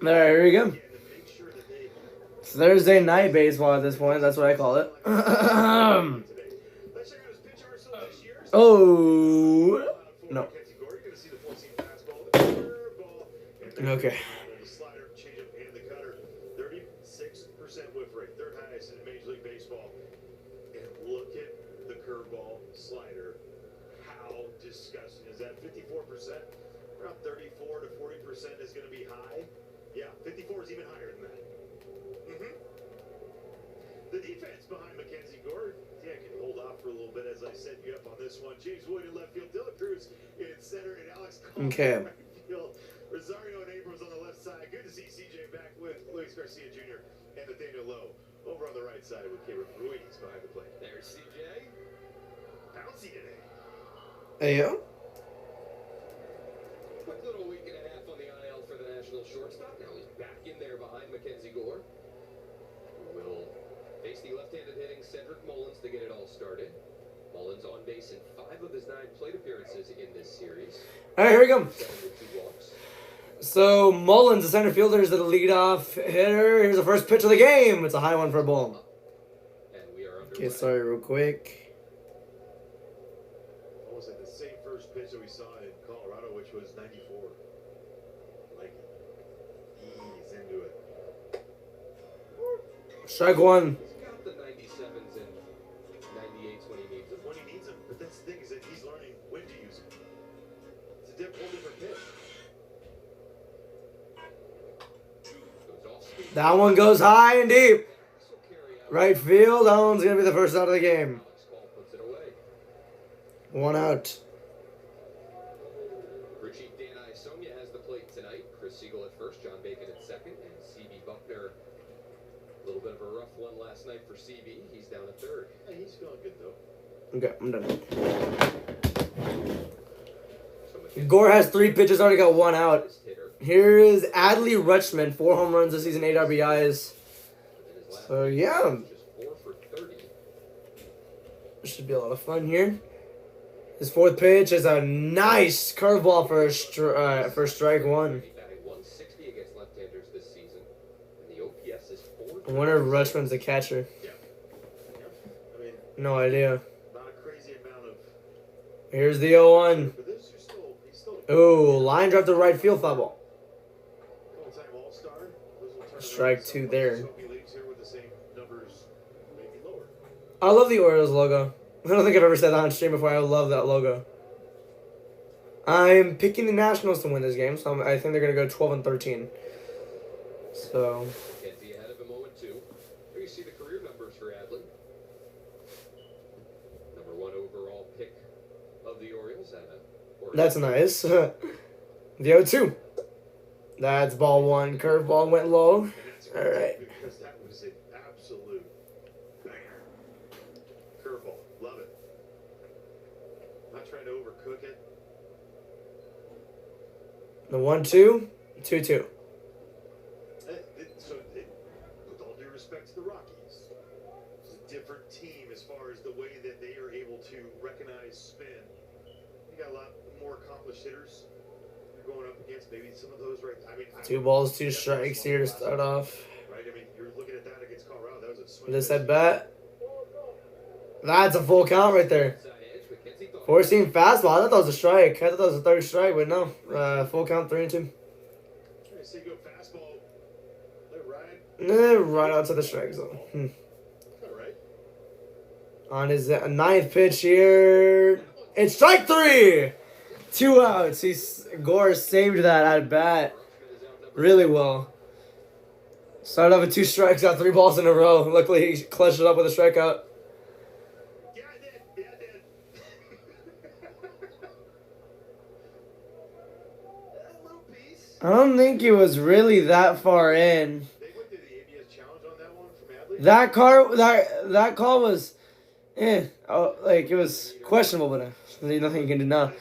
All right, here we go. It's Thursday night baseball at this point. That's what I call it. Oh no. Okay. Slider. How disgusting is that? 54%, around 34 to 40% is going to be high. Yeah, 54 is even higher than that. The defense behind Mackenzie Gore, yeah, can hold off for a little bit as I set you up on this one. James Wood in left field, Dylan Cruz in center, and Alex Cole okay. in right field. Rosario and Abrams on the left side. Good to see CJ back with Luis Garcia Jr. and Nathaniel Lowe over on the right side with Caleb Ruiz behind the plate. There's CJ. Bouncy today. Hey, yo. Quick little week and a half on the IL for the national shortstop. Now he's back in there behind Mackenzie Gore, who will face the left-handed hitting Cedric Mullins to get it all started. Mullins on base in 5 of his 9 plate appearances in this series. All right, here we go. 7 with 2 walks. So Mullins, the center fielder, is the leadoff hitter. Here's the first pitch of the game. It's a high one for a ball. And we are underway. Okay, sorry, real quick. Almost like the same first pitch that we saw in Colorado, which was 94. Like, ease into it. Strike one. He's got the 97s and 98s when he needs them. When he needs them, but that's the thing is that he's learning when to use them. It's a whole different pitch. Goes off speed. That one goes high and deep. Right field. That one's going to be the first out of the game. Alex Cole puts it away. 1 out. Crew Chief Dan Isomia has the plate tonight. Chris Siegel at first, John Bacon at second, and C.B. Buckner. A little bit of a rough one last night for C.B. He's down at third. Yeah, he's feeling good though. Okay, I'm done. So McKenzie Gore has 3 pitches, already got 1 out. is hitter. Here is Adley Rutschman, 4 home runs this season, 8 RBIs. And his last So, yeah. just 4 for 30. Should be a lot of fun here. His 4th pitch is a nice curveball for strike one. He batted 160 against left-handers this season, and the OPS is 4. I wonder if Rutschman's the catcher. Yeah. I mean, No idea. not a crazy amount of. Here's the 0-1. But this, he's still Ooh, line drive to right field, foul ball. all-time all-star. Those will turn Strike around 2 somewhat. there. So he leaves here with the same numbers, maybe lower. I love the Orioles logo. I don't think I've ever said that on stream before. I love that logo. I'm picking the Nationals to win this game, so I think they're going to go 12-13. So, McKenzie ahead of him 0-2. Here you see the career numbers for Adley. Number 1 overall pick of the Orioles. that's nice. The 0-2. That's ball 1. Curveball went low. And that's All right. because that was an absolute banger. Curveball, love it. Not trying to overcook it. The 1-2. 2-2. With all due respect to the Rockies, it's a different team as far as the way that they are able to recognize spin. You got a lot more accomplished hitters you're going up against. Maybe some of those, right? I mean, 2 balls, 2 strikes here to start off. Right? I mean, you're looking at that against Colorado. That was a swing. This at bat. That's a full count right there. 4-seam fastball. I thought that was a strike. I thought that was a 3rd strike, but no. Full count, 3-2. I say go fastball. Let it ride. Right outside the strike zone. All right. On his 9th pitch here. It's strike 3! 2 outs. Gore saved that at bat really well. Started off with 2 strikes, got 3 balls in a row. Luckily, he clutched it up with a strikeout. Yeah, I did. Yeah, I did. That little piece. I don't think he was really that far in. They went to the ABS challenge on that one from Adley. That call was, like it was questionable, but there's nothing you can do now.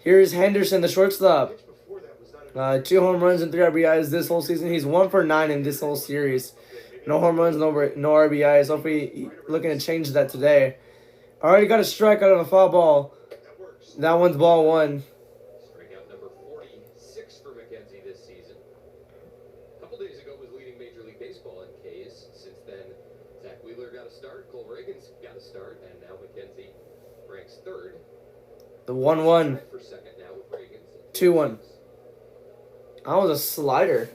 Here's Henderson, the shortstop. Before that was not a 2 home runs and 3 RBIs this whole season. He's 1 for 9 in this whole series. No home runs, no RBIs. Hopefully, looking to change that today. Already got a strike out of a foul ball. that works. That one's ball 1. The 1-1. For second now with Reagan. 2-1. That was a slider.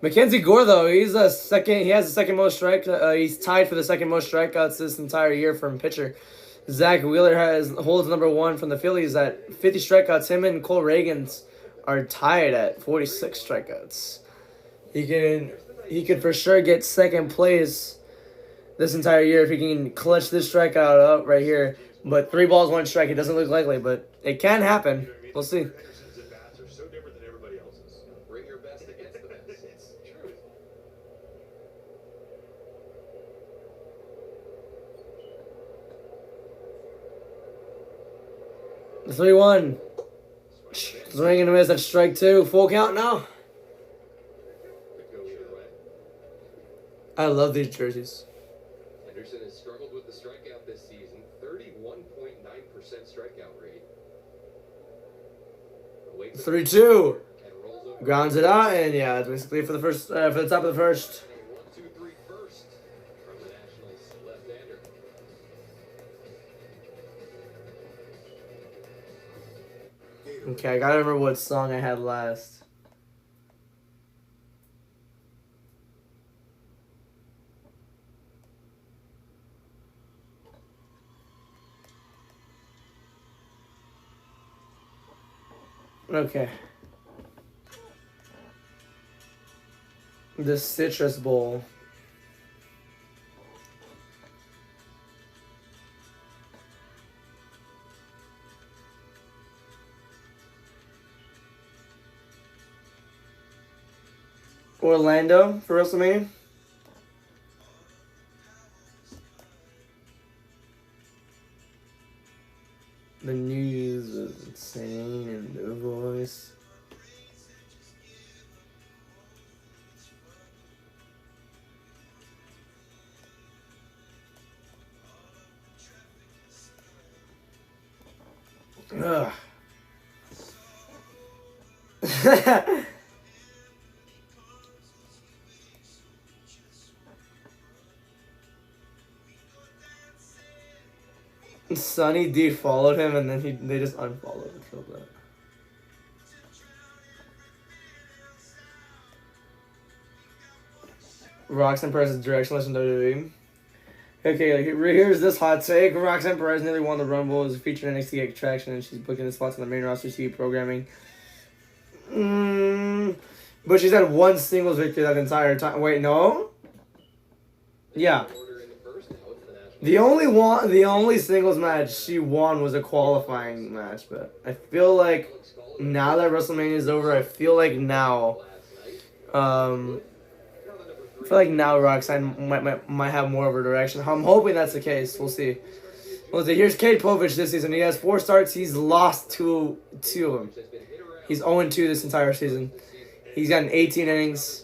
Mackenzie Gore, though, he's a second. He has the second most strikeouts. He's tied for the second most strikeouts this entire year from pitcher. Zach Wheeler holds number 1 from the Phillies at 50 strikeouts. Him and Cole Reagans are tied at 46 strikeouts. He could for sure get second place this entire year if he can clutch this strikeout up right here. But 3 balls, 1 strike. It doesn't look likely, but it can happen. We'll see. Anderson's at bats are so different than everybody else's. Bring your best against the best. It's true. 3-1. Swing and a miss. That's strike 2. Full count now. Could go either way. I love these jerseys. Henderson has struggled with the strikeout this season. 31.9% strikeout rate. Awaits 3-2. and rolls over. Grounds it out, and yeah, it's basically for the first, for the top of the first. A 1-2-3 first from the Nationals left-hander. Okay, I gotta remember what song I had last. Okay. The Citrus Bowl. Orlando for WrestleMania. The news was insane and the voice. Ugh. Sonny D followed him and then they just unfollowed and killed that. Roxanne Perez's directionless in WWE. Okay, here's this hot take. Roxanne Perez nearly won the Rumble as a featured NXT attraction, and she's booking the spots on the main roster TV programming. But she's had 1 singles victory that entire time. Wait, no? Yeah. The only singles match she won was a qualifying match, but I feel like now that WrestleMania is over, I feel like now Roxanne might have more of a direction. I'm hoping that's the case. We'll see. Here's Cade Povich this season. He has 4 starts. He's lost 2 of them. He's 0-2 this entire season. He's gotten 18 innings.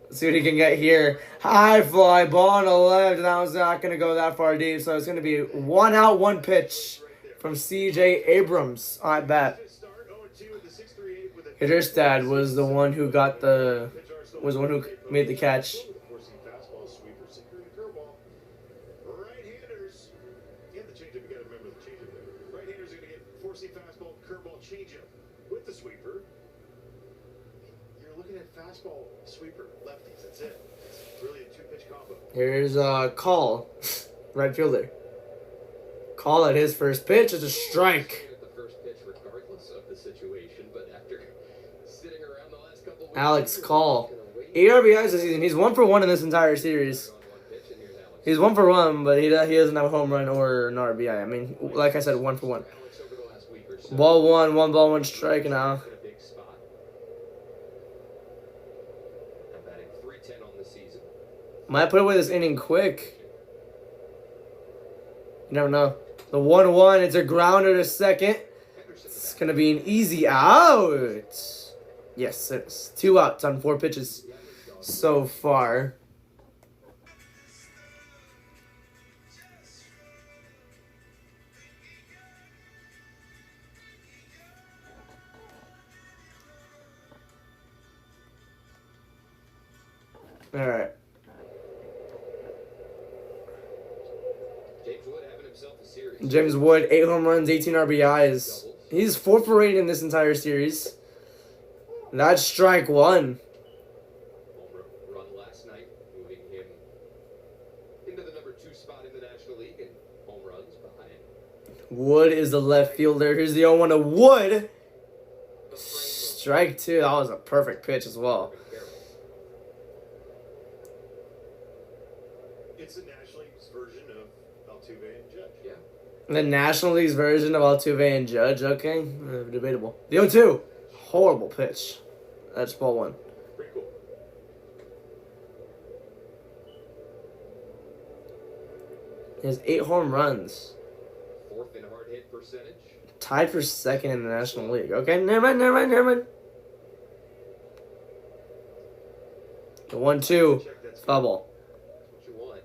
Let's see what he can get here. High fly, ball on the left. That was not going to go that far deep, so it's going to be 1 out, 1 pitch from C.J. Abrams on bat. His dad was the one who made the catch. Right-handers are going to get forcing fastball, curveball, changeup with the sweeper. You're looking at fastball, sweeper, lefties. That's it. It's really a 2-pitch combo. Here's Call, right fielder. Call at his first pitch. It's a strike. The first pitch, regardless of the situation, but after sitting around the last couple weeks, Alex Call. 8 RBIs this season. He's 1 for 1 in this entire series. He's 1 for 1, but he doesn't have a home run or an RBI. I mean, like I said, 1 for 1. Ball 1, 1 ball, 1 strike now. Might put away this inning quick. You never know. The 1-1, it's a grounder to second. It's going to be an easy out. Yes, it's 2 outs on 4 pitches so far. All right. James Wood having himself a series. James Wood, 8 home runs, 18 RBIs. He's 4 for 8 in this entire series. That's strike one. Home run last night, moving him into the number 2 spot in the National League and home runs behind. Wood is the left fielder. Here's the 0-1 to Wood. Strike two. That was a perfect pitch as well. It's the National League's version of Altuve and Judge. Yeah. The National League's version of Altuve and Judge. Okay, debatable. The 0-2. Horrible pitch. That's ball one. Pretty cool. He has 8 home runs. 4th in hard hit percentage. Tied for 2nd in the National League. Okay, never mind. The 1-2. Check that's Foul ball. That's what you want.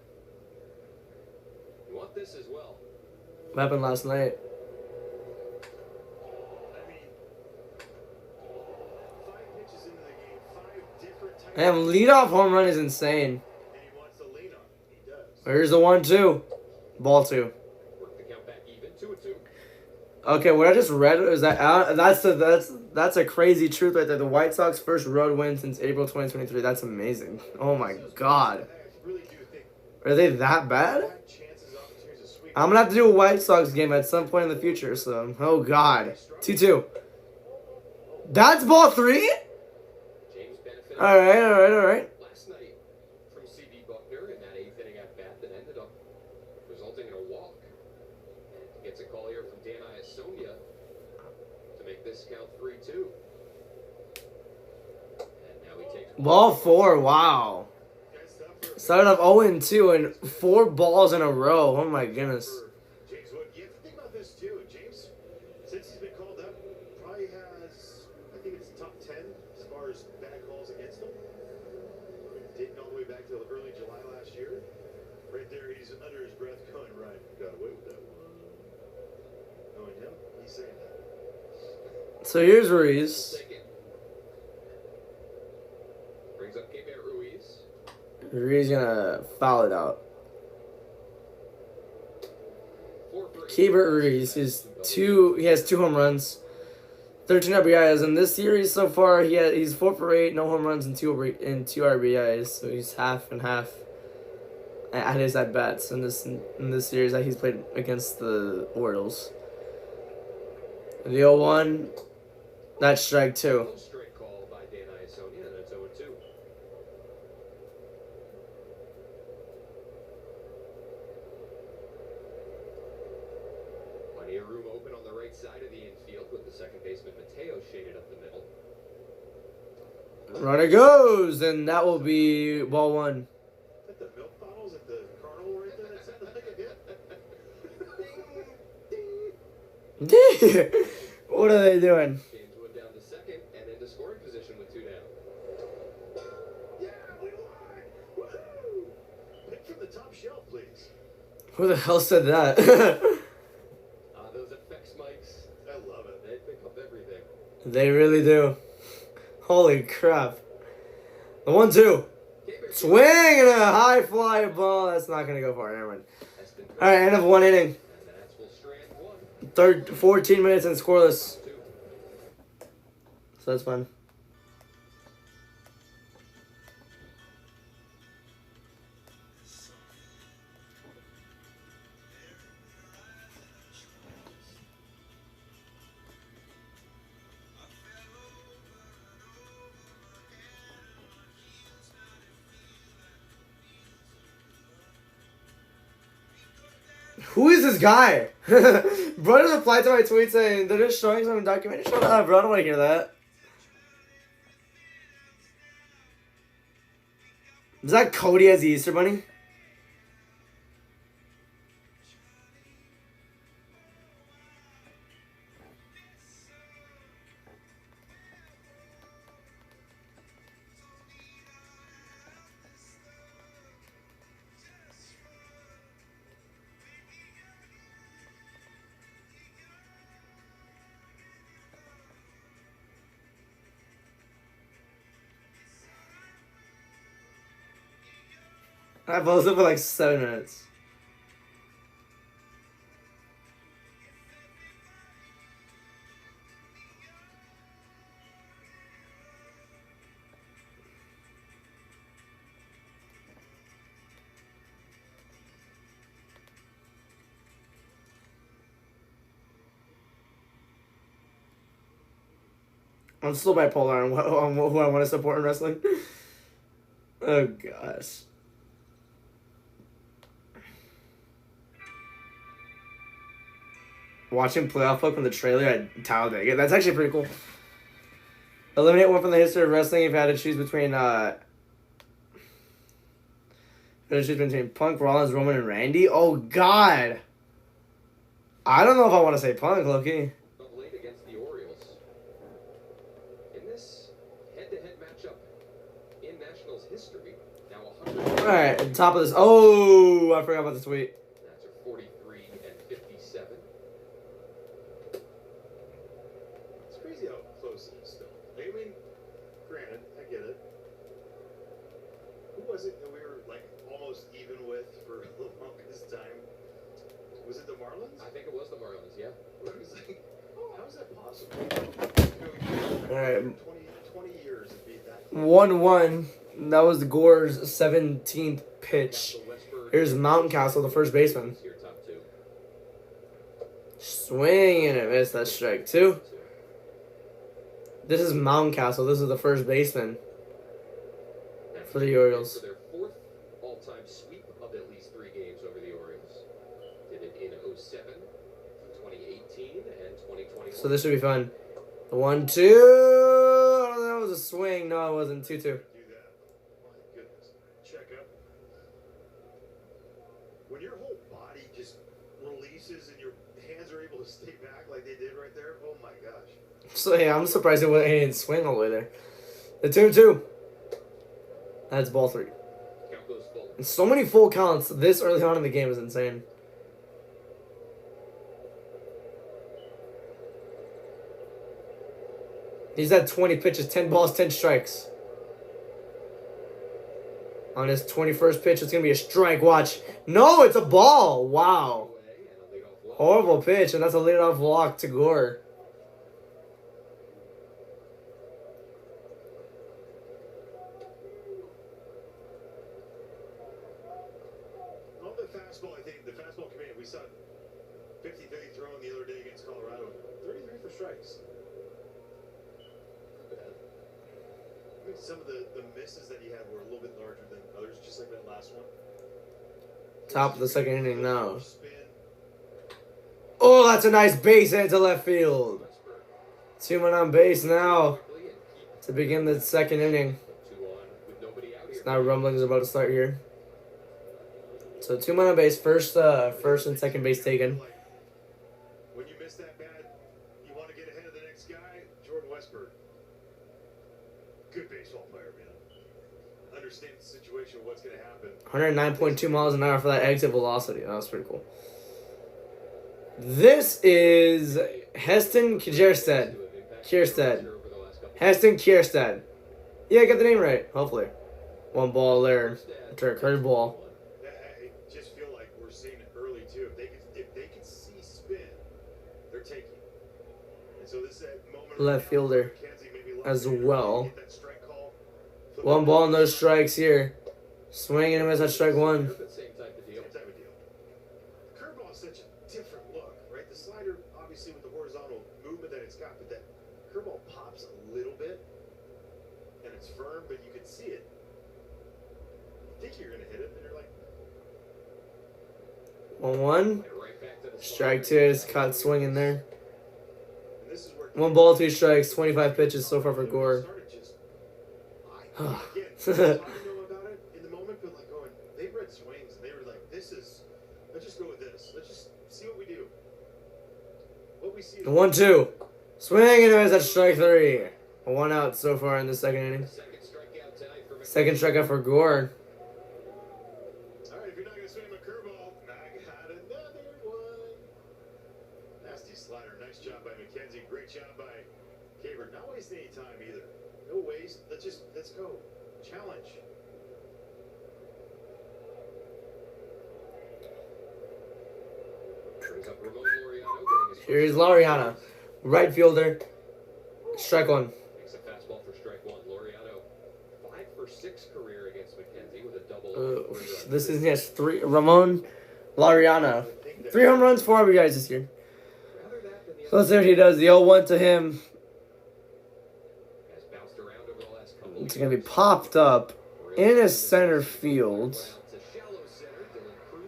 You want this as well. What happened last night? I mean, 5 pitches into the game, 5 different types. Damn, leadoff home run is insane. And he wants to lean on it. He does. Here's the 1-2. Ball 2. Work the count back even. 2-2. Okay, what I just read is that that's a crazy truth right there. The White Sox first road win since April 2023. That's amazing. Oh my god. I really do think Are they that bad? had chances, opportunities to sweep. I'm gonna have to do a White Sox game at some point in the future, so oh god. 2-2. That's ball 3? James benefited. Alright. Last night from C.D. Buckner in that 8th inning at bat that ended up resulting in a walk. And gets a call here from Dan Iasonia to make this count 3-2. And now he takes Ball 4, wow. That's tough for Started off 0-2 and 4 balls in a row. Oh my goodness. James Wood. You have to think about this too. James, since he's been called up, probably has, I think it's top 10 as far as bad calls against him. Dating all the way back to early July last year. Right there, he's under his breath going, right, got away with that one. Knowing him, he's saying that. So here's Ruiz. second. Brings up Keibert Ruiz. Ruiz gonna foul it out. 4 for 8. Keibert Ruiz he has 2 home runs, 13 RBIs in this series so far. He's 4 for 8, no home runs and 2 RBIs, so he's half and half at his at bats in this series that he's played against the Orioles. The 0-1, that's strike 2. No straight call by Dan Iasonia, and it's 0-2. Plenty of room open on the right side of the infield with the second baseman Mateo shaded up the middle. Runner goes, and that will be ball 1. At the milk bottles at the carnival right there, that sounded like a hit. What are they doing? James Wood down to second and into scoring position with 2 down. Yeah, we won! Woohoo! Pick from the top shelf, please. Who the hell said that? Those effects mics, I love it. they pick up everything. They really do. Holy crap. The 1-2. Keibert Swing and a high fly ball. That's not going to go far. Never mind. has been All right, end of 1 inning. and the Nats will strand 1. 14 minutes and scoreless. 2. So that's fun. Who is this guy? Bro just replied to my tweet saying they're just showing some documentary. Shut up, bro. I don't want to hear that. Is that Cody as the Easter Bunny? I posted for like 7 minutes. I'm still bipolar on who I want to support in wrestling. Oh, gosh. Watching playoff look from the trailer at Talladega. That's actually pretty cool. Eliminate one from the history of wrestling if you had to choose between Punk, Rollins, Roman, and Randy. Oh God. I don't know if I want to say Punk, Loki. Late against the Orioles. In this head-to-head matchup in Nationals history, now 100. All right, at the top of this. Oh, I forgot about the tweet. That's a 43 and 57. It's crazy how close it is still. I mean, granted, I get it. Who was it that we were like almost even with for the longest time? Was it the Marlins? I think it was the Marlins, yeah. It was like, how is that possible? All right, 20 years to beat that. 1-1. That was Gore's 17th pitch. Here's Mountain Castle, the first baseman. Your top two. Swing and a miss. That's strike 2. This is Mountain Castle. This is the first baseman for the Orioles. For their fourth all-time sweep of at least 3 games over the Orioles. Did it in 07, 2018, and 2021. So this should be fun. 1-2. Oh, that was a swing. No, it wasn't. 2-2. Do that. My goodness. Check up. When your whole body just releases and your hands are able to stay back like they did right there, oh my gosh. So yeah, I'm surprised it didn't swing all the way there. The 2-2. That's ball 3. Count goes full. And so many full counts this early on in the game is insane. He's had 20 pitches, 10 balls, 10 strikes. On his 21st pitch, it's going to be a strike. Watch. No, it's a ball. Wow. Away and a leadoff walk. Horrible pitch, and that's a leadoff walk to Gore. On the fastball, I think the fastball command, we saw 50-50 thrown the other day against Colorado. 33 for strikes. I think some of the misses that he had were a little bit larger than others, just like that last one. Top of the second inning now. Spin. Oh, that's a nice base hit to left field. 2 men on base now to begin the second inning. 2 on with nobody out here. Now rumblings about to start here. So 2 men on base, first and second base taken. When you miss that bat, you want to get ahead of the next guy. Jordan Westberg, good baseball player, man. Understands the situation, what's going to happen. 109.2 miles an hour for that exit velocity. That was pretty cool. This is Heston Kjerstad. Heston Kjerstad. Yeah, I got the name right. Hopefully. 1 ball there. Turn curveball. I just feel like we're seeing it early too. If they can see spin, they're taking it. And so this is that moment Left fielder as well. Get that strike call. 1 ball, no strikes here. Swing and a miss at strike 1. Same type of deal. Same type of deal. Curveball is such a different look, right? The slider, obviously, with the horizontal movement that it's got, but that curveball pops a little bit, and it's firm, but you can see it. You think you're going to hit it, and you're like, 1-1. Right back to the Strike 2 is caught swinging there. and this is where 1 ball, 2 strikes, 25 pitches so far for Gore. started just, again, talking to them about it in the moment, but like going, they read swings, and they were like, let's just go with this. Let's just see what we do. What we see is 1-2. Swing and a miss at strike 3. 1 out so far in the second inning. second strikeout tonight for Second strikeout for Gore. all right, if you're not going to swing him a curveball, I got another one. Nasty slider. Nice job by McKenzie. Great job by Caber. Not wasting any time either. No waste. Let's go. Challenge. brings up Ramon Laureano getting his Here's Laureano. Right fielder. Strike 1. Makes a fastball for strike 1. Laureano 5 for 6 career against McKenzie with a double. This is, yes, 3. Ramon Laureano. 3 home runs, 4 RBIs this year. Rather that than the So let's see what he does. The 0-1 to him. It's going to be popped up in a center field.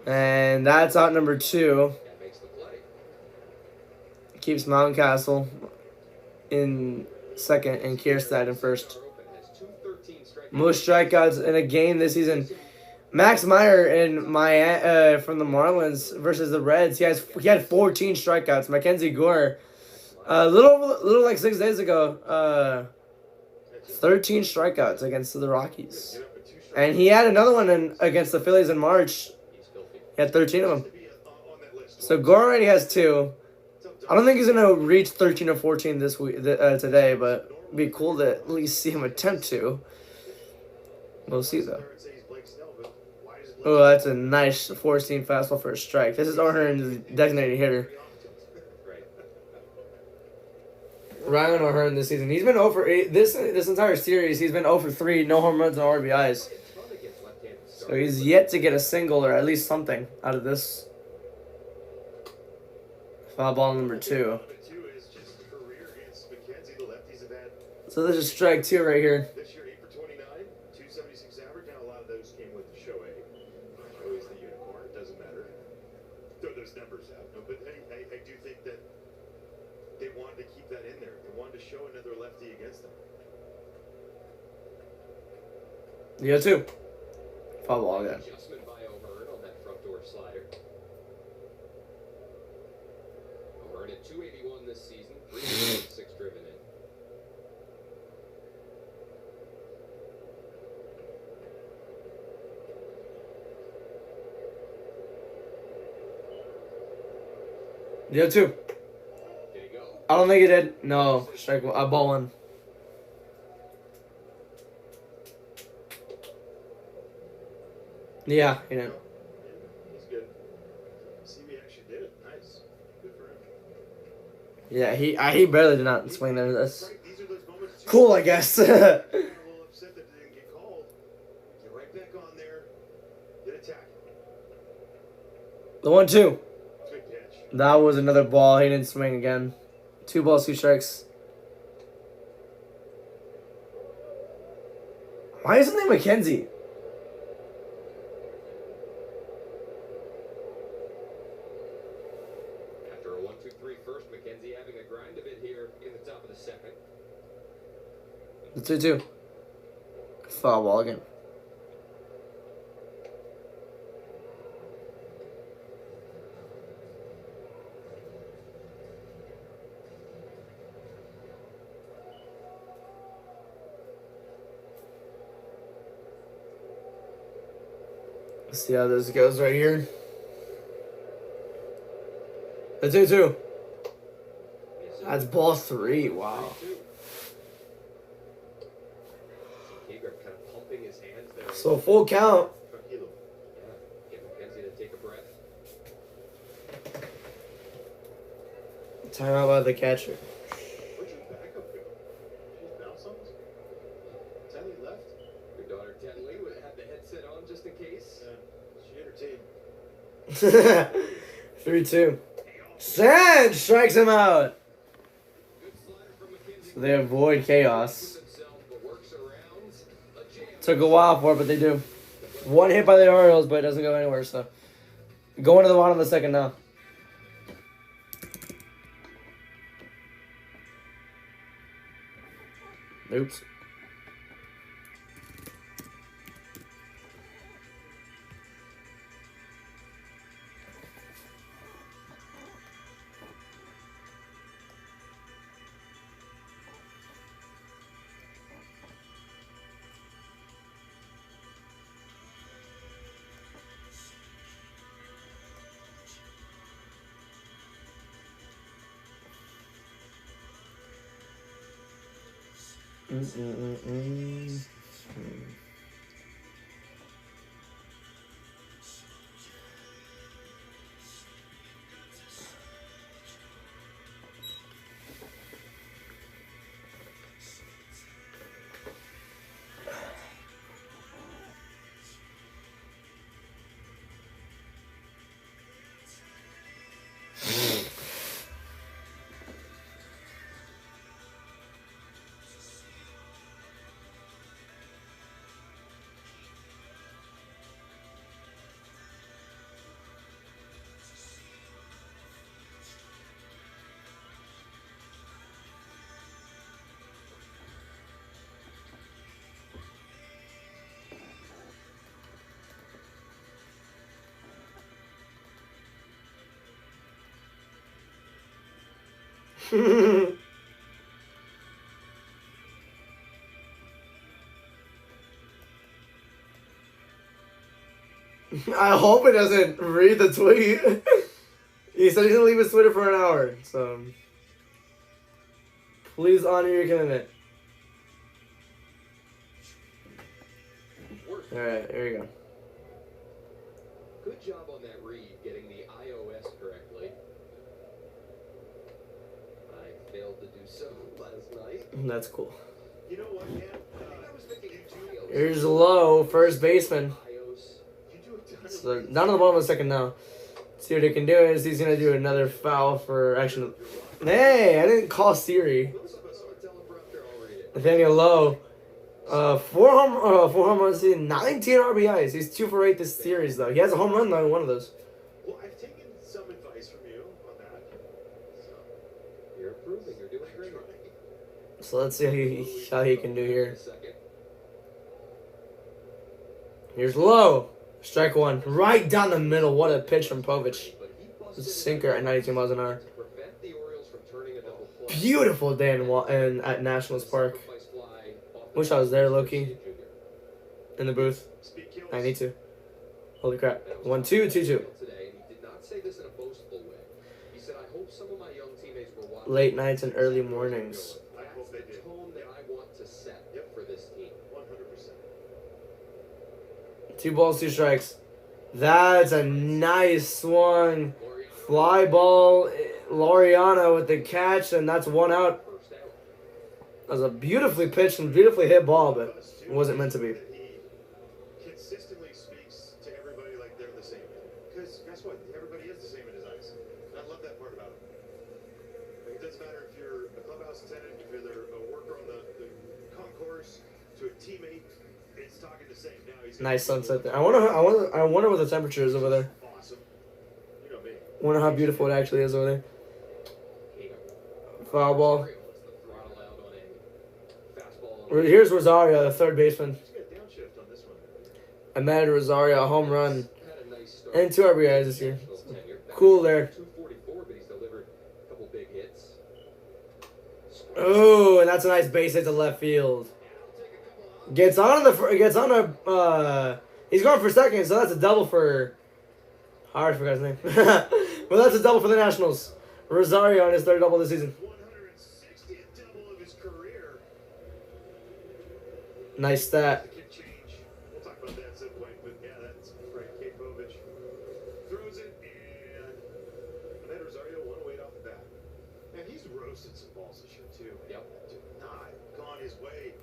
And that's out number 2. Keeps Mountcastle in second and Kierstad in first. Most strikeouts in a game this season. Max Meyer in from the Marlins versus the Reds. He had 14 strikeouts. Mackenzie Gore, little like 6 days ago, 13 strikeouts against the Rockies, and he had another one against the Phillies in March. He had 13 of them. So Gore already has 2. I don't think he's gonna reach 13 or 14 this week today, but it'd be cool to at least see him attempt to. We'll see though. Oh, that's a nice 4-seam fastball for a strike. This is O'Hearn's designated hitter. Ryan O'Hearn this season. He's been over this entire series. He's been 0 for 3, no home runs, no RBIs. So he's yet to get a single or at least something out of this. Foul ball number 2. So this is strike 2 right here. This year, 8 for 29, 276 average. Now a lot of those came with Shohei. Shohei's the unicorn. It doesn't matter. Throw those numbers out. No, but I do think that they wanted to keep that in there. They wanted to show another lefty against them. You got 2. Foul ball again. Adjustment by O'Hearn on that front door slider. O'Hearn at 281 this season, 306 driven in. You got 2. Did he go? I don't think he did. No, strike 1. Ball 1. Yeah, he didn't. He's good. CB actually did it. Nice. Good for him. Yeah, he barely did not swing there. That's These are those moments. cool, I guess. I'm a little upset that they didn't get called. Get right back on there. Get attack. The 1-2. Good catch. That was another ball. He didn't swing again. 2 balls, 2 strikes. Why isn't it McKenzie? After a 1-2-3 first, McKenzie having a grind a bit here in the top of the second. The 2-2. Foul ball again. Let's see how this goes right here. The 2-2. That's ball 3. Wow. Keegan kind of pumping his hands there. So full count. Tranquilo. Yeah, get McKenzie to take a breath. Timeout by the catcher. Where'd your backup go? She's bounce on us? Tenley left? Your daughter Tenley would have the headset on just in case. She hit her team. 3-2. Sand strikes him out. So they avoid chaos. Took a while for it, but they do. 1 hit by the Orioles, but it doesn't go anywhere. So going to the bottom of the second now. Oops. I hope it doesn't read the tweet. He said he's gonna leave his Twitter for an hour, so please honor your commitment. Alright, here we go. Good job on that read, getting the iOS correctly. I failed to do so last night. That's cool. You know what, man? I was thinking iOS. Here's Lowe, first baseman. You do a ton of So down to the bottom of the second now. See what he can do is he's gonna do another foul for action. Hey, I didn't call Siri. Nathaniel Lowe. 4 home runs, 19 RBIs. He's 2 for 8 this series though. He has a home run though in one of those. Well, I've taken some advice from you on that. So, You're improving. You're doing great. So let's see how he can do here. Here's Lowe. Strike one. Right down the middle. What a pitch from Povich. Sinker at 92 miles an hour. Beautiful day at Nationals Park. Wish I was there, Loki. In the booth. I need to. Holy crap. 1-2, 2-2. Late nights and early mornings. I hope they did. That I want to set for this team. 100%. 2 balls, 2 strikes. That's a nice swung. Fly ball. Laureano with the catch, and that's 1 out. That was a beautifully pitched and beautifully hit ball, but it wasn't meant to be. He consistently speaks to everybody like they're the same. Because guess what? Everybody is the same in his eyes. And I love that part about him. Like, it doesn't matter if you're a clubhouse attendant, if you're a worker on the concourse, to a teammate, it's talking the same. Now he's Nice sunset there. I wonder what the temperature is over there. awesome. You know me. Wonder how beautiful it actually is over there. Foul ball. Here's Rosario, the third baseman. He's got a downshift on this one. Ahmed Rosario, a home run. And 2 RBIs this year. Cool there. 244, but he's delivered a couple big hits. Oh, and that's a nice base hit to left field. Gets on he's going for second, so that's a double for I forgot his name. Well, that's a double for the Nationals. Rosario on his 3rd double this season. 160th double of his career. Nice stat. The kick change. We'll talk about that at some point, but yeah, that's right. Kate Povich throws it, and Ahmed Rosario 108 off the bat. And he's roasted some balls this year too. Yep. Did not gone his way.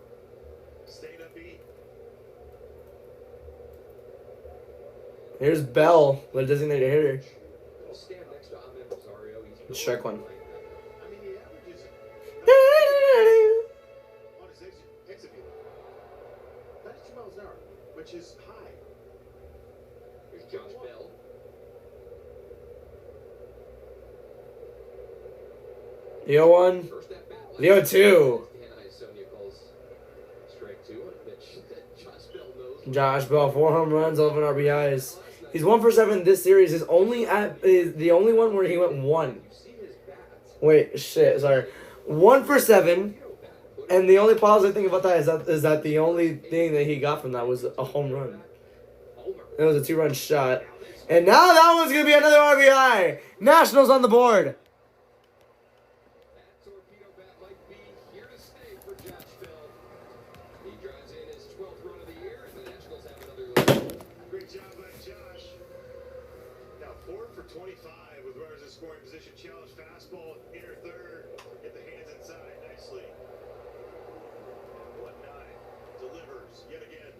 Stayed upbeat. Here's Bell, the designated hitter. I'll stand next to Ahmed Rosario. He's Strike one. I mean, he averages on his exit view. 92 miles an hour, which is high. Here's Josh Bell. The 0-1. First at bat. The 0-2. Sonia calls strike 2 on a pitch that Josh Bell knows. Josh Bell, 4 home runs, 11 RBIs. He's 1 for 7 this series. Is the only one where he went 1. Wait, shit, sorry. 1 for 7. And the only positive thing about that is that the only thing that he got from that was a home run. It was a 2-run shot. And now that one's going to be another RBI. Nationals on the board. That torpedo bat might be here to stay for Josh Bell. He drives in his 12th run of the year, and the Nationals have another lead. Great job by Josh. Now 4 for 25 with runners in scoring position. Challenge fastball, inner third. Get the hands inside nicely. 1-9. Delivers yet again.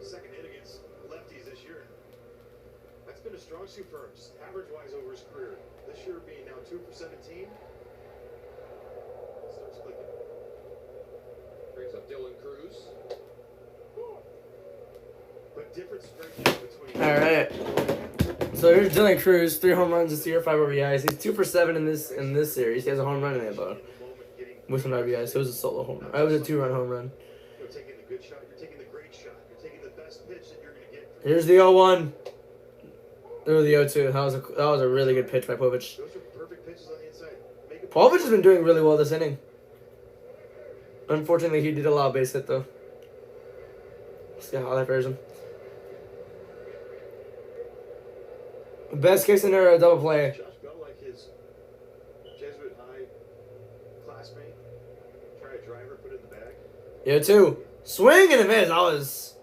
Second hit against lefties this year. That's been a strong suit for him, just average-wise over his career. This year being now 2 for 17. Starts clicking. Brings up Dylan Cruz. But different strike between. All right. So here's Dylan Cruz, 3 home runs this year, 5 RBIs. He's 2 for 7 in this series. He has a home run in it, though, with some RBIs. So it was a solo home run. It was a 2-run home run. You're taking the good shot. You're taking the great shot. You're taking the best pitch that you're going to get. Here's the 0-1. Or the 0-2. That was a really good pitch by Povich. Those are perfect pitches on the make a Pavlovich has been doing really well this inning. Unfortunately, he did allow a base hit, though. Let's see how that fares him. Best case scenario, double play. Josh Bell, like his Jesuit High classmate, try a driver, put it in the bag. Yeah, 2. Swing and a miss. That was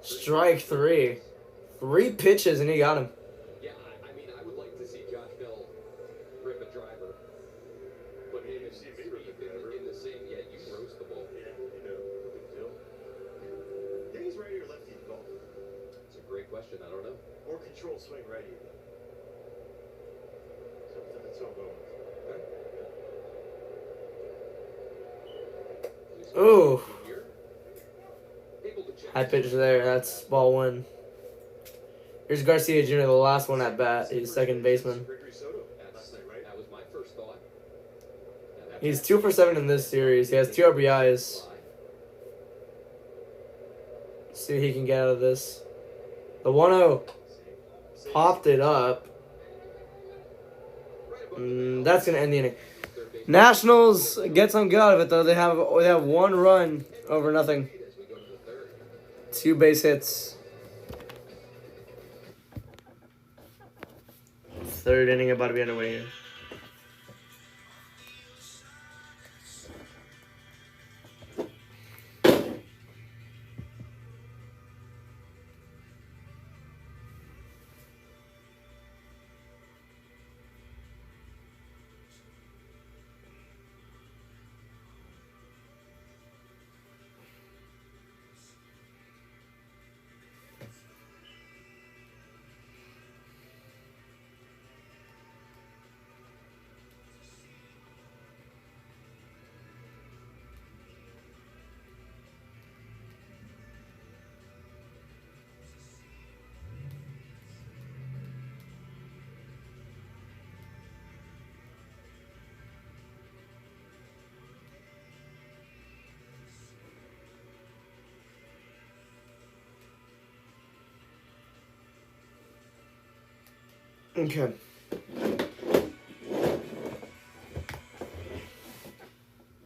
strike 3. 3 pitches and he got him. Yeah, I mean, I would like to see Josh Bell rip a driver. But him and See me rip a driver. in the same, yeah, you roast the ball. Yeah, you know, no big deal. Think he's righty or lefty in golf? It's a great question. I don't know. More control swing righty. So that's all going. Ooh. Here. Able to check High pitch there. That's ball 1. Here's Garcia Jr., the last one at bat. He's second baseman. Gregory Soto last night, right? That was my first thought. He's 2 for 7 in this series. He has 2 RBIs. See what he can get out of this. The 1-0 popped it up. That's going to end the inning. Nationals get some good out of it, though. They have 1 run over nothing. 2 base hits. 3rd inning about to be underway here. Okay.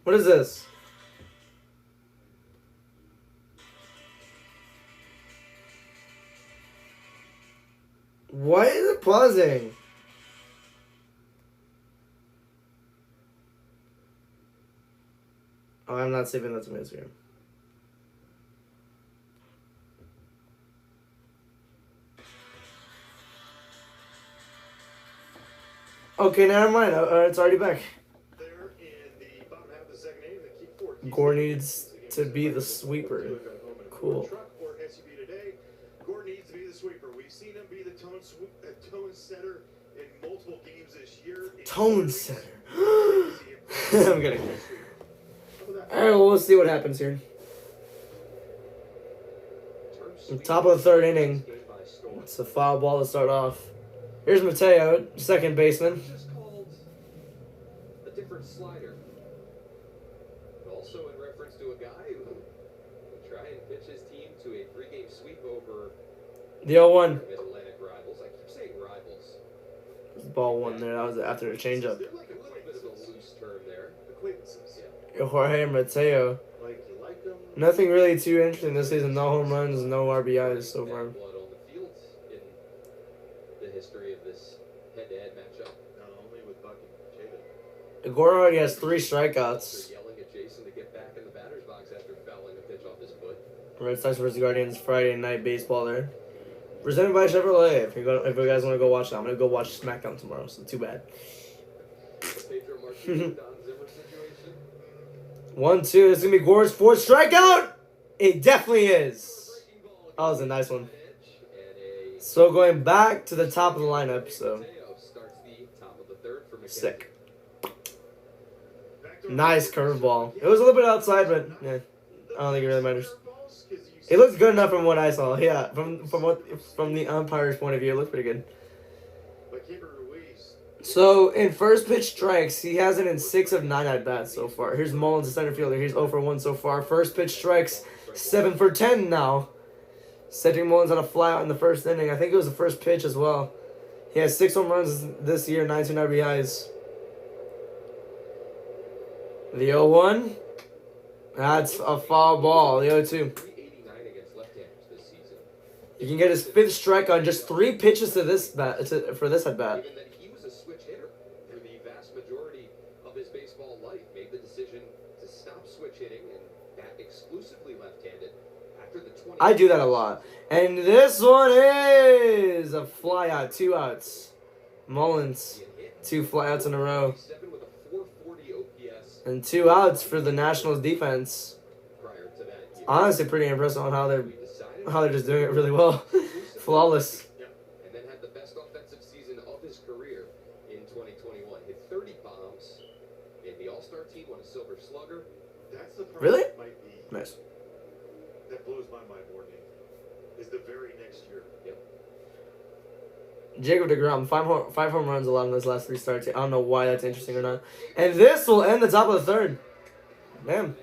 What is this? Why is it pausing? Oh, I'm not saving that to my Instagram. Okay, never mind. It's already back. There in the bottom half of the second inning, the key four. Gore needs to be the sweeper. Cool. Truck or SUV today. Gore needs to be the sweeper. We've seen him be the tone setter in multiple games this year. Tone setter. I'm kidding. Alright, well, we'll see what happens here. Top of the 3rd inning. It's a foul ball to start off. Here's Mateo, second baseman. Just called a different slider. But also in reference to a guy who would try and pitch his team to a 3-game sweep over The 0-1. Mid-Atlantic rivals. I keep saying rivals. Ball 1 there. That was after the changeup. They're like a little bit of a loose term there. Acquaintances. Yeah. Jorge Mateo. Like you like them. Nothing really too interesting this season. No home runs, no RBIs so far. Bad blood on the field in the history of this head-to-head matchup. No, only with Buck and Jada. Gore already has 3 They're strikeouts. yelling at Jason to get back in the batter's box after fouling a pitch off his foot. Red Sox vs. Guardians Friday night baseball there. Presented by Chevrolet. If you guys want to go watch that, I'm gonna go watch SmackDown tomorrow. So too bad. The Pedro Martinez Don Zimmer situation. 1-2. This is gonna be Gore's 4th strikeout. It definitely is. That was a nice one. So going back to the top of the lineup. So Starts the top of the 3rd for McKenzie. sick. Nice curveball. It was a little bit outside, but yeah, I don't think it really matters. It looks good enough from what I saw. Yeah, from the umpire's point of view, it looks pretty good. So in first pitch strikes, he has it in 6 of 9 at bats so far. Here's Mullins, the center fielder. He's 0 for 1 so far. First pitch strikes, 7 for 10 now. Cedric Mullins had a fly out in the first inning. I think it was the first pitch as well. He has 6 home runs this year, 19 RBIs. The 0-1. That's a foul ball. The 0-2. 389 against left-handers this season. You can get his 5th strike on just 3 pitches to this bat for this at bat. Given that he was a switch hitter for the vast majority of his baseball life, made the decision to stop switch hitting and bat exclusively left-handed after the 20. I do that a lot. And this one is a fly out. 2 outs. Mullins, 2 flyouts in a row. 7 with a 440 OPS And 2 outs for the Nationals defense. prior to that year. Honestly, pretty impressive on how We decided they're just doing it really well. Flawless. and then had the best offensive season of his career in 2021. Hit 30 bombs, made the All-Star team, won a Silver Slugger. That's the part Really? that might be Nice. that blows my mind more, Nate. Is the very next year. Yep. Jacob deGrom, 5 home runs allowed in those last 3 starts. I don't know why that's interesting or not. And this will end the top of the 3rd. Damn.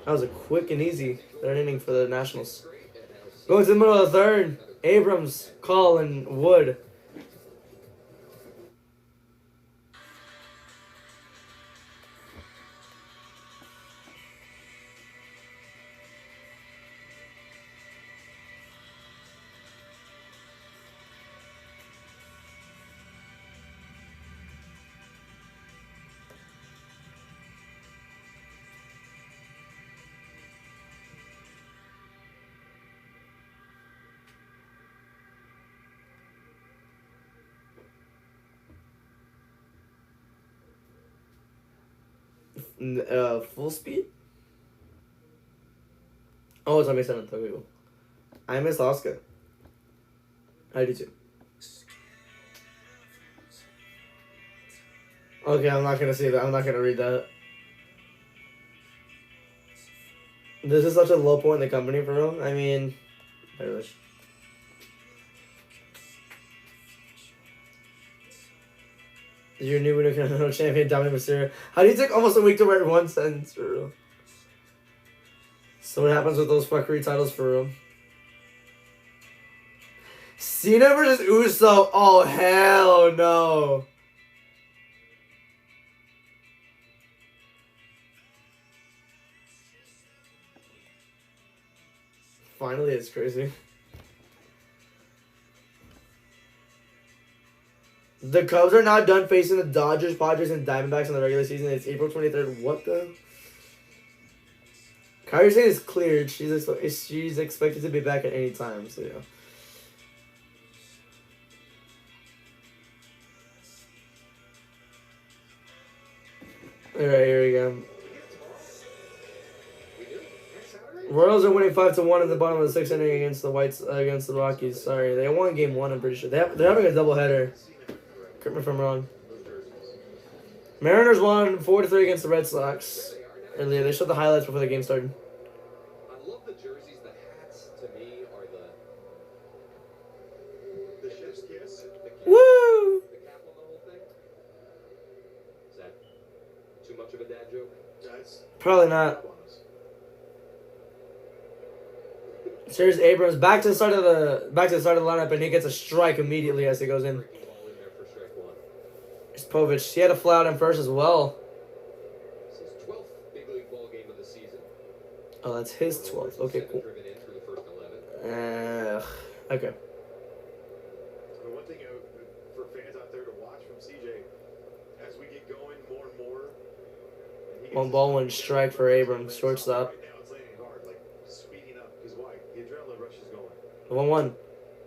That was a quick and easy 3rd inning for the Nationals. Going to the middle of the 3rd. Abrams, Call, and Wood. Full speed? Oh, it's on May 7th. Okay, cool. I miss Oscar. I do too. Okay, I'm not gonna say that. I'm not gonna read that. This is such a low point in the company for real. I mean, I wish. Your new Winter champion, Dominic Mysterio. How do you take almost a week to write 1 sentence for real? So what happens with those fuckery titles for real? Cena versus Uso. Oh hell no. Finally, it's crazy. The Cubs are now done facing the Dodgers, Padres, and Diamondbacks in the regular season. It's April 23rd. What the? Kyrie Sane is cleared. She's expected to be back at any time. So yeah. All right, here we go. Royals are winning 5-1 in the bottom of the 6th inning against the Rockies. Sorry, they won Game 1. I'm pretty sure they're having a doubleheader. Correct me if I'm wrong. Mariners won 4-3 against the Red Sox earlier. They showed the highlights before the game started. I love the jerseys. The hats, to me, are The chef's kiss. Woo! the cap on the whole thing. Is that too much of a dad joke? That's Probably not. Here's Abrams back to the start of the lineup, and he gets a strike immediately as he goes in. Breaking ball in there for strike 1. It's Povich. He had a fly out in first as well. It's his 12th big league ball game of the season. Oh, that's his 12th. Okay, cool. Driven in through the first 11. Okay. The one thing for fans out there to watch from CJ, as we get going more and more. and he gets 1 ball, his 1 strike for Abrams, shortstop. Right now it's landing hard, like speeding up. Because why? The adrenaline rush is going. 1-1.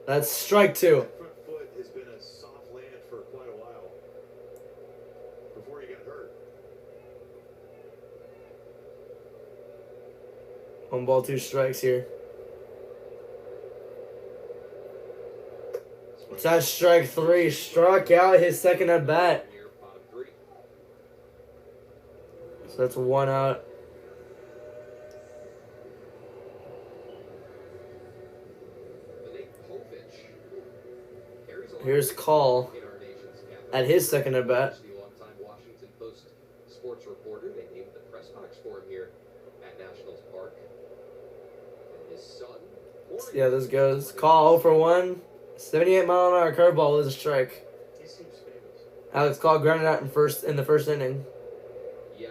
That's strike 2. That front foot has been a soft land for quite a while before he got hurt. 1 ball, 2 strikes here. That's strike 3. Struck out his second at bat. Here, bottom 3. So that's 1 out. Here's Call at his second at bat. The longtime Washington Post sports reporter. They named the press box for him here at Nationals Park. And his son. See how this goes. Call 0 for 1. 78-mile-an-hour curveball is a strike. He seems famous. Alex Call grounded out in the first inning. Yeah.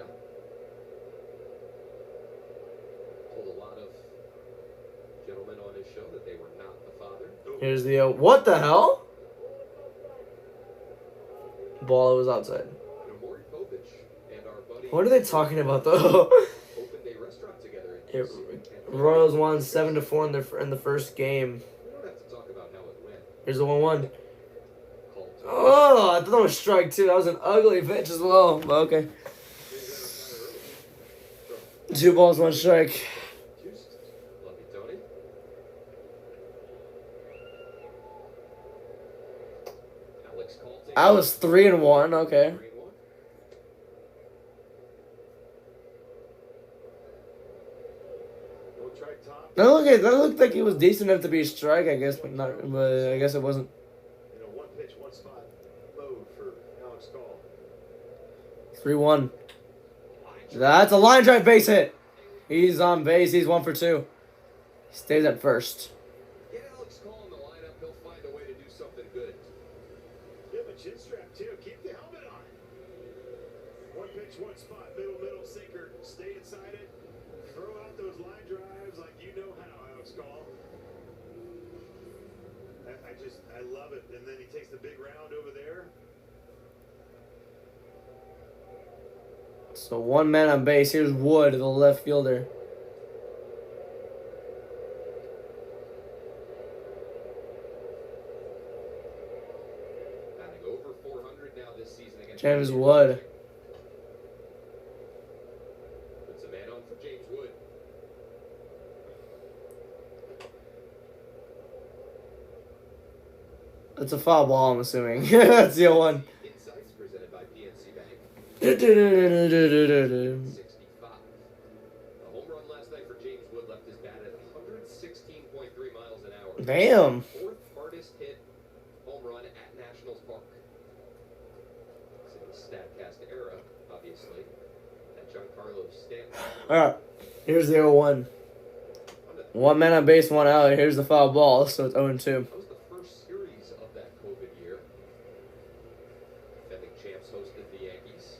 Here's the what the hell? Ball was outside. What are they talking about though? Royals won 7-4 in the first game. Here's the 1-1. Oh, I thought that was strike 2. That was an ugly pitch as well. But okay. 2 balls, 1 strike. I was 3-1. Okay. That looked like it was decent enough to be a strike, I guess, but not. But I guess it wasn't. 1 pitch, 1 spot mode for Alex Call. 3-1. That's a line drive base hit. He's on base. He's 1 for 2. He stays at first. Get Alex Call in the lineup. He'll find a way to do something good. Give him a chin strap too. Keep the helmet on. 1 pitch, 1 spot, middle sinker. Stay inside it. Throw out those line drives like you know how, Alex Call. I love it. And then he takes the big round over there. So 1 man on base. Here's Wood, the left fielder. Batting over 400 now this season against James Wood. Puts a man on for James Wood. That's a foul ball, I'm assuming. That's the 0-1. Insights presented by PNC Bank. 65. A home run last night for James Wood left his bat at 116.3 miles an hour. Damn. 4th hardest hit home run at Nationals Park. It's in the StatCast era, obviously. That Giancarlo Stanton. Alright. Here's the 0-1. 1 man on base, 1 out. Here's the foul ball, so it's 0-2. That was the first series of that COVID year. Defending champs hosted the Yankees.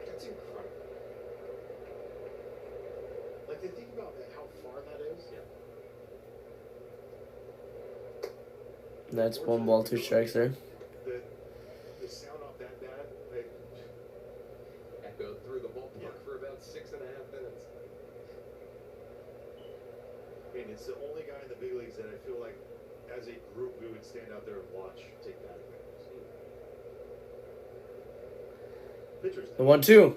That's incredible. Like, to think about that, how far that is. Yeah. That's 1 ball, 2 strikes there. The sound off that bat, like, Echoed through the ballpark for about 6.5 minutes. I mean, it's the only guy in the big leagues that I feel like, as a group, we would stand out there and watch take that. Pitchers. The 1-2.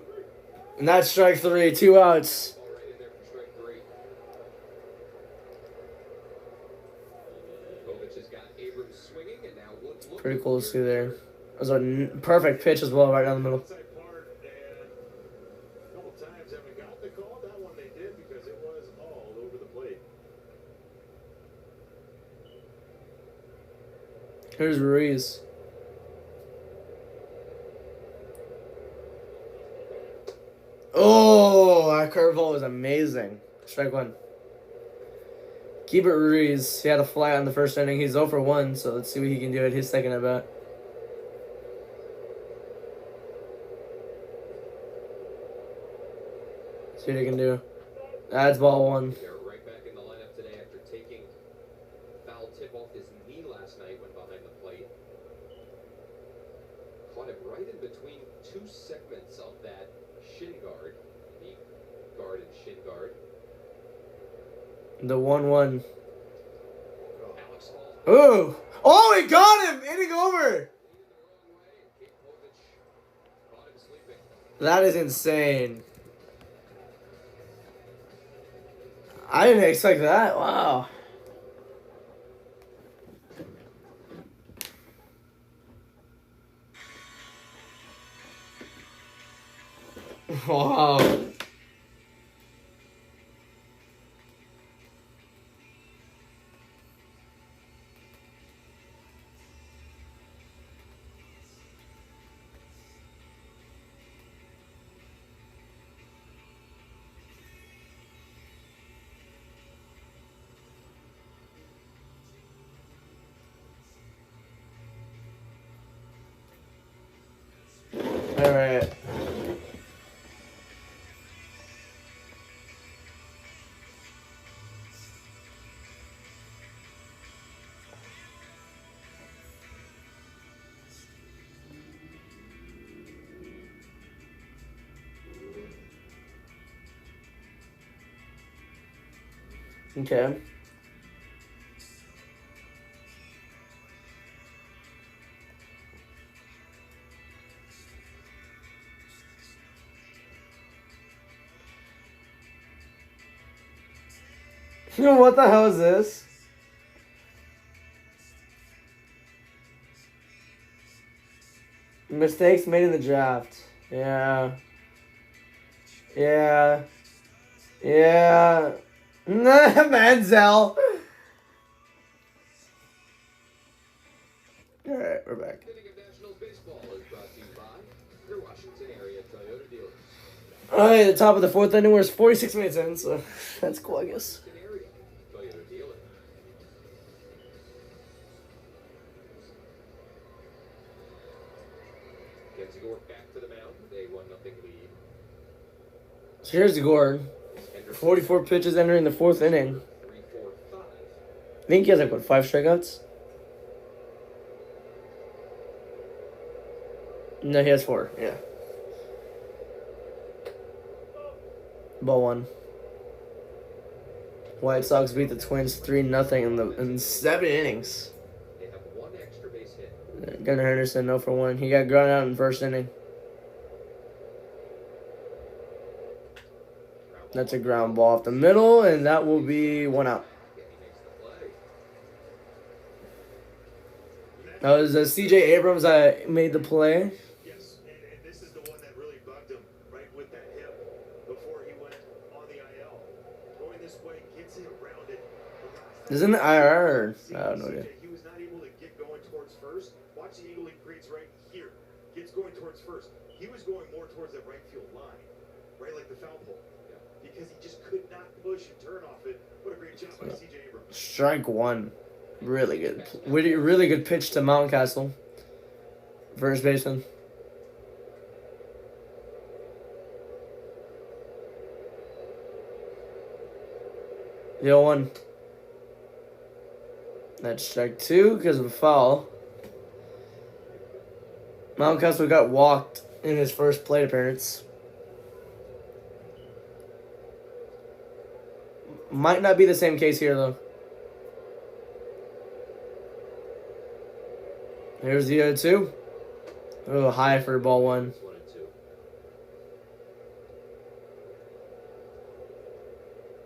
And that's strike 3. 2 outs. Ball right in there for strike 3. Kovic has got Abrams swinging, and now Wood's looking. Pretty cool to see there. That was a perfect pitch as well, right down the middle. Outside part, and a couple times haven't got the call. That one they did because it was all over the plate. Here's Ruiz. Oh, that curveball was amazing. Strike 1. Keep it Ruiz. He had a fly on the first inning. He's 0 for 1, so let's see what he can do at his second at bat. See what he can do. That's ball 1. They're right back in the lineup today after taking foul tip off his knee last night when behind the plate. Caught him right in between 2 segments of that shin guard. Knee guard and shin guard. The 1-1. Alex Hall. Ooh! Oh, he got him! Inning over! Caught him sleeping. That is insane. I didn't expect that. Wow. Wow. All right. Okay. What the hell is this? Mistakes made in the draft. Yeah. Yeah. Yeah. Manziel. All right, we're back. Inning of Nationals baseball is brought to you by your Washington area Toyota dealers. All right, the top of the fourth inning. We're 46 minutes in, so that's cool, I guess. Washington area Toyota dealer. Mackenzie Gore back to the mound with a 1-0 lead. So here's Gordon. 44 pitches entering the fourth inning. 3-4-5. I think he has like, what, 5 strikeouts? No, he has 4, yeah. Ball 1. White Sox beat the Twins 3-0 in 7 innings. They have 1 extra base hit. Gunnar Henderson 0 for 1. He got ground out in the first inning. That's a ground ball off the middle, and that will be 1 out. And he makes the play. That was C.J. Abrams that made the play. Yes, and this is the one that really bugged him, right, with that hip before he went on the IL. Going this way, gets it around it. Is it in the IR? I don't know. He was not able to get going towards first. Watch the Eagle League creates right here. Gets going towards first. He was going more towards the right field line, right, like the foul pole. Because he just could not push and turn off it. What a great job by C.J. Abrams. Strike 1. Really good. Really good pitch to Mountcastle. First baseman. The 0-1. That's strike 2 because of a foul. Mountcastle got walked in his first plate appearance. Might not be the same case here, though. Here's the 0-2. Oh, high for ball 1. 1-2.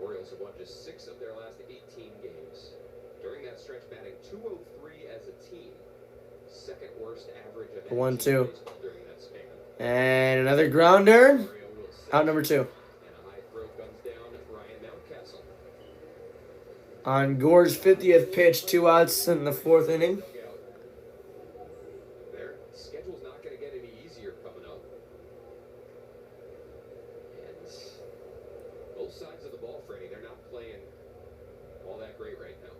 Orioles have won just 6 of their last 18 games. During that stretch, batting .203 as a team. Second worst average of any 1-2. team in baseball during that span. And another grounder. Oreo will set Out number 2. and a high throw comes down to Ryan Mountcastle. On Gore's 50th pitch, 2 outs in the 4th inning. Dugout. Their schedule's not going to get any easier coming up. And both sides of the ball, Freddie, they're not playing all that great right now.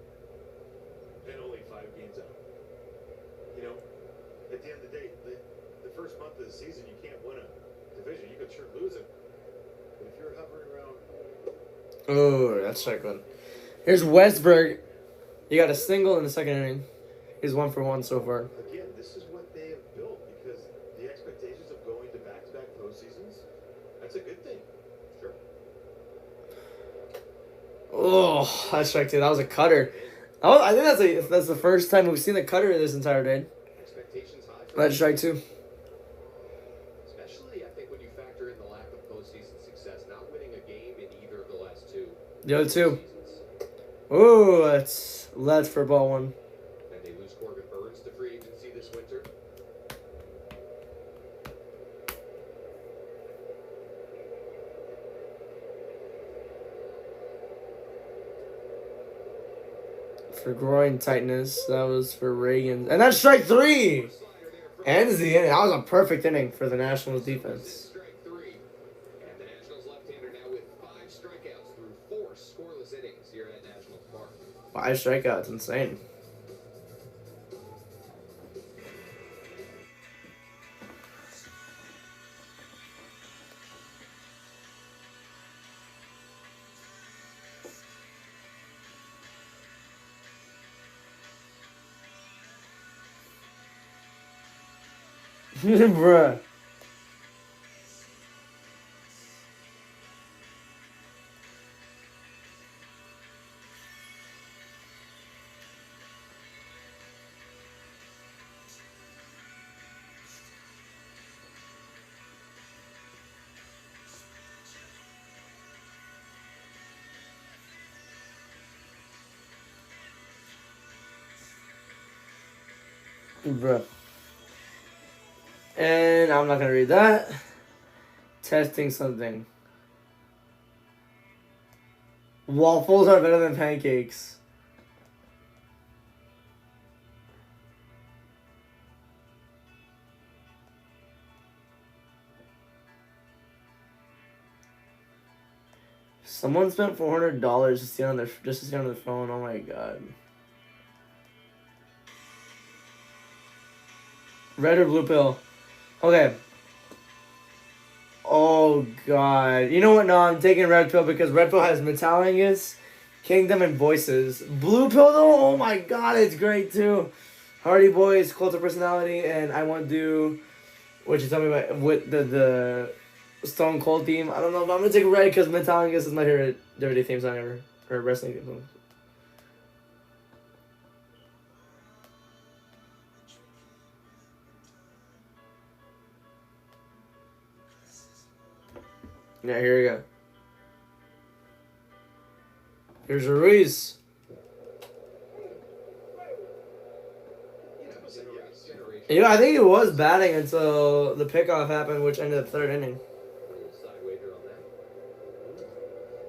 And only 5 games out. You know, at the end of the day, the first month of the season, you can't win a division. You could sure lose it. But if you're hovering around... Oh, that's strike 1. Here's Westberg. He got a single in the second inning. He's 1 for 1 so far. Again, this is what they have built because the expectations of going to back-to-back postseasons, that's a good thing. Sure. Oh, that's strike 2. That was a cutter. Oh, I think that's the first time we've seen a cutter this entire day. Expectations high for That's strike 2. especially, I think, when you factor in the lack of postseason success, not winning a game in either of the last 2 The other 2. seasons. Oh, that's for ball 1. And they lose Corbin Burns to free agency this winter. For groin tightness. That was for Reagan. And that's strike 3. Ends the inning. That was a perfect inning for the Nationals defense. Strike 3. And the Nationals left-hander now with 5 strikeouts through 4 scoreless innings here at Nationals Park. 5 strikeouts. Insane. Bruh. Bruh. And I'm not gonna read that. Testing something. Waffles are better than pancakes. Someone spent $400 to see on their phone. Oh my god. Red or blue pill? Okay. Oh god. You know what? No, I'm taking red pill because red pill has Metallingus, Kingdom, and Voices. Blue pill though, oh my god, it's great too. Hardy Boys, Cult of Personality, and I want to do what you tell me about with the Stone Cold theme. I don't know, but I'm gonna take red because Metallingus is my favorite WWE theme song ever, or wrestling theme song. Yeah, here we go. Here's Ruiz. You know, I think he was batting until the pickoff happened, which ended the third inning. Side wager on that.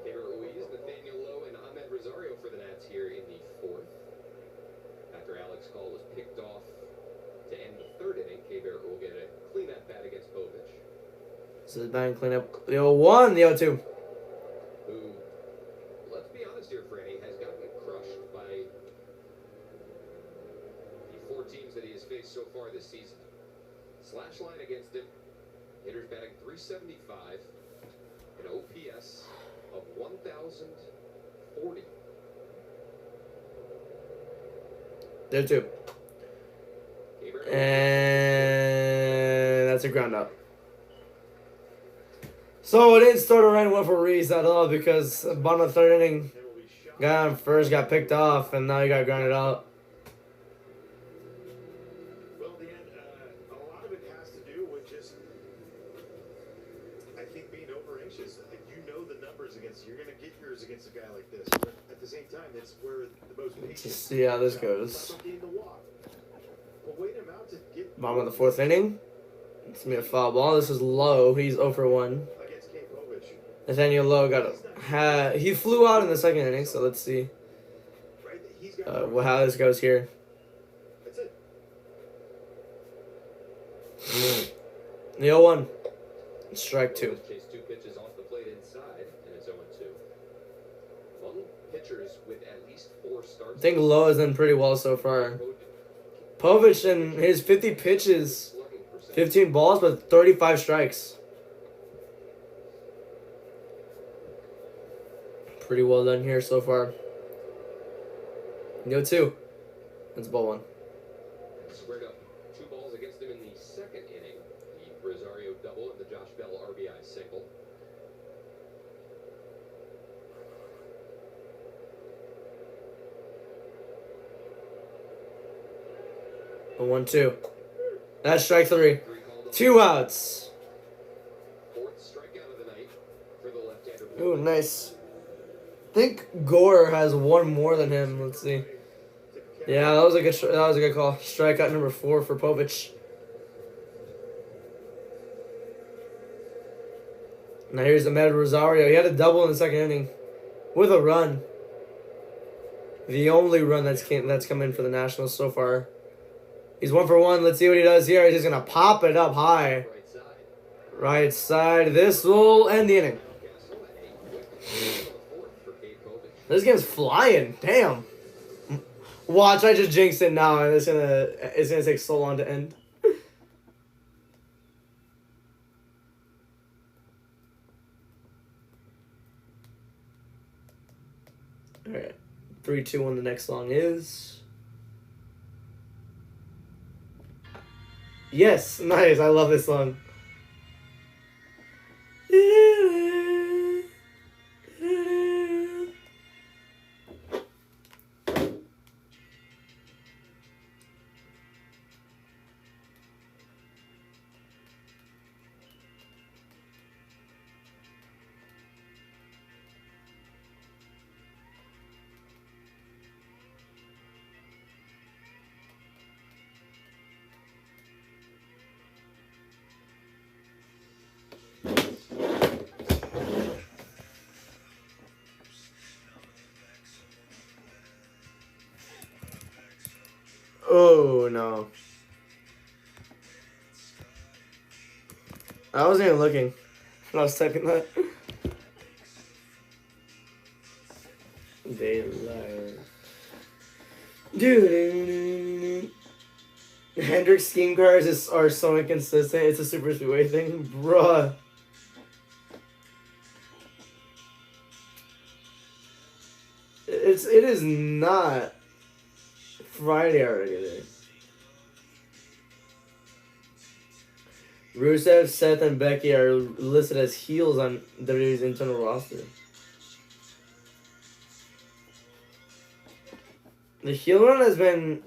Gabriel Ruiz, Nathaniel Lowe, and Ahmed Rosario for the Nats here in the fourth. After Alex Call was picked off to end the third inning, K-Bear will get a clean at bat against Povich. This is batting cleanup. The 0-1, the 0-2. Who, let's be honest here, Franny, has gotten crushed by the four teams that he has faced so far this season. Slash line against him, hitters batting .375, an OPS of 1,040. There two. And that's a ground out. So it didn't start right well for Reese at all because bottom of the third inning, guy on first got picked off and now he got grounded out. Well, Dan, a lot of it has to do with just, I think, being over anxious. You know the numbers against you. You're going to get yours against a guy like this. But at the same time, it's where the most patience. Let's see how this goes. Well, wait him out to get Bottom of the fourth inning. It's going to be a foul ball. This is Lowe. He's 0 for 1. against K. Povich. Nathaniel Lowe he flew out in the second inning, so let's see Right? He's got how this goes here. That's it. The 0-1. Strike 2. Chased two pitches off the plate inside, and it's 0-2. Among pitchers with at least 4 starts. I think Lowe has done pretty well so far. Povich in his 50 pitches, 15 balls, but 35 strikes. Pretty well done here so far. No 2. That's ball 1. Squared up 2 balls against him in the second inning. The Rosario double and the Josh Bell RBI single. A 1-2. That's strike 3. 2 outs. 4th strikeout of the night for the left-hander. Ooh, nice. I think Gore has 1 more than him. Let's see. Yeah, that was a good call. Strikeout number 4 for Povich. Now here's Ahmed Rosario. He had a double in the second inning with a run. The only run that's come in for the Nationals so far. He's 1 for 1. Let's see what he does here. He's just gonna pop it up high. Right side. This will end the inning. This game's flying. Damn. Watch, I just jinxed it now, and it's gonna take so long to end. Alright. 3, 2, 1, the next song is. Yes, nice. I love this song. Oh, no. I wasn't even looking when I was typing that. They liar. Dude. Hendrick's scheme cards are so inconsistent. It's a super speedway thing. Bruh. It is not Friday already there. Rusev, Seth, and Becky are listed as heels on WWE's internal roster. The heel run has been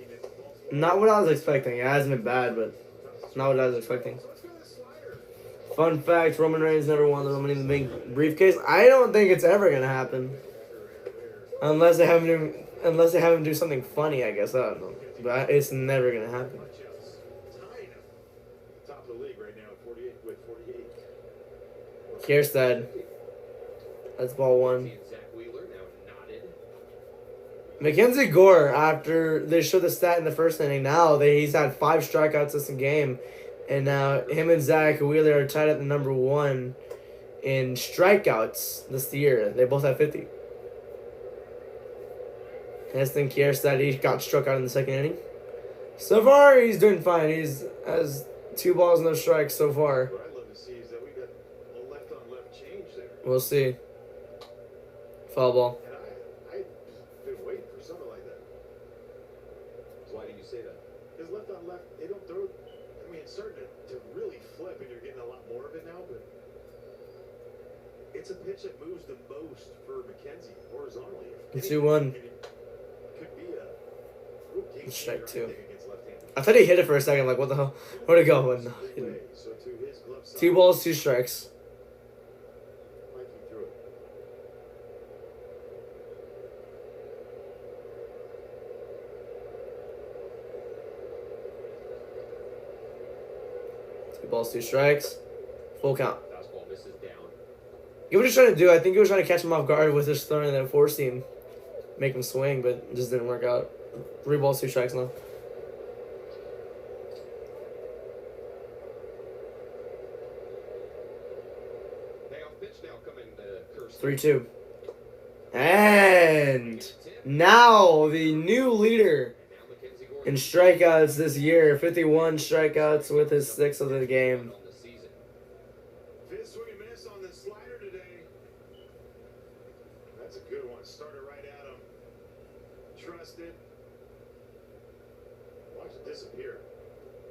not what I was expecting. It hasn't been bad, but not what I was expecting. Fun fact, Roman Reigns never won the Money in the Bank briefcase. I don't think it's ever going to happen. Unless they have him do something funny, I guess. I don't know. But it's never going to happen. Top of the league right now at 48 with 48. Kierstead. That's ball one. Mackenzie Gore, after they showed the stat in the first inning, now he's had 5 strikeouts this game. And now him and Zach Wheeler are tied at the number 1 in strikeouts this year. They both have 50. Heston Kierstead, he got struck out in the second inning. So far, he's doing fine. He's has 2 balls, no strikes so far. What I'd love to see is that we got a left-on-left change there. We'll see. Foul ball. And I've been waiting for something like that. Why do you say that? Because left-on-left, they don't throw. I mean, it's starting to really flip, and you're getting a lot more of it now, but it's a pitch that moves the most for McKenzie horizontally. 2-1. Could be a real game Strike changer, 2. I think, against left-handed. I thought he hit it for a second. Like, what the hell? Where'd it go? But no, he didn't. So to his glove side, 2 balls, 2 strikes. Mikey threw it. Two balls, 2 strikes. Full count. Fastball misses down. He was just trying to do. I think he was trying to catch him off guard with his throw and then force him, make him swing, but it just didn't work out. 3 balls, 2 strikes now. Payoff pitch now coming to Kirsten. 3-2. And now the new leader in strikeouts this year. 51 strikeouts with his 6th of the game. Fifth swing and miss on the slider today. That's a good one. Started right at him. Trusted. Watch it disappear.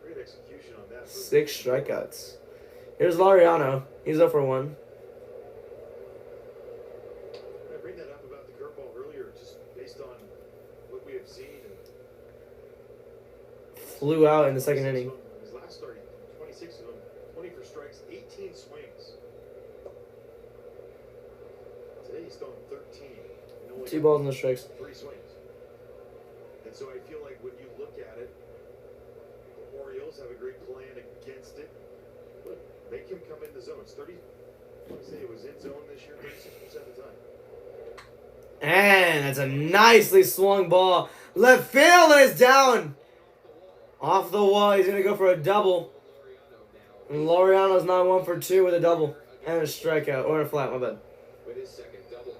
Great execution on that. 6 strikeouts. Here's Laureano. He's up for 1. I bring that up about the curveball earlier, just based on what we have seen. And Flew out in the second inning. his last start, 26 of them, 20 for strikes, 18 swings. Today he's throwing 13. And only 2 balls, no strikes. 3 swings. And so I feel like when you look at it, the Orioles have a great plan against it. Look, make him come in the zone. It's 30. I want to say it was in zone this year 36% of the time. And that's a nicely swung ball. Left field, and it's down. Off the wall. He's going to go for a double. And Laureano's now 1 for 2 with a double. And a strikeout. Or a flat, my bad. With his second double.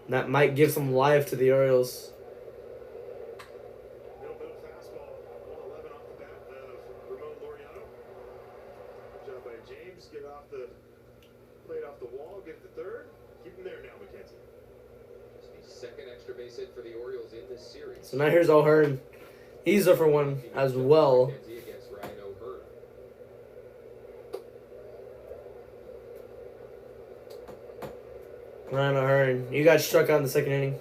That might give some life to the Orioles. Middle fastball, 111 off the bat of Ramon Laureano. Good job by James. Get off the plate off the wall, get it to third. Keep him there now, McKenzie. It's the second extra base hit for the Orioles in this series. So now here's O'Hearn. He's up for 1 as well. McKenzie against Ryan O'Hearn. Ryan O'Hearn. You got struck out in the second inning.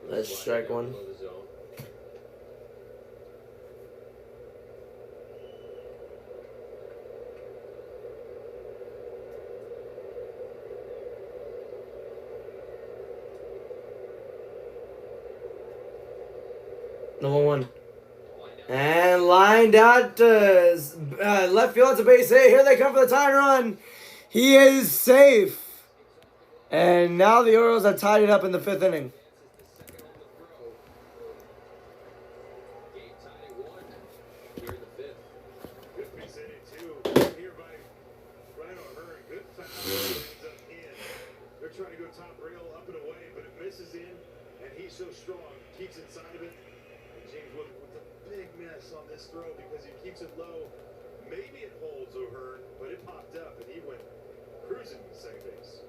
Let's strike 1. Below the zone. The 1-1. And lined out to left field. It's a base hit. Here they come for the tying run. He is safe. And now the Orioles have tied it up in the 5th inning. Good piece in it too. Here by Ryan O'Hearn. Good foul. Ends up in. They're trying to go top rail up and away, but it misses in, and he's so strong. Keeps inside of it. And James with a big miss on this throw because he keeps it low. Maybe it holds O'Hearn, but it popped up, and he went cruising to second base.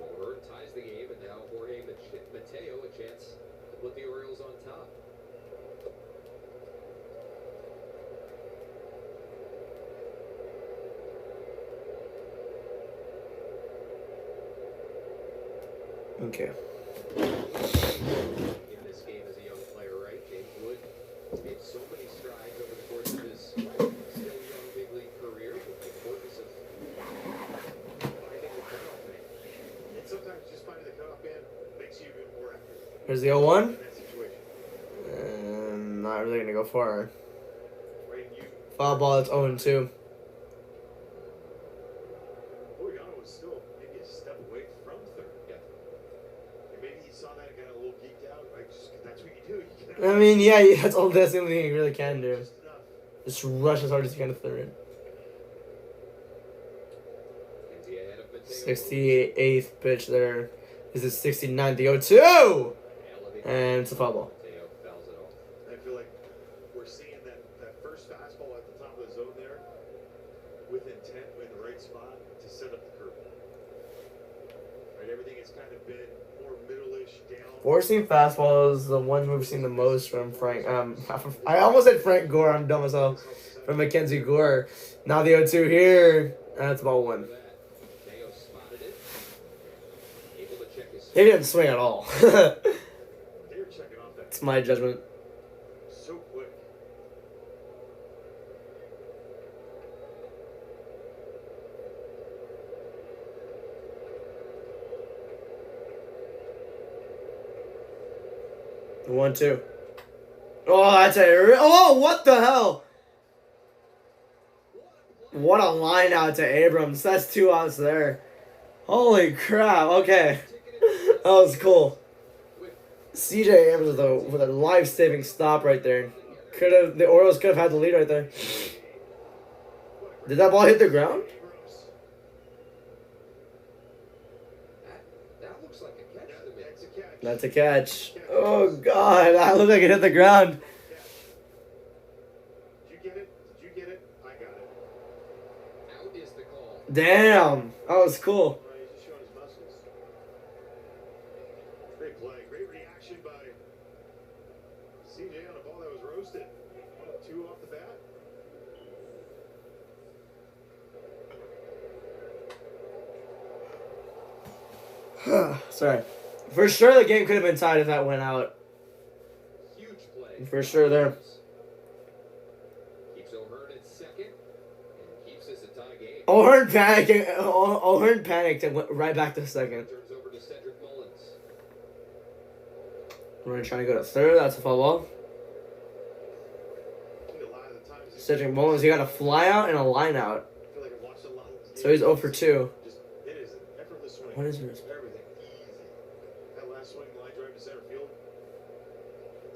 O'Hearn ties the game, and now Jorge Mateo a chance to put the Orioles on top. Okay. In this game as a young player, right? James Wood made so many strides over the course of his still young big league career, with the importance of finding the cutoff man. And sometimes just finding the cutoff man makes you even more accurate Here's the 0-1. in that situation. And not really going to go far. Right? You Foul ball, it's 0-2. Oriano was still maybe a step away from third. Yeah. And maybe he saw that and got a little geeked out. Like, just, that's what you do. You get I mean, yeah, that's the only thing you really can do. just enough. Just rush as hard as you can to third. Kenzie ahead of Mateo. 68th pitch there. This is 69th, the 0-2! Elevate. And it's a foul ball. Mateo fouls it off. I feel like we're seeing that first fastball at the top of the zone there with intent in the right spot to set up the curveball. Right, everything has kind of been more middle-ish down. Four-seam fastball is the one we've seen the most from Frank. I almost said Frank Gore. I'm dumb myself. From Mackenzie Gore. Now the 0-2 here. That's ball 1. Mateo spotted it. Able to check his He didn't swing at all. They're checking off that It's my judgment. so quick. The 1-2. Oh, that's a. Oh, what the hell? What a line out to Abrams. That's 2 outs there. Holy crap. Okay. That was cool. CJ Abrams with a life-saving stop right there. The Orioles could have had the lead right there. Did that ball hit the ground? Gross. That looks like a catch to me. That's a catch. That's a catch. Oh, God. That looked like it hit the ground. Did you get it? Did you get it? I got it. Out is the call. Damn. That was cool. Well, he's just showing his muscles. Great play. Great reaction by CJ on a ball that was roasted. 2 off the bat. Sorry. For sure the game could have been tied if that went out. Huge play. For sure there. Keeps O'Hearn at second and keeps this a tie game. O'Hearn panicked and went right back to second. Turns over to Cedric Mullins. We're going to try to go to third. That's a foul ball. I think a lot of the times Cedric Mullins, he got a fly out and a line out. I feel like I've watched a lot of this So he's 0 for 2. Just, it is an effortless swing. What is this? Everything easy. That last swing, line drive to center field,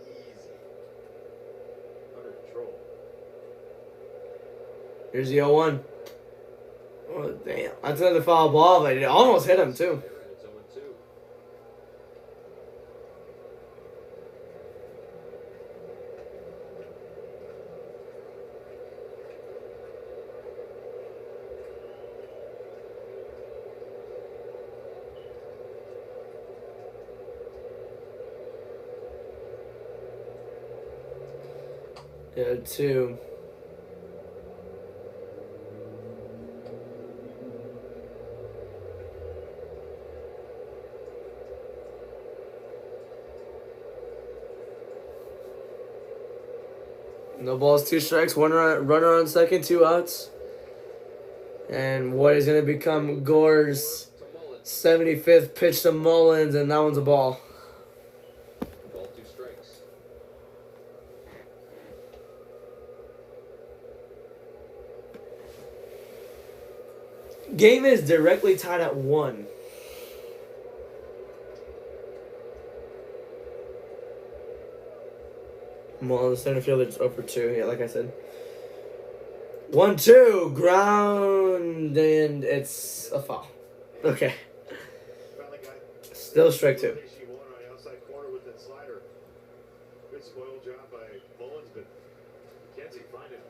easy. Under control. Here's the 0-1. Oh, damn. That's another foul ball, but it almost hit him, too. And it's 0-2. Yeah, 2. No balls, 2 strikes, runner on second, 2 outs. And what is going to become Gore's To Mullins. 75th pitch to Mullins, and that one's a ball. Ball 2 strikes. Game is directly tied at 1. Mullins, center fielder, just over 2. Yeah, like I said. 1-2, ground, and it's a foul. Okay. Finally got Still strike 2. she won on the outside corner with that slider. Good spoil job by Mullins, but McKenzie finding him.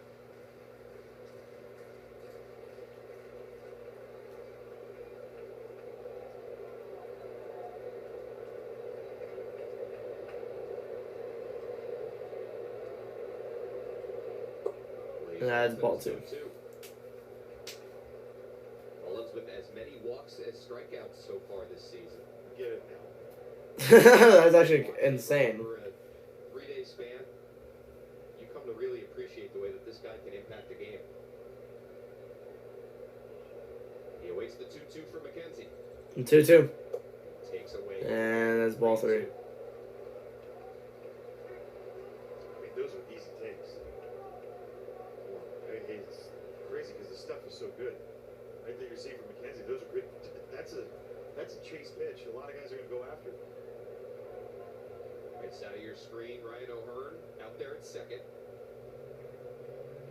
That's ball 2. Mullins with as many walks as strikeouts so far this season. Get it now. That's actually insane. For a 3-day span, you come to really appreciate the way that this guy can impact the game. He awaits the 2-2 for McKenzie. 2-2. Takes away. And that's ball 3. I mean, those are easy takes. I mean, it's crazy because the stuff is so good. Right there, you're seeing from McKenzie, those are good. That's a chase pitch. A lot of guys are going to go after it. Right side of your screen, Ryan O'Hearn out there at second.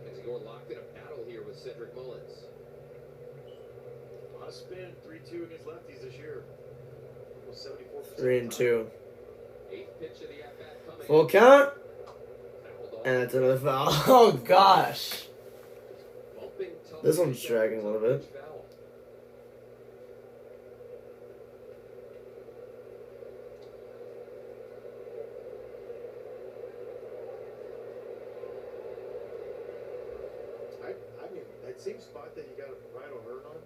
As Gore locked in a battle here with Cedric Mullins. A lot of spin, 3-2 against lefties this year. Almost 74%. 3-2. 8th pitch of the at-bat coming. Full count. Fouled off. And that's another foul. Oh, gosh. Bumping tough This one's pitch dragging a little bit. foul. I mean, that same spot that you got Ryan O'Hearn on,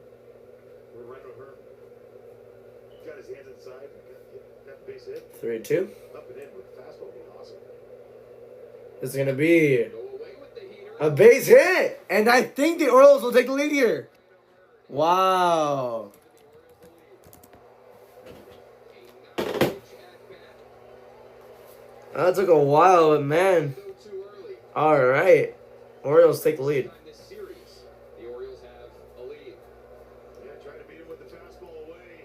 where Ryan O'Hearn got his hands inside and got the base hit, 3-2. up and in with a fastball would be awesome. This is going to be Go away with the heater. a base hit. And I think the Orioles will take the lead here. Wow. A 9-pitch at-bat. That took a while, but man. Go too early. All right. Orioles take the lead. Time this series, the Orioles have a lead. Yeah, trying to beat him with the fastball away.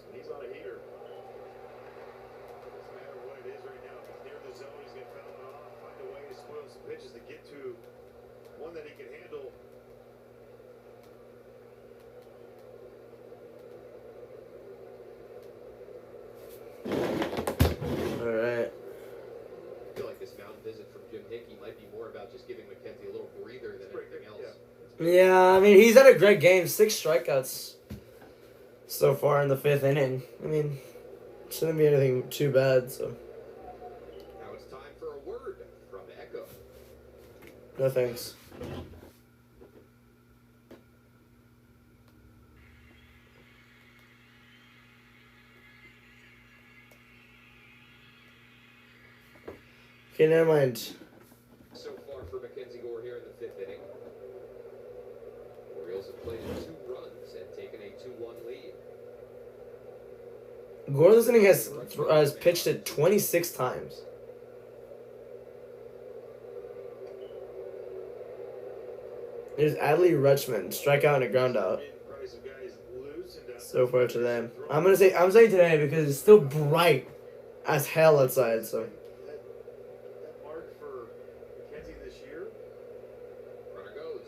And he's on a heater. Doesn't matter what it is right now. If it's near the zone, he's going to foul it off. Find a way to spoil some pitches to get to one that he can handle. All right. I feel like this mountain visit from Jim Hickey might be more about just giving McKenzie a little breather than anything else. Yeah, I mean, he's had a great game. 6 strikeouts so far in the 5th inning. I mean, shouldn't be anything too bad, so Now it's time for a word from Echo. no thanks. Okay, never mind. So far for McKenzie Gore here in the 5th inning. Orioles have played 2 runs and taken a 2-1 lead. Gore this inning has pitched it 26 times. There's Adley Rutschman, strikeout and a ground out Price of guys loosened up. so far today. I'm saying today because it's still bright as hell outside, so That mark for McKenzie this year. Runner goes.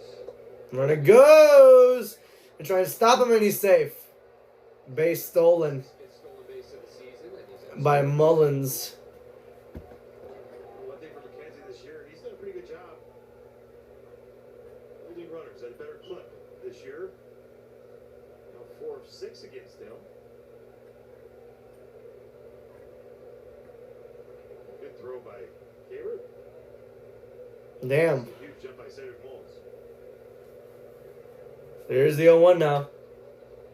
runner goes. They're trying to stop him and he's safe. Base stolen 5th stolen base of the season, and he's out. by Mullins. One thing for McKenzie this year, he's done a pretty good job holding runners at a better clip this year. Now 4 of 6 against him. Good throw by Gaber. Damn. Huge jump by Cedric Mullins. There's the 0-1 now.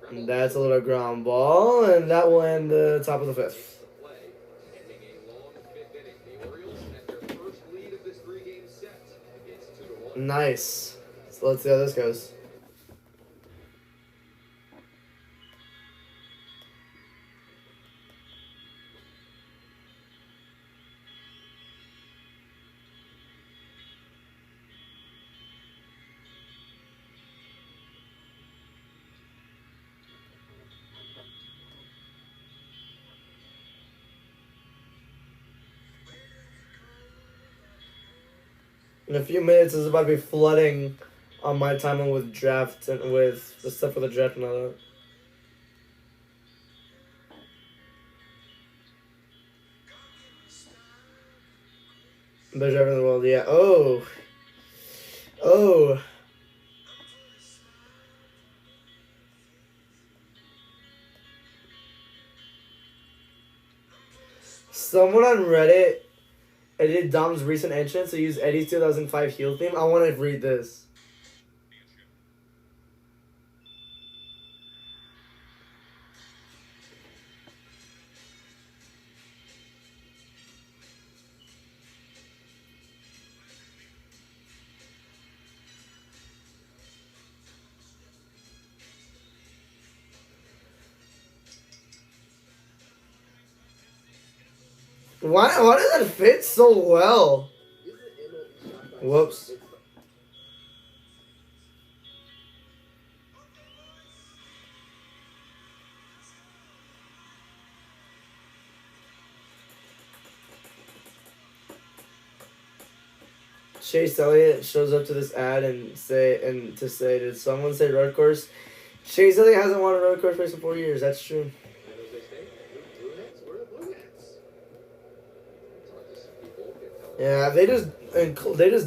And that's a little ground ball, and that will end the top of the 5th. Play, ending a long 5th inning. The Orioles at their first lead of this 3-game set. It's 2-1. Nice. So let's see how this goes. In a few minutes, it's about to be flooding on my timeline with draft and with the stuff for the draft and all that. Best driver in the world, yeah. Oh. Oh. Someone on Reddit edited Dom's recent entrance to use Eddie's 2005 heel theme. I want to read this. Why does that fit so well? Whoops. Chase Elliott shows up to this ad and say, did someone say road course? Chase Elliott hasn't won a road course race in 4 years. That's true. Yeah, they just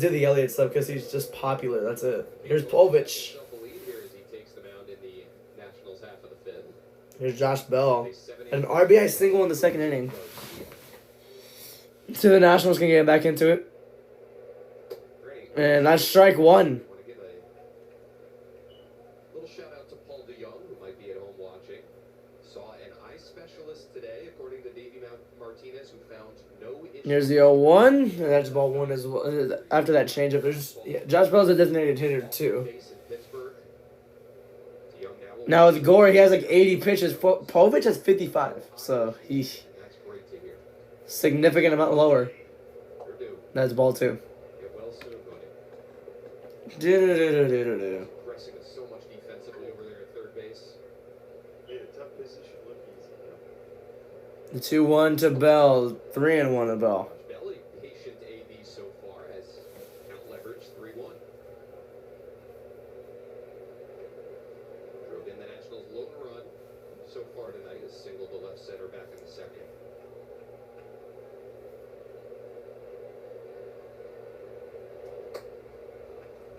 did the Elliott stuff because he's just popular. That's it. Here's Povich. Here's Josh Bell. An RBI single in the second inning. So the Nationals can get back into it. And that's strike one. Little shout out to Paul DeYoung, who might be at home watching. Saw an eye specialist today, according to Davey Martinez, who found no issue. Here's the 0-1. And that's ball one as well. After that changeup, there's Josh Bell's a designated hitter too. Now with Gore, he has like 80 pitches. Povich has 55, so he's significant amount lower. That's ball two. Pressing us so much defensively over there at third base. Made a tough position look easy. The 2-1 to Bell, 3-1 to Bell. Belly patient AB so far has out leverage 3-1. Drove in the Nationals' lone run so far tonight is single to left center back in the second.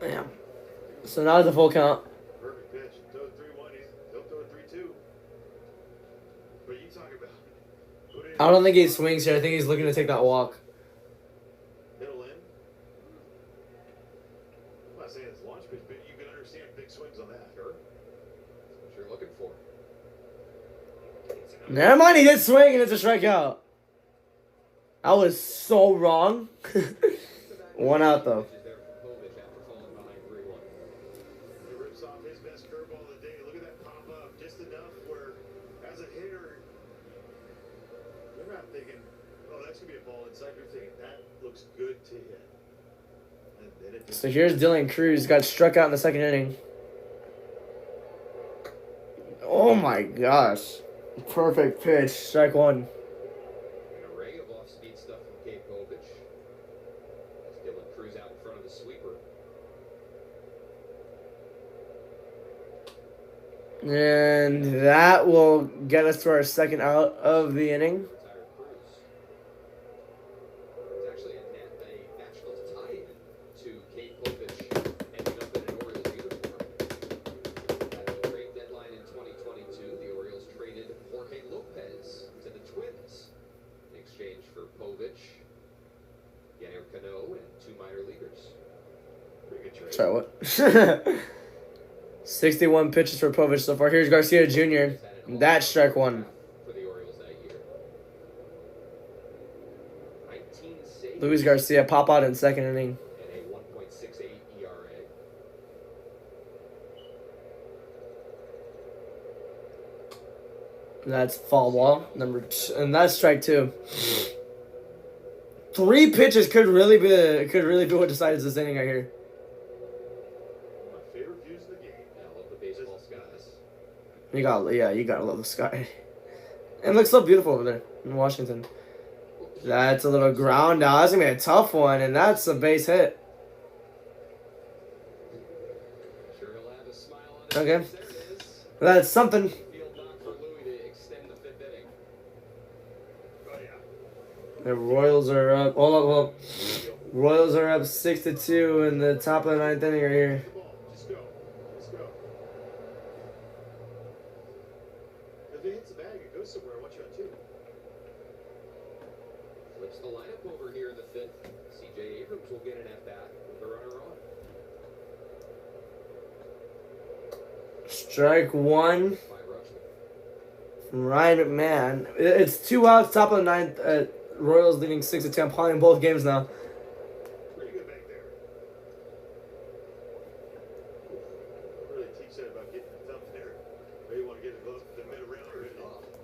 Yeah. So now it's a full count. Perfect pitch. Throw 3-1. He'll throw 3-2. But you talk about. I don't think he swings here. I think he's looking to take that walk. Middle in. I'm not saying it's launch pitch, but you can understand big swings on that. Sure. That's what you're looking for. Never mind, he did swing and it's a strikeout. I was so wrong. One out though. He rips off his best curveball of the day. Look at that pop up. Just enough where, as a hitter, you're not thinking, oh, that's going to be a ball inside. You're thinking, that looks good to hit. And then it just So here's Dylan Cruz. Got struck out in the second inning. Oh my gosh. Perfect pitch. Strike one. An array of off-speed stuff from Kate Povich. As Dylan Cruz out in front of the sweeper. And that will get us to our second out of the inning. Retired Cruz. It's actually a Nationals tie-in to Kate Povich ending up in an Orioles uniform. At the trade deadline in 2022, the Orioles traded Jorge Lopez to the Twins in exchange for Povich, Yennier Cano, and 2 minor leaguers. pretty good trade. Sorry, what? 61 pitches for Povich so far. Here's Garcia Jr. That's strike one. For the Orioles that year. 19 saves Luis Garcia pop out in second inning. and a 1.68 ERA. That's foul ball number two, and that's strike two. 3 pitches could really be what decides this inning right here. One of my favorite views of the game. Yeah, I love the baseball skies. You gotta love the sky. It looks so beautiful over there in Washington. That's a little ground out. That's gonna be a tough one, and that's a base hit. Okay. There it is. That's something. Field knock for Louis to extend the fifth inning. Oh, yeah. The Royals are up. Well, Royals are up 6-2 in the top of the ninth inning right here. The ball. Just go. Just go. If it hits the bag, it goes somewhere. Watch out, too. Flips the lineup over here in the fifth. C.J. Abrams will get an at-bat with the runner on. Strike one By Rutschman. from Ryan McMahon. It's 2 outs, top of the ninth. Royals leading 6-2. I'm playing both games now. Pretty good back there. Really teach that about getting the thumb there. Maybe you want to get it close to the mid around already.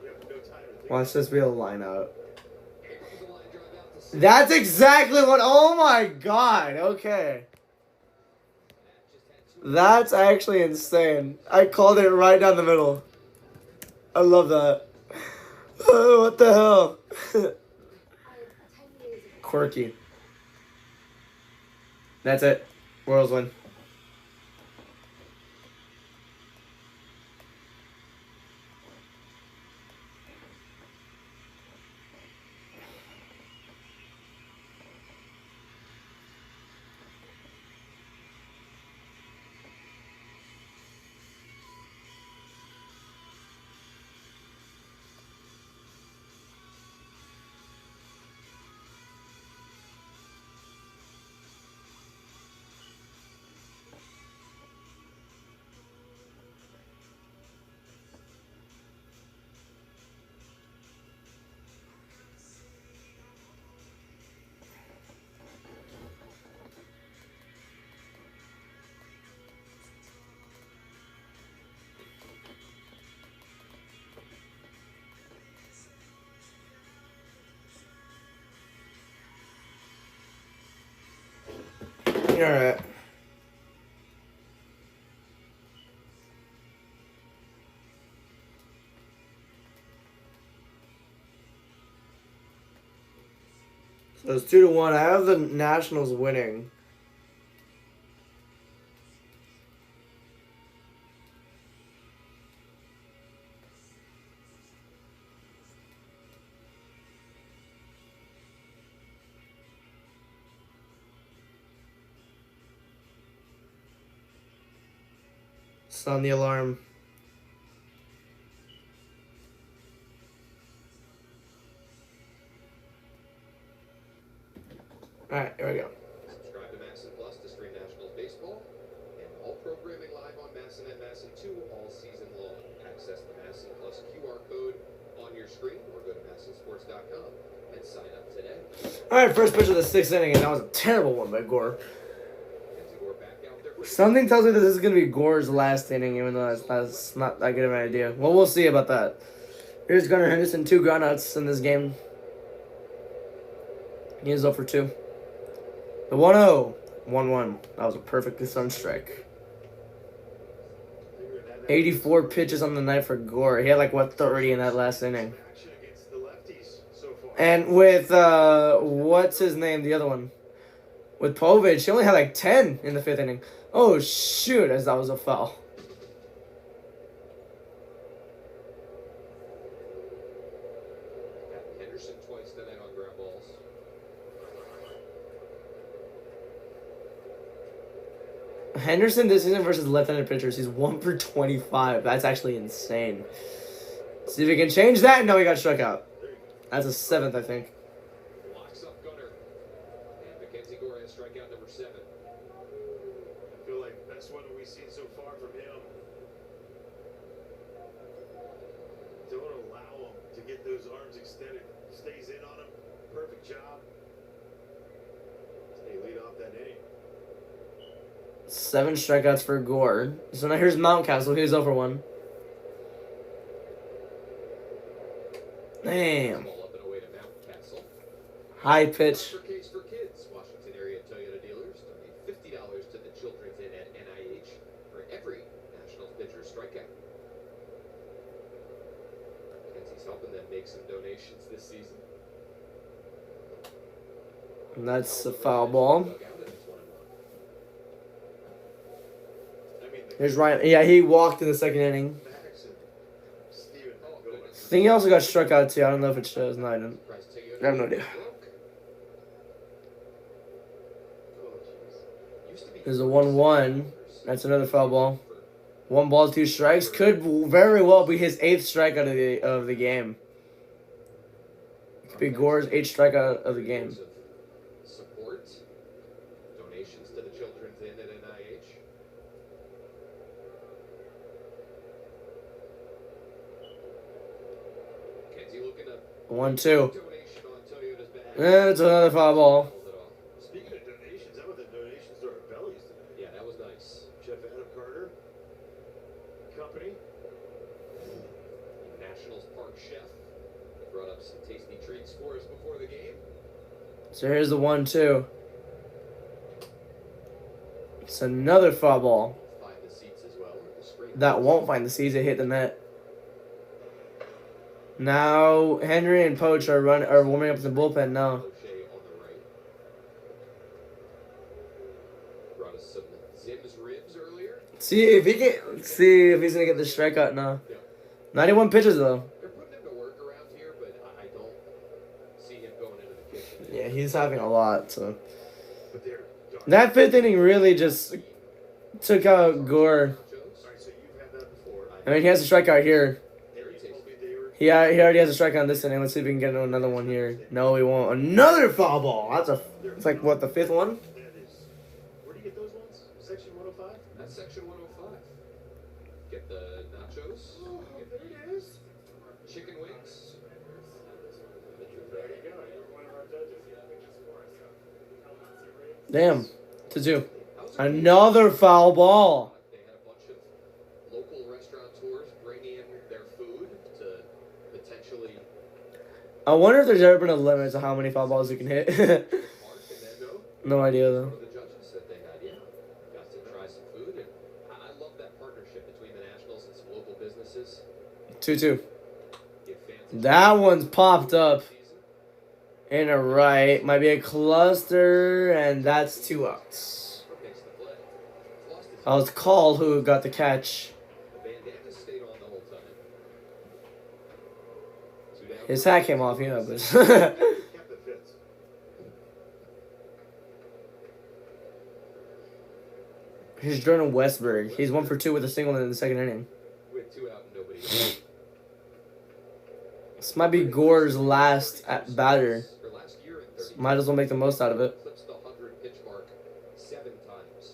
You have no time to think. Watch this be a line out. Abrams a line drive out to center. That's exactly what. Oh my god. Okay. That's actually insane. I called it right down the middle. I love that. Oh, what the hell? Quirky. That's it. Royals win. Alright. So it's 2-1. I have the Nationals winning. Sound the alarm. Alright, here we go. Subscribe to Masson Plus to stream Nationals baseball and all programming live on Masson and Masson 2 all season long. Access the Masson Plus QR code on your screen or go to massonsports.com and sign up today. Alright, first pitch of the 6th inning, and that was a terrible one by Gore. Mackenzie Gore back out there for Something tells me that this is going to be Gore's last inning, even though that's not that good of an idea. Well, we'll see about that. Here's Gunnar Henderson, 2 groundouts in this game. He is 0 for 2. The 1-0. 1-1. That was a perfectly sun strike. 84 pitches on the night for Gore. He had 30 in that last inning. Action against the lefties so far. And with, what's his name, the other one? With Povich, he only had 10 in the 5th inning. Oh, shoot, as that was a foul. Got Henderson twice tonight on ground balls. Henderson this season versus left-handed pitchers, he's 1 for 25. That's actually insane. See if we can change that. No, he got struck out. That's a 7th, I think. Locks up Gunnar. And Mackenzie Gore has strikeout number 7. I feel like best one we've seen so far from him. Don't allow him to get those arms extended. Stays in on him. Perfect job. They lead off that inning. 7 strikeouts for Gore. So now here's Mountcastle. He's 0 for 1. Damn. Ball up and away to Mountcastle. High pitch. Offer case for kids. Washington area Toyota dealers donate $50 to the Children's Inn at NIH for every Nationals pitcher strikeout. Mackenzie's helping them make some donations this season. And that's a foul ball. Dugout, and it's 1-1. I mean, the Here's Ryan. Yeah, he walked in the second inning. Max and Steven go I think he also got struck out too. I don't know if it shows. No, I didn't. I have no idea. There's a 1-1. That's another foul ball. 1 ball, 2 strikes. Could very well be his 8th strikeout of the game. Could be Gore's 8th strikeout of the game. Support, donations to the children's inn at NIH. Kenzie looking up 1-2. donation on Toyota's behalf. And it's another foul ball. Speaking of donations, how about the donations to our bellies today? Yeah, that was nice. Chef Adam Carter, company. Nationals Park chef brought up some tasty treats for us before the game. So here's the 1-2. It's another foul ball. Find the seats as well. The spring That won't find the seats. It hit the net. Now Henry and Poach are warming up in the bullpen now. O'Shea on the right. Brought us some Zim's ribs earlier. See if he's gonna get the strikeout now. Yeah. 91 pitches though. They're putting him to work around here, but I don't see him going into the kitchen. Yeah, he's having a lot. So But they're dark. that 5th inning really just took out Gore. All right, so you've had that before. I mean, he has a strikeout here. Harry told me they were. He already has a strikeout in this inning. Let's see if we can get another one here. No, he won't. Another foul ball. It's like what, the 5th one? That is. Where do you get those ones? Section 105? That's section 105. Get the nachos. Get There it is. chicken wings. There you go. You're one of our judges. Damn. 2-2. That was a Another foul ball. They had a bunch of local restaurateurs bring in their food to potentially I wonder if there's ever been a limit to how many foul balls you can hit. mark, and then No idea one though. of the judges said they had, got to try some food, and I love that partnership between the Nationals and some local businesses. 2-2. Give fans a That one's popped up season. in a right. Might be a cluster, and that's 2 outs. Makes the play. Lost his I was called who got the catch. the bandana stayed on the whole time. 2 down. His hat came off, yeah, but Kept the fits. here's Jordan Westberg. He's 1 for 2 with a single in the second inning. With 2 out and nobody. This might be Gore's last at batter. Or last year in 30. Might as well make the most out of it. Eclipsed the 100 pitch mark 7 times.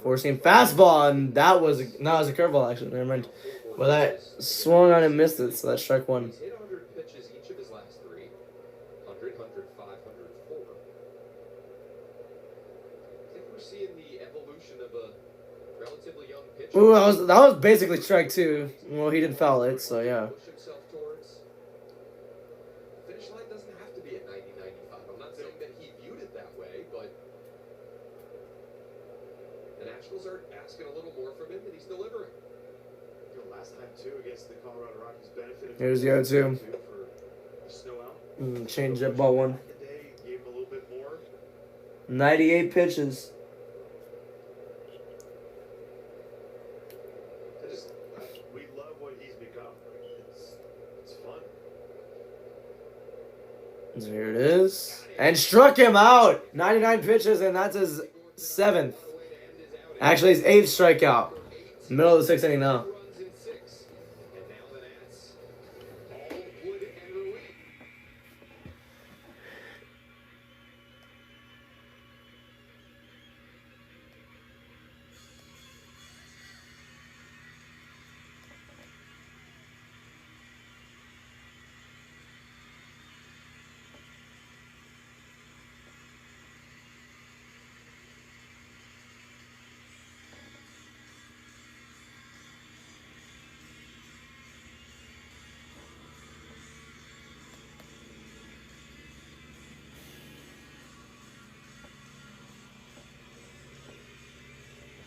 Four-seam fastball, and that was a curveball actually. Never mind. Well, that swung on and missed it, so that's strike 1. He's hit 100 pitches each of his last 3. 100, 105, 104. I think we're seeing the evolution of a relatively young pitcher. Ooh, that was basically strike 2. Well, he did foul it, so yeah. Push himself towards. Finish line doesn't have to be at 90, 95. I'm not saying that he viewed it that way, but the Nationals are asking a little more from him, and he's delivering. You know, last time too against the Colorado Rockies benefited. Here's the 0-2. For the snow out. Change up ball 1. Today gave him a little bit more. 98 pitches. We love what he's become. It's fun. So here it is. And struck him out. 99 pitches, and that's his 7th. Actually, his 8th strikeout. Middle of the 6th inning now. Runs in 6. And now the Nats all wood and relief.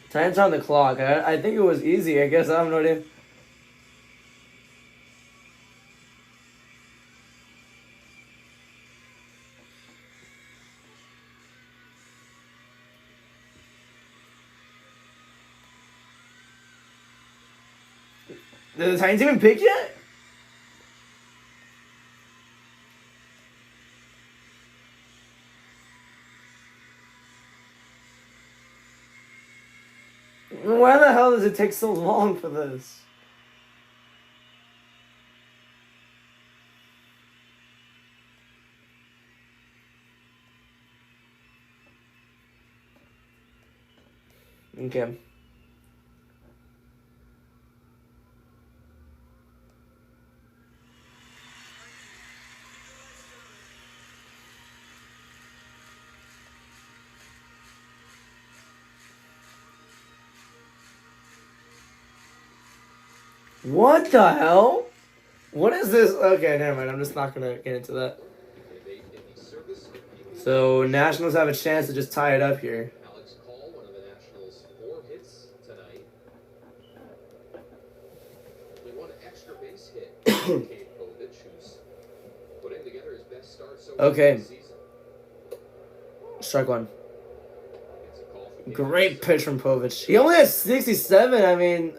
Time's on the clock. I think it was easy. I guess I have no idea. Did the Titans even pick yet? Why the hell does it take so long for this? Okay. What the hell? What is this? Okay, never mind. I'm just not gonna get into that. So Nationals have a chance to just tie it up here. Alex Call, one of the Nationals' 4 hits tonight. Only 1 extra base hit. Cade Povich, who's putting together his best start so far Okay. this season. Strike one. Gets a call from Great pitch from Povich. He only has 67. I mean,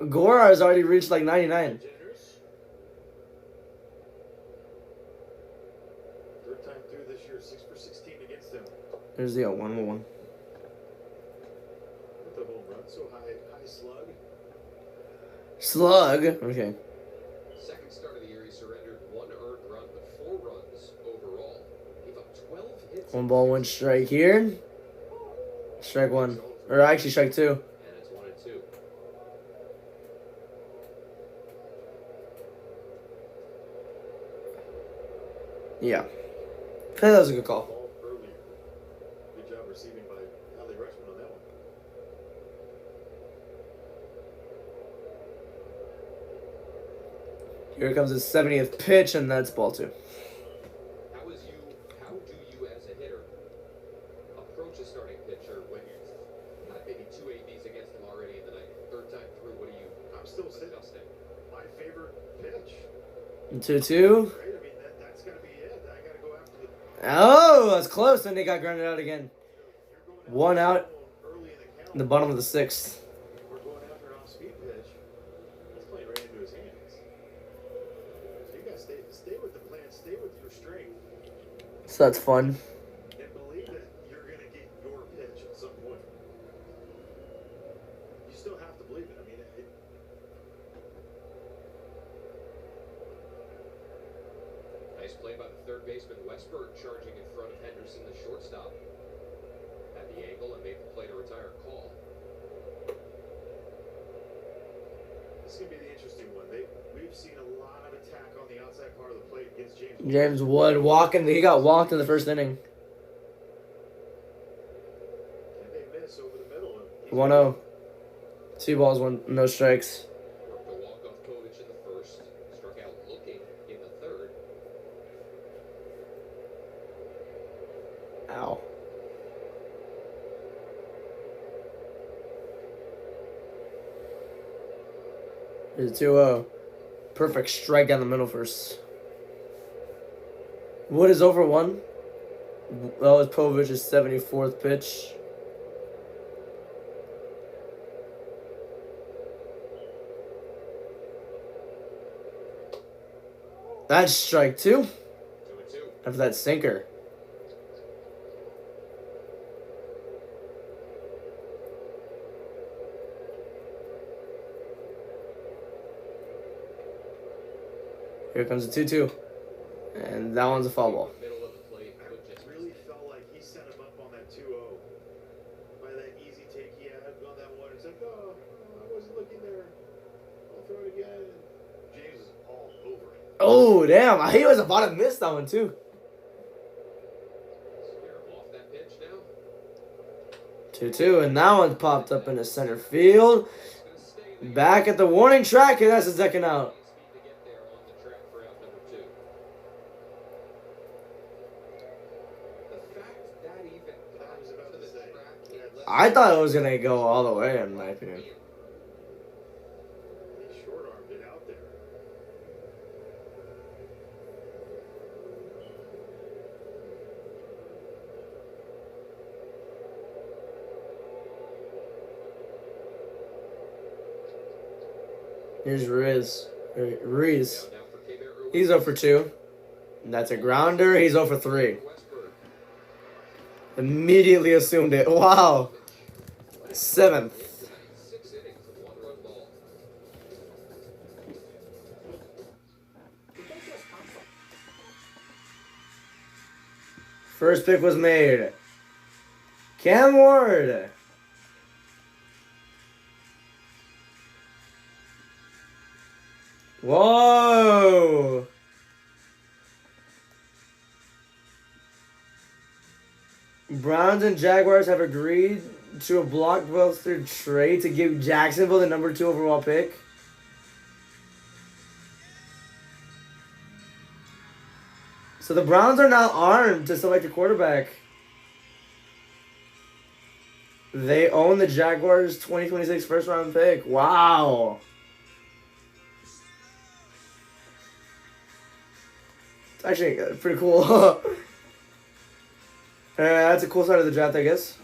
Gora has already reached like 99. Third time through this year, 6 for 16 against him. There's the 1-1. With the home run, so high slug. Slug. Okay. Second start of the year, he surrendered 1 earned run, but 4 runs overall. Gave up 12 hits. 1 ball, 1 strike here. Strike 1. Or actually, strike 2. And it's 1-2. Yeah. That was a good call. Ball earlier. Good job receiving by Allie Rushman on that one. Here comes his 70th pitch, and that's ball 2. How do you as a hitter approach a starting pitcher when you've got maybe 2 ABs against him already in the night? Third time through, what do you? I'm still sitting. My favorite pitch. 2-2. Right? I mean, that's got to be it. I got to go after the. Oh, that's close, and they got grounded out again. You're going 1 out early in the count. in the bottom of the 6th. We're going after an off-speed pitch. That's playing right into his hands. So you got to stay with the plan. Stay with your strength. So that's fun. And believe that you're going to get your pitch at some point. You still have to believe it. I mean, Nice play by the third baseman Westberg, charging in front of Henderson, the shortstop. At the angle and made the play to retire Call. this is going to be the interesting one. We've seen a lot of attack on the outside part of the plate against James. James Wood walking. He got walked in the first inning. And they miss over the middle. 1-0. 2 balls, 1 no strikes. Worked a walk-off Povich in the first. Struck out looking in the third. Ow. There's a 2-0. Perfect strike down the middle first. Wood is over 1. That was Povich's 74th pitch. That's strike 2. 2-2. After that sinker. Here comes the 2-2. And that one's a foul ball. Middle of the plate. It really felt like he set him up on that 2-0. By that easy take he had on that one. It's like, oh, I wasn't looking there. I'll throw it again. James is all over it. Oh, damn. He was about to miss that one, too. Scare him off that pitch now. 2-2. And that one popped up into center field. It's going to stay there. Back at the warning track, and that's the second out. Speed to get there on the track for out number 2. The fact that even I was about to say. I thought it was going to go all the way, in my opinion. He short-armed it out there. Here's Ruiz. Ruiz. Now for K-Bear Ruiz. He's 0 for 2. And that's a grounder. He's 0 for 3. Westberg. Immediately assumed it. Wow. 7th. 6 innings of 1-run ball. First pick was made. Cam Ward. Whoa. Browns and Jaguars have agreed to a blockbuster trade to give Jacksonville the number 2 overall pick. So the Browns are now armed to select a quarterback. They own the Jaguars' 2026 first-round pick. Wow. It's actually pretty cool. That's a cool side of the draft, I guess.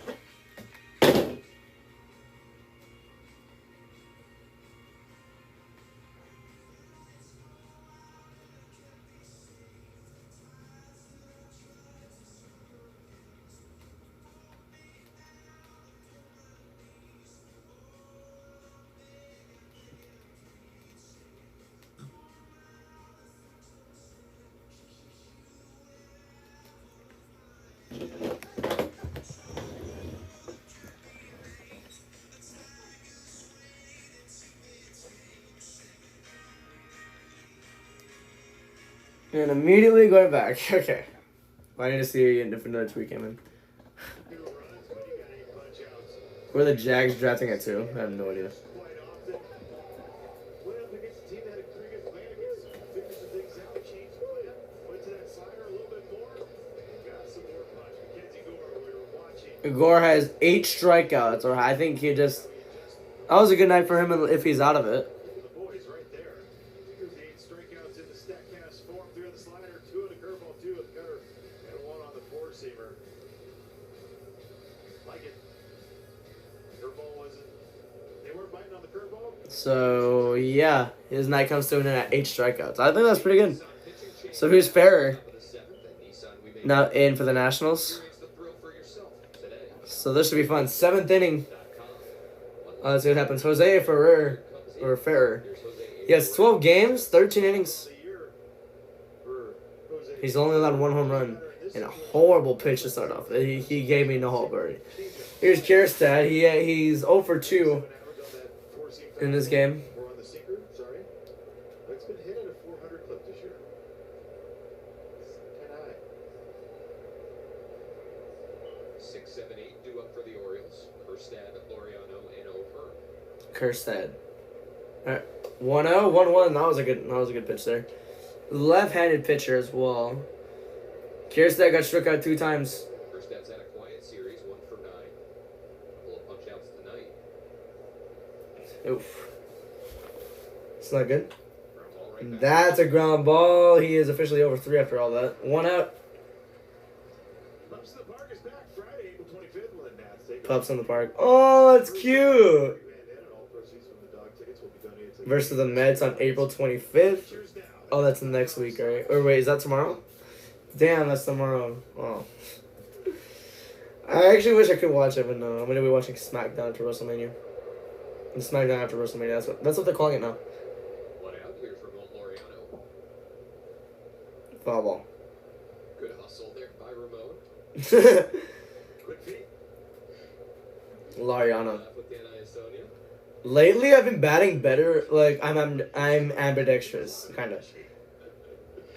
And immediately going back. Okay. I need to see if another tweet came in. Where are the Jags drafting at 2? I have no idea. Gore has 8 strikeouts, or I think he just... That was a good night for him if he's out of it. The boys right there. Here's the 8 strikeouts in the StatCast form. 3 on the slider, 2 on the curveball, 2 on the cutter, and 1 on the four-seamer. Like it. Curveball wasn't... They weren't biting on the curveball. So, yeah. His night comes to an end at 8 strikeouts. I think that's pretty good. So who's Ferrer? Now in for the Nationals. So this should be fun. 7th inning. Let's see what happens. Jose Ferrer. Or Ferrer. He has 12 games, 13 innings. He's only allowed 1 home run. And a horrible pitch to start off. He gave me no hope already. Here's Kierstad. He's 0 for 2 in this game. We're on the seeker. Sorry. It's been hit at a 400 clip this year. 10-eye. 6, 7, 8 due up for the Orioles. Kjerstad, Laureano, and Over. Kjerstad. Alright. 1-0, 1-1. That was a good pitch there. Left-handed pitcher as well. Kjerstad got struck out 2 times. Kjerstad's had a quiet series, 1 for 9. Couple of punch-outs tonight. Oof. It's not good. Ground ball right back. That's a ground ball. He is officially over 3 after all that. 1 out. Pups in the Park is back Friday, April 25th when the Nats take Pups in the park. Oh, that's cute. Versus Versus the Mets on April 25th. Oh, that's next week, right? Or wait, is that tomorrow? Damn, that's tomorrow. Oh. I actually wish I could watch it, but no. I'm going to be watching SmackDown after WrestleMania. And SmackDown after WrestleMania. That's what they're calling it now. One out. Here's Ramon Laureano. Foul ball. Good hustle there by Ramon. Quick feet. Lariano. With Dan Iasonia. Lately, I've been batting better. Like, I'm ambidextrous, kind of.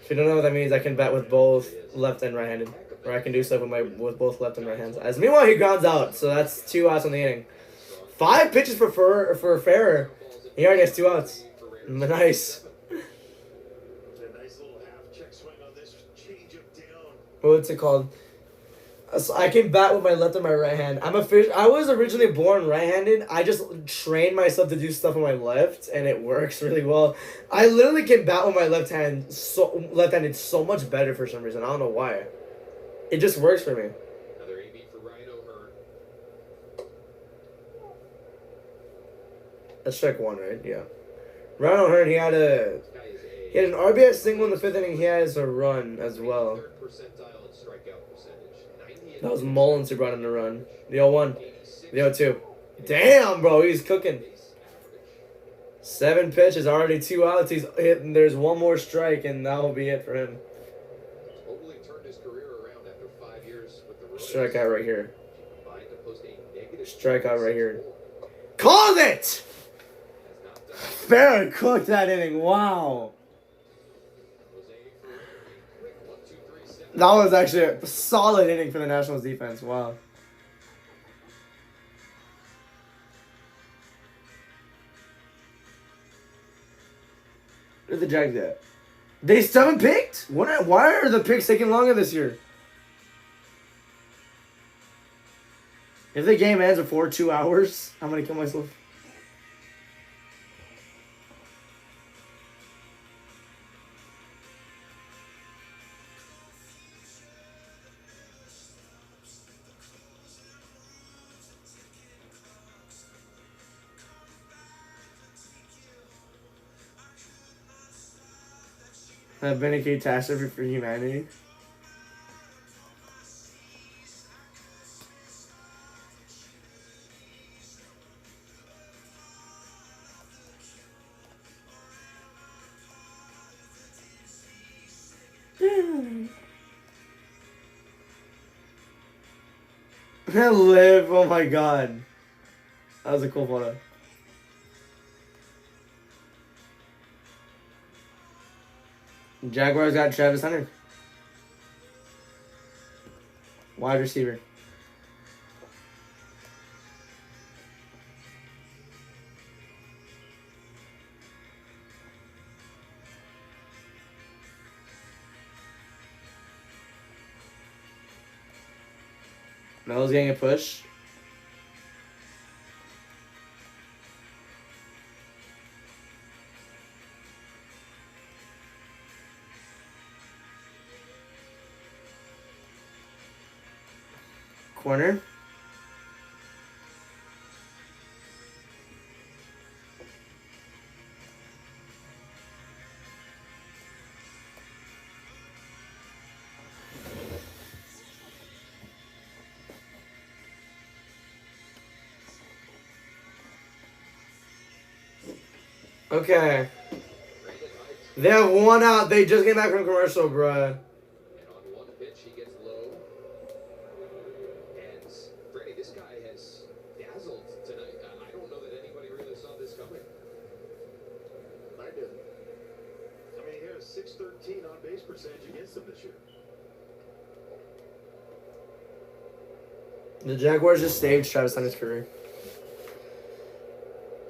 If you don't know what that means, I can bat with both left and right-handed. Or I can do stuff with both left and right hands. As meanwhile, he grounds out, so that's 2 outs on the inning. 5 pitches for Ferrer. He already has 2 outs. Nice. A nice little half check swing on this change up down. What's it called? So I can bat with my left and my right hand. I was originally born right-handed. I just trained myself to do stuff with my left, and it works really well. I literally can bat with my left-handed so much better for some reason. I don't know why. It just works for me. Another AB for Ryan O'Hearn. That's strike 1, right? Yeah. Ronald Hearn, he had This guy is an RBI single in the 5th inning. He has a run as well. third percentile in strikeout percentage. 90 That was Mullins who brought in the run. The 0-1. The 0-2. Damn, bro, he's cooking. base average. 7 pitches, already 2 outs. He's hitting. There's one more strike, and that will be it for him. Totally turned his career around after 5 years with the Royals. Strikeout right here. Combined to post a negative Strikeout right here. Called it! Fair cooked that inning. Wow. That was actually a solid inning for the Nationals defense. Wow. Where's the Jags at? They still haven't picked? Why are the picks taking longer this year? If the game ends before 2 hours, I'm going to kill myself. Have been a catastrophe for humanity. Live, oh my god. That was a cool photo. Jaguars got Travis Hunter. Wide receiver. Melo's getting a push. Corner. Okay. They have 1 out. They just came back from commercial, bruh. And on one pitch, he gets low. And Freddie, this guy has dazzled tonight. I don't know that anybody really saw this coming. I did. I mean, he has 613 on base percentage against him this year. The Jaguars just saved Travis Hunter's career.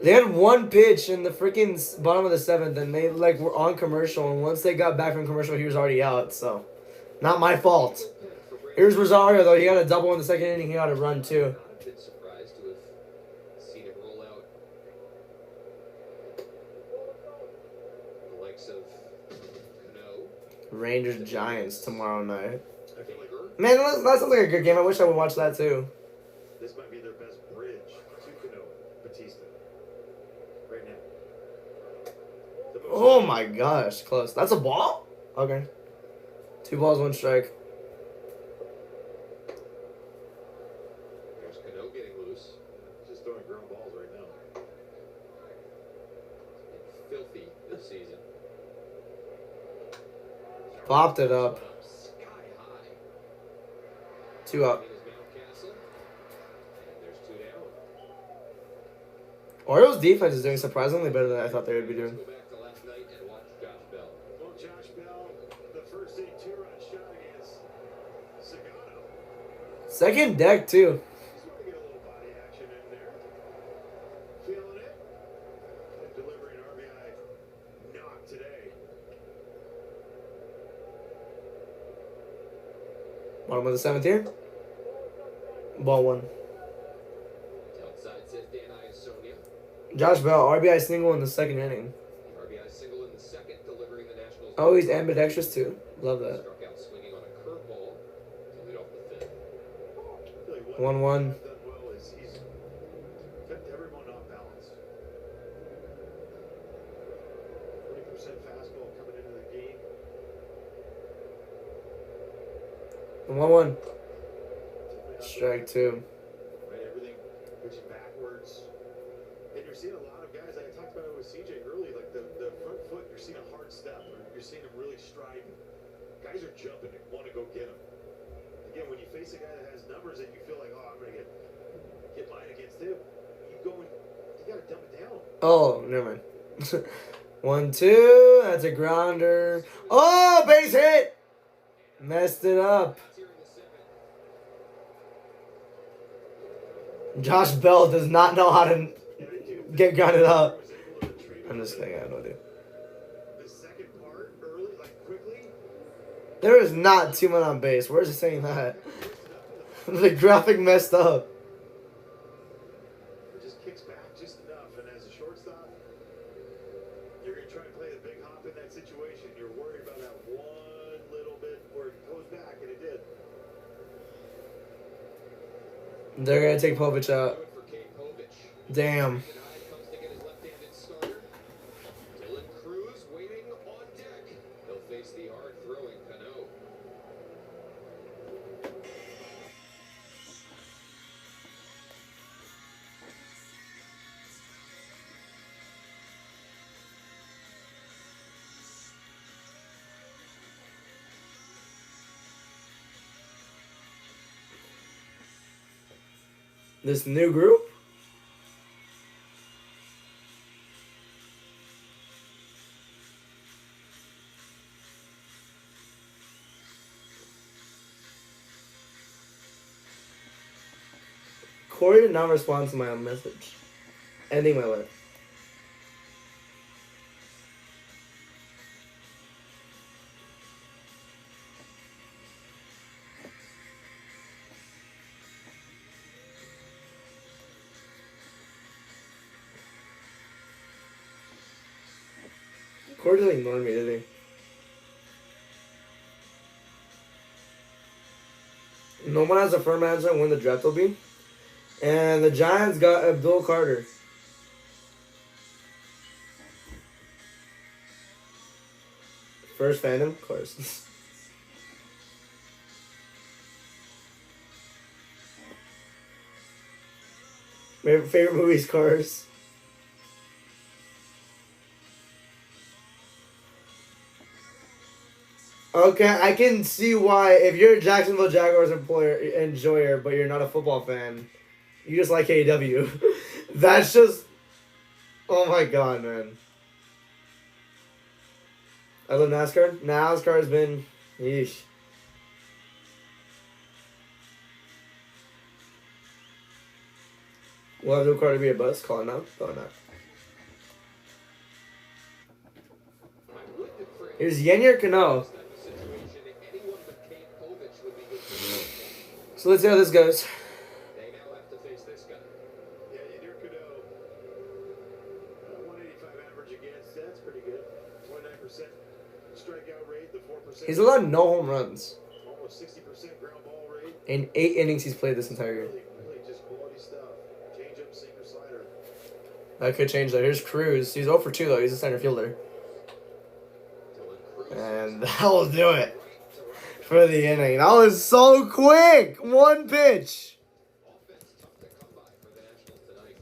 They had 1 pitch in the freaking bottom of the 7th, and they were on commercial. And once they got back from commercial, he was already out. So, not my fault. Here's Rosario though. He got a double in the 2nd inning. He got a run too. Not a bit surprised to have seen him roll out. The likes of no. Rangers Giants tomorrow night. I feel like Man, that sounds like a good game. I wish I would watch that too. this might be their best bridge to Cano, Batista. Right now. Oh my gosh, close. That's a ball? Okay. 2 balls, 1 strike. There's Cano getting loose. Just throwing ground balls right now. And filthy this season. Popped it up. Sky high. 2 up. In his Mountcastle. And there's 2 down. Orioles defense is doing surprisingly better than I thought they would be doing. Let's go back to last night and watch Josh Bell. Well, Josh Bell, the first 2-run shot against Sagano. 2nd deck too. Just want to get a little body action in there. Feeling it. And delivering RBI. Not today. Bottom of the 7th here. Ball 1. Outside says Dan Iasonia. Josh Bell, RBI single in the 2nd inning. RBI single in the 2nd, delivering the Nationals. Oh, he's ambidextrous too. Love that. Struck out swinging on a curveball to lead off the 5th. I feel like 1-1. he's done well is he's kept everyone off balance. 1-1. Typically not Strike the 2. right, everything pitching backwards. And you're seeing a lot of guys, I talked about it with CJ early, like the front foot, you're seeing a hard step, or you're seeing him really striding. Guys are jumping and want to go get him. Again, when you face a guy that has numbers and you feel like, oh, I'm going to get mine against him, you go and you got to dumb it down. Oh, never mind. 1-2. That's a grounder. Oh, base hit. Messed it up. Josh Bell does not know how to get grounded up. I'm just kidding. I have no idea. The second part, early, like quickly, There is not 2 men on base. Where's it saying that? The graphic messed up. it just kicks back just enough. And as a shortstop, you're going to try and play the big hop in that situation. You're worried about that one little bit where it goes back, and it did. They're going to take Povich out. Damn. This new group? Corey did not respond to my own message. Ending my life. Corey didn't ignore me, did he? No one has a firm answer on when the draft will be. And the Giants got Abdul Carter. First Phantom, of course. Favorite movies, Cars. Okay, I can see why if you're a Jacksonville Jaguars enjoyer, but you're not a football fan, you just like AEW. That's just, oh my god, man. I love NASCAR. NASCAR has been, yeesh. Will have no car to be a bus? Call it now? Call it now. Here's Yennier Cano. So let's see how this goes. They now have to face this guy. Yeah, Yadier Cano, 185 average against, that's pretty good. 29% strikeout rate, the 4%. He's allowed no home runs. Almost 60% ground ball rate. In 8 innings he's played this entire year. Really just quality stuff. Change up, sinker, slider. That could change that. Here's Cruz. He's 0 for 2 though. He's a center fielder. And that'll do it for the inning. That was so quick. 1 pitch. Offense tough to come by for the Nationals tonight.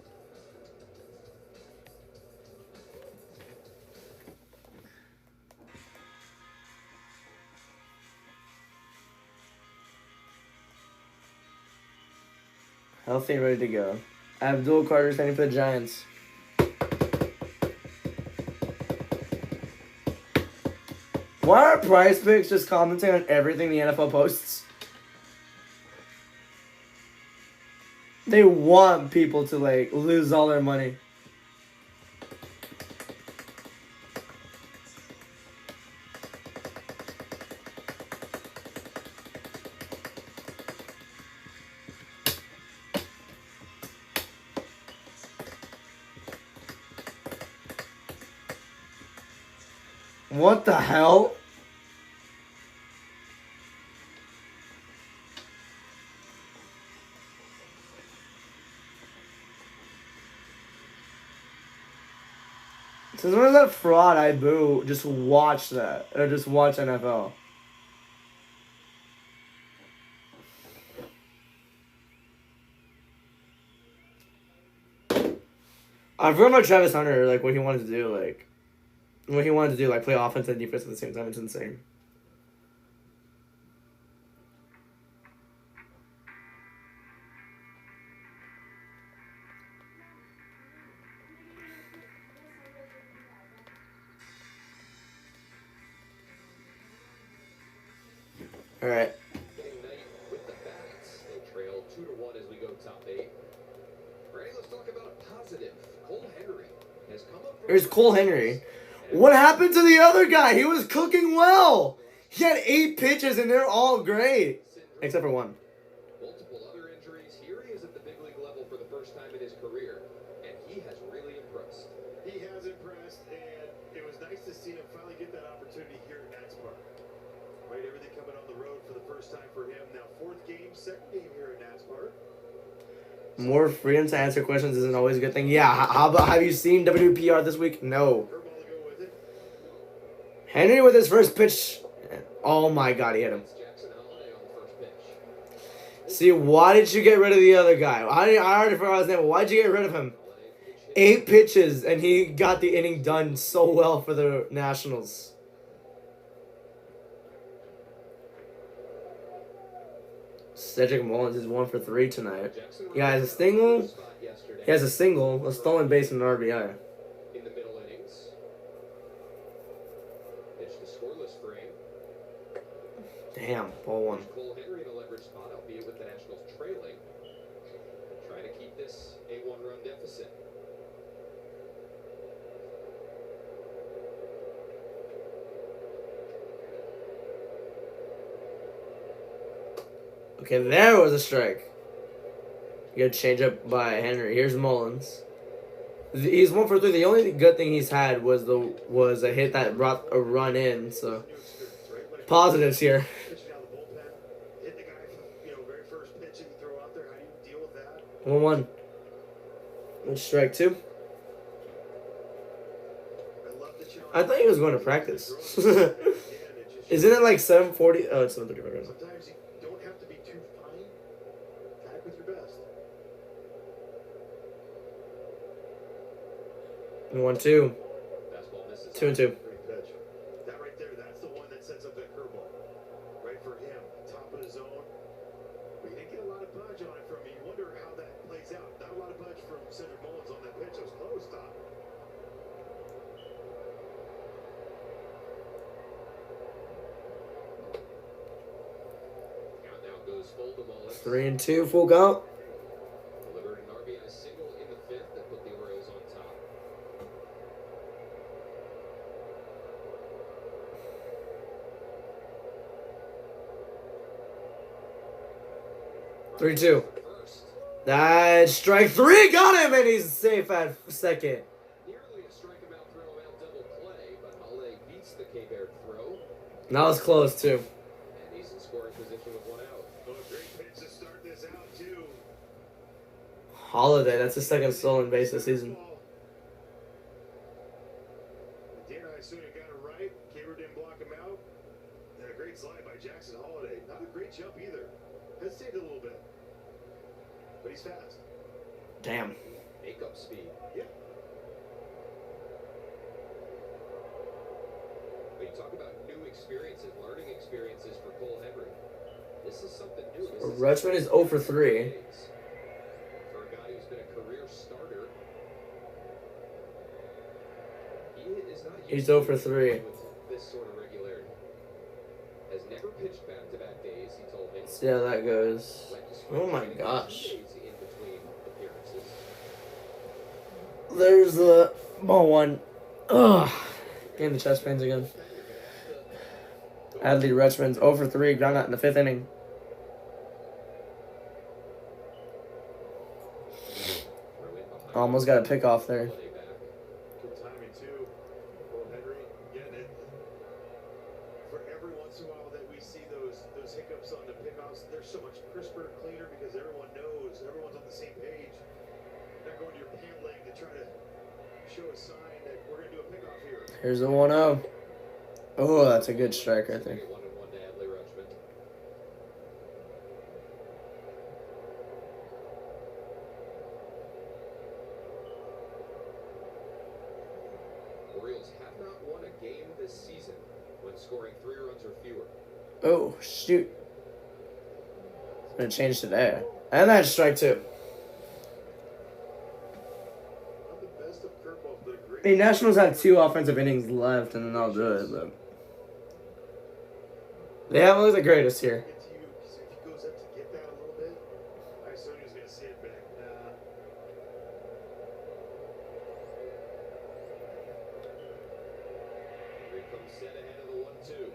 Healthy and ready to go. Abdul Carter standing for the Giants. Why are Prize Picks just commenting on everything the NFL posts? They want people to like lose all their money. What the hell? Since when is that fraud I boo? Just watch that. Or just watch NFL. I forgot about Travis Hunter, like what he wanted to do, like play offense and defense at the same time. It's insane. All right. Night with the bats. They trail 2-1 as we go top 8. Ready? Let's talk about a positive. Cole Henry has come up. Here's Cole Henry. What happened to the other guy? He was cooking well. He had 8 pitches and they're all great, except for one. Multiple other injuries. Here he is at the big league level for the first time in his career, and he has really impressed. He has impressed, and it was nice to see him finally get that opportunity here at Nats Park. Right, everything coming on the road for the first time for him. Now, 4th game, 2nd game here at Nats Park. More freedom to answer questions isn't always a good thing. Yeah, how about, have you seen WPR this week? No. Curveball to go with it. Henry with his first pitch. Oh my God, he hit him. Jackson Holiday on the first pitch. See, why did you get rid of the other guy? I already forgot his name, but why'd you get rid of him? 8 pitches, and he got the inning done so well for the Nationals. Cedric Mullins is 1 for 3 tonight. He has a single. He has a single, a stolen base, and an RBI. In the middle innings. Pitch to scoreless frame. Damn, ball 1. Cole Henry in a leverage spot, albeit with the Nationals trailing. Trying to keep this a 1-run deficit. Okay, there was a strike. You got change up by Henry. Here's Mullins. He's 1 for 3. The only good thing he's had was a hit that brought a run in. So positives here. Pitching out of the bullpen, hit the guy from, very first pitch and throw out there. How do you deal with that? 1-1. And strike 2. I love the challenge. I thought he was going to practice. Isn't it like 7:40? Oh, it's 7:35 right now. Sometimes you don't have to be too fine. Attack with your best. 1-2. Fastball misses. 2-2. Great pitch. That right there, that's the one that sets up that curveball. Right for him. Top of the zone. But he didn't get a lot of punch on it from me. You wonder how that plays out. Not a lot of punch from Cedric Mullins on that pitch. It was close, Tom. Countdown goes full to Mullins. 3-2, full count. Delivered an RBI single in the 5th that put the Orioles on top. 3-2. That strike 3 got him, and he's safe at second. Nearly a strikeout, throw him out double play, but Holiday beats the K-Bear throw, That was close too. and he's in scoring position with 1 out. Oh, great pitch to start this out, too. Holiday, that's his second stolen base this season. Dan Isunia got it right. Caber didn't block him out. And a great slide by Jackson Holiday. Not a great jump either. Hesitated a little bit. But he's fast. Damn. Make-up speed. Yeah. When you talk about new experiences, learning experiences for Cole Henry, this is something new. This is Rutschman is 0 for 3. For a guy who's been a career starter, he is not used He's to 0 for 3. with this sort of regularity. Has never pitched back-to-back days, he told me. See how that goes. Oh my gosh. In between appearances. There's the ball 1. Ugh. Getting the chest pains again. Adley Rutschman's 0 for 3. Ground out in the 5th inning. Almost got a pick off there. Good timing, too. Cole Henry getting it. For every once in a while that we see those hiccups on the pickoffs, they're so much crisper, cleaner, because everyone knows, everyone's on the same page. Not going to your pant leg to try to show a sign that we're going to do a pickoff here. Here's a 1-0. Oh, that's a good strike right there. 1-1 to Adley Rutschman. 3 runs or fewer. Oh, shoot. It's going to change today. And that's strike 2. Not the best of curveballs, but a great. The Nationals have 2 offensive innings left, and then I'll do it, but they haven't looked the greatest here. Get to you, 'cause if he goes up to get that a little bit, I assume he was gonna see it back. Nah. Here comes set ahead of the 1-2.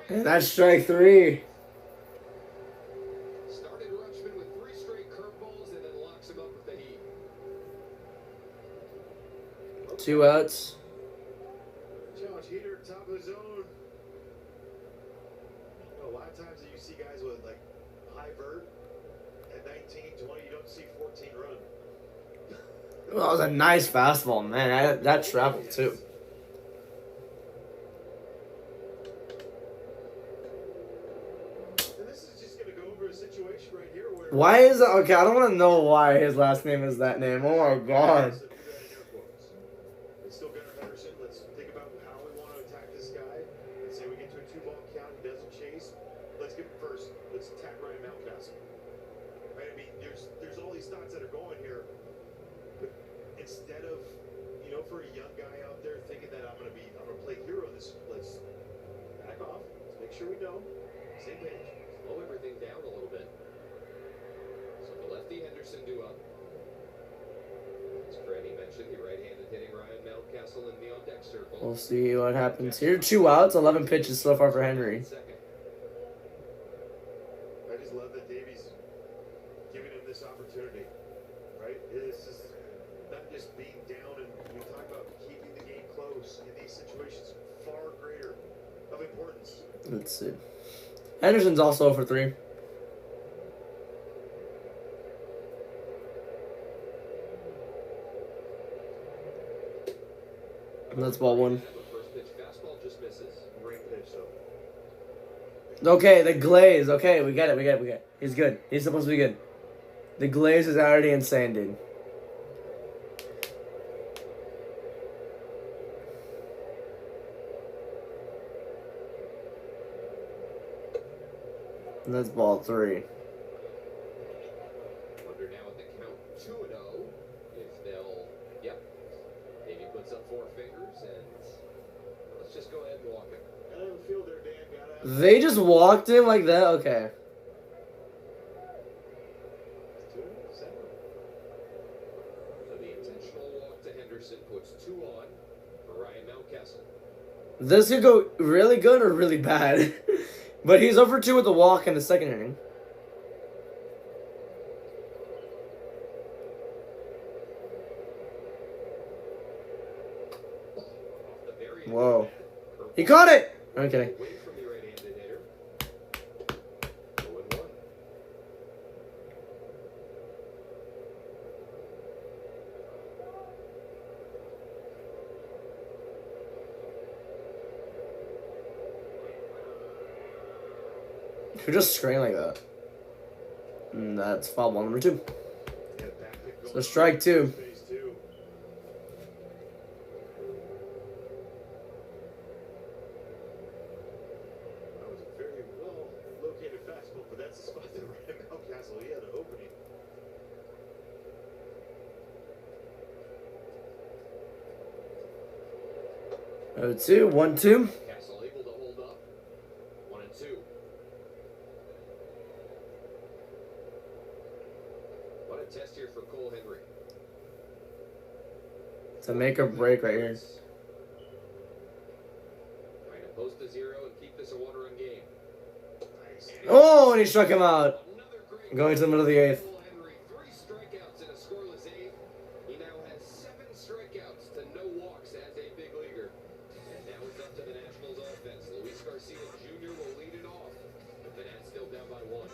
And that's strike 3. Started Rutschman with 3 straight curveballs and then locks him up with the heat. 2 outs. Challenge heater, top of the zone. A lot of times you see guys with like high vert at 19, 20, you don't see 14 run. Well, that was a nice fastball, man. That traveled, too. And this is just gonna go over a situation right here where. Why is that? Okay, I don't want to know why his last name is that name. Oh, my God. So do that in air quotes. It's still Gunnar Henderson. Let's think about how we want to attack this guy. Let's say we get to a 2-ball count. He doesn't chase. Let's get first. Let's attack Ryan Mountcastle. Right? I mean, there's all these thoughts that are going here. But instead of, for a young guy out there thinking that I'm gonna play hero this, let's back off. Let's make sure we know. Same page. Slow everything down a little bit. So the lefty Henderson due up. As Franny mentioned, the right-handed hitting Ryan Mountcastle in the on-deck circle. We'll see what happens here. 2 outs, 11 pitches so far for Henry. Second. I just love that Davies giving him this opportunity, right? This is not just being down, and we talk about keeping the game close in these situations, far greater of importance. Let's see. Henderson's also for 3. And that's ball 1. First pitch fastball just misses. Great pitch, though. Okay, the glaze. Okay, we get it. He's good. He's supposed to be good. The glaze is already insane, dude. And that's ball 3. Under now at the count 2-0. If they'll, maybe puts up 4 fingers and let's just go ahead and walk him. Gotta have a field there, Dan. Gotta have They just walked him like that? Okay. 2-7. So the intentional walk to Henderson puts 2 on for Ryan Mountcastle. This could go really good or really bad. But he's over 2 with the walk in the second inning. Whoa. He caught it! Okay. Away from the right-handed hitter. 0-1. Who just screamed like that? And that's foul ball number 2. Yeah, back it So going. strike 2. Phase 2. That was a very well located fastball, but that's the spot that Ryan Mountcastle, he had an opening. Oh, 2, 1-2. Castle able to hold up. 1-2. What a test here for Cole Henry. It's a make or break right here. Trying to post a 0 and keep this a 1-run game. Nice. Oh, and he struck him out. Another great Going to the middle of the 8th. Cole Henry, 3 strikeouts in a scoreless 8th. He now has 7 strikeouts to no walks as a big leaguer. And now it's up to the Nationals offense. Luis Garcia Jr. will lead it off. The Nats still down by 1.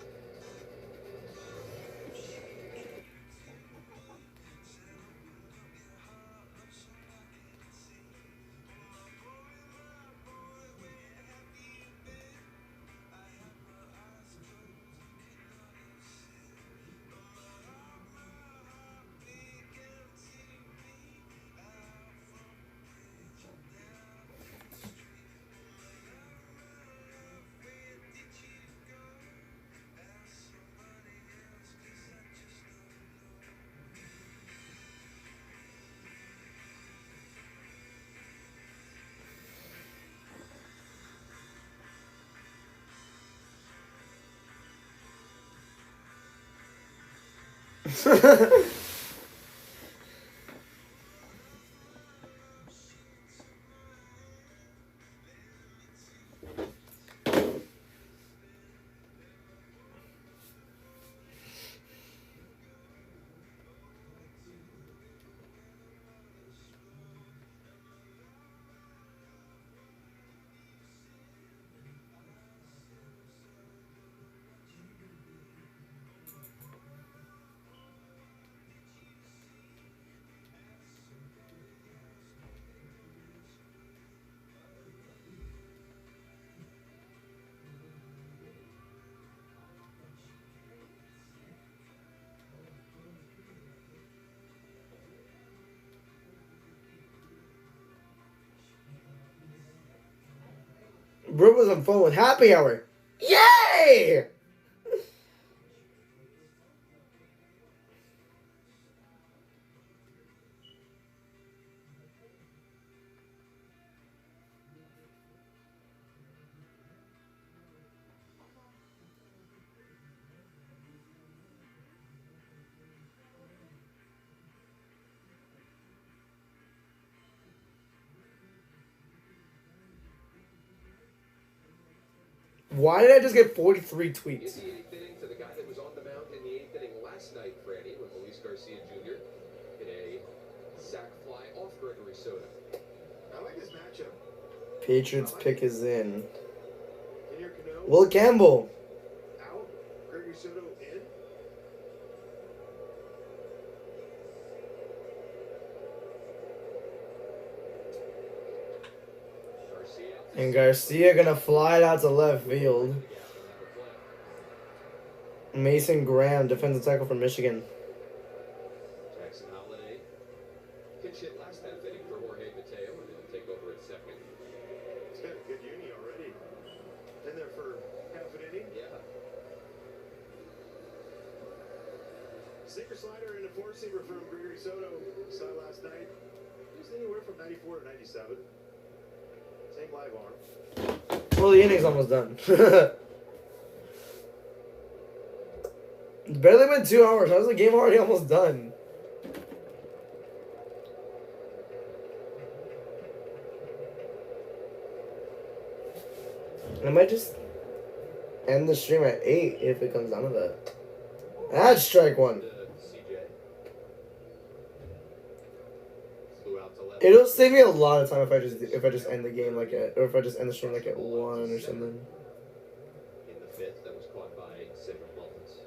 Bro was on phone with Happy Hour. Yay! Why did I just get 43 In tweets? the eighth inning to the guy that was on the mound in the eighth inning last night, Freddie, when Luis Garcia Jr. hit a sac fly off Gregory Soto. I like this matchup. Patriots pick is in. Kenny Cano Will Campbell. out. Gregory Soto in. Garcia And Garcia gonna fly it out to left field. Mason Graham, defensive tackle from Michigan. Jackson Holiday pitch hit last half inning for Jorge Mateo, and he'll take over at second. He's got a good uni already. Been there for half an inning. Yeah. Sinker slider and a four seamer from Gregory Soto. Saw it last night. He was anywhere from 94 to 97. Same live arm. Well, the inning's almost done. It's barely been 2 hours. How's the game already almost done? I might just end the stream at 8 if it comes down to that. That's strike one. CJ flew out to left. It'll save me a lot of time if I just end the game like at, or if I just end the stream like at 1 or something. In the fifth, that was caught by Cedric Mullins.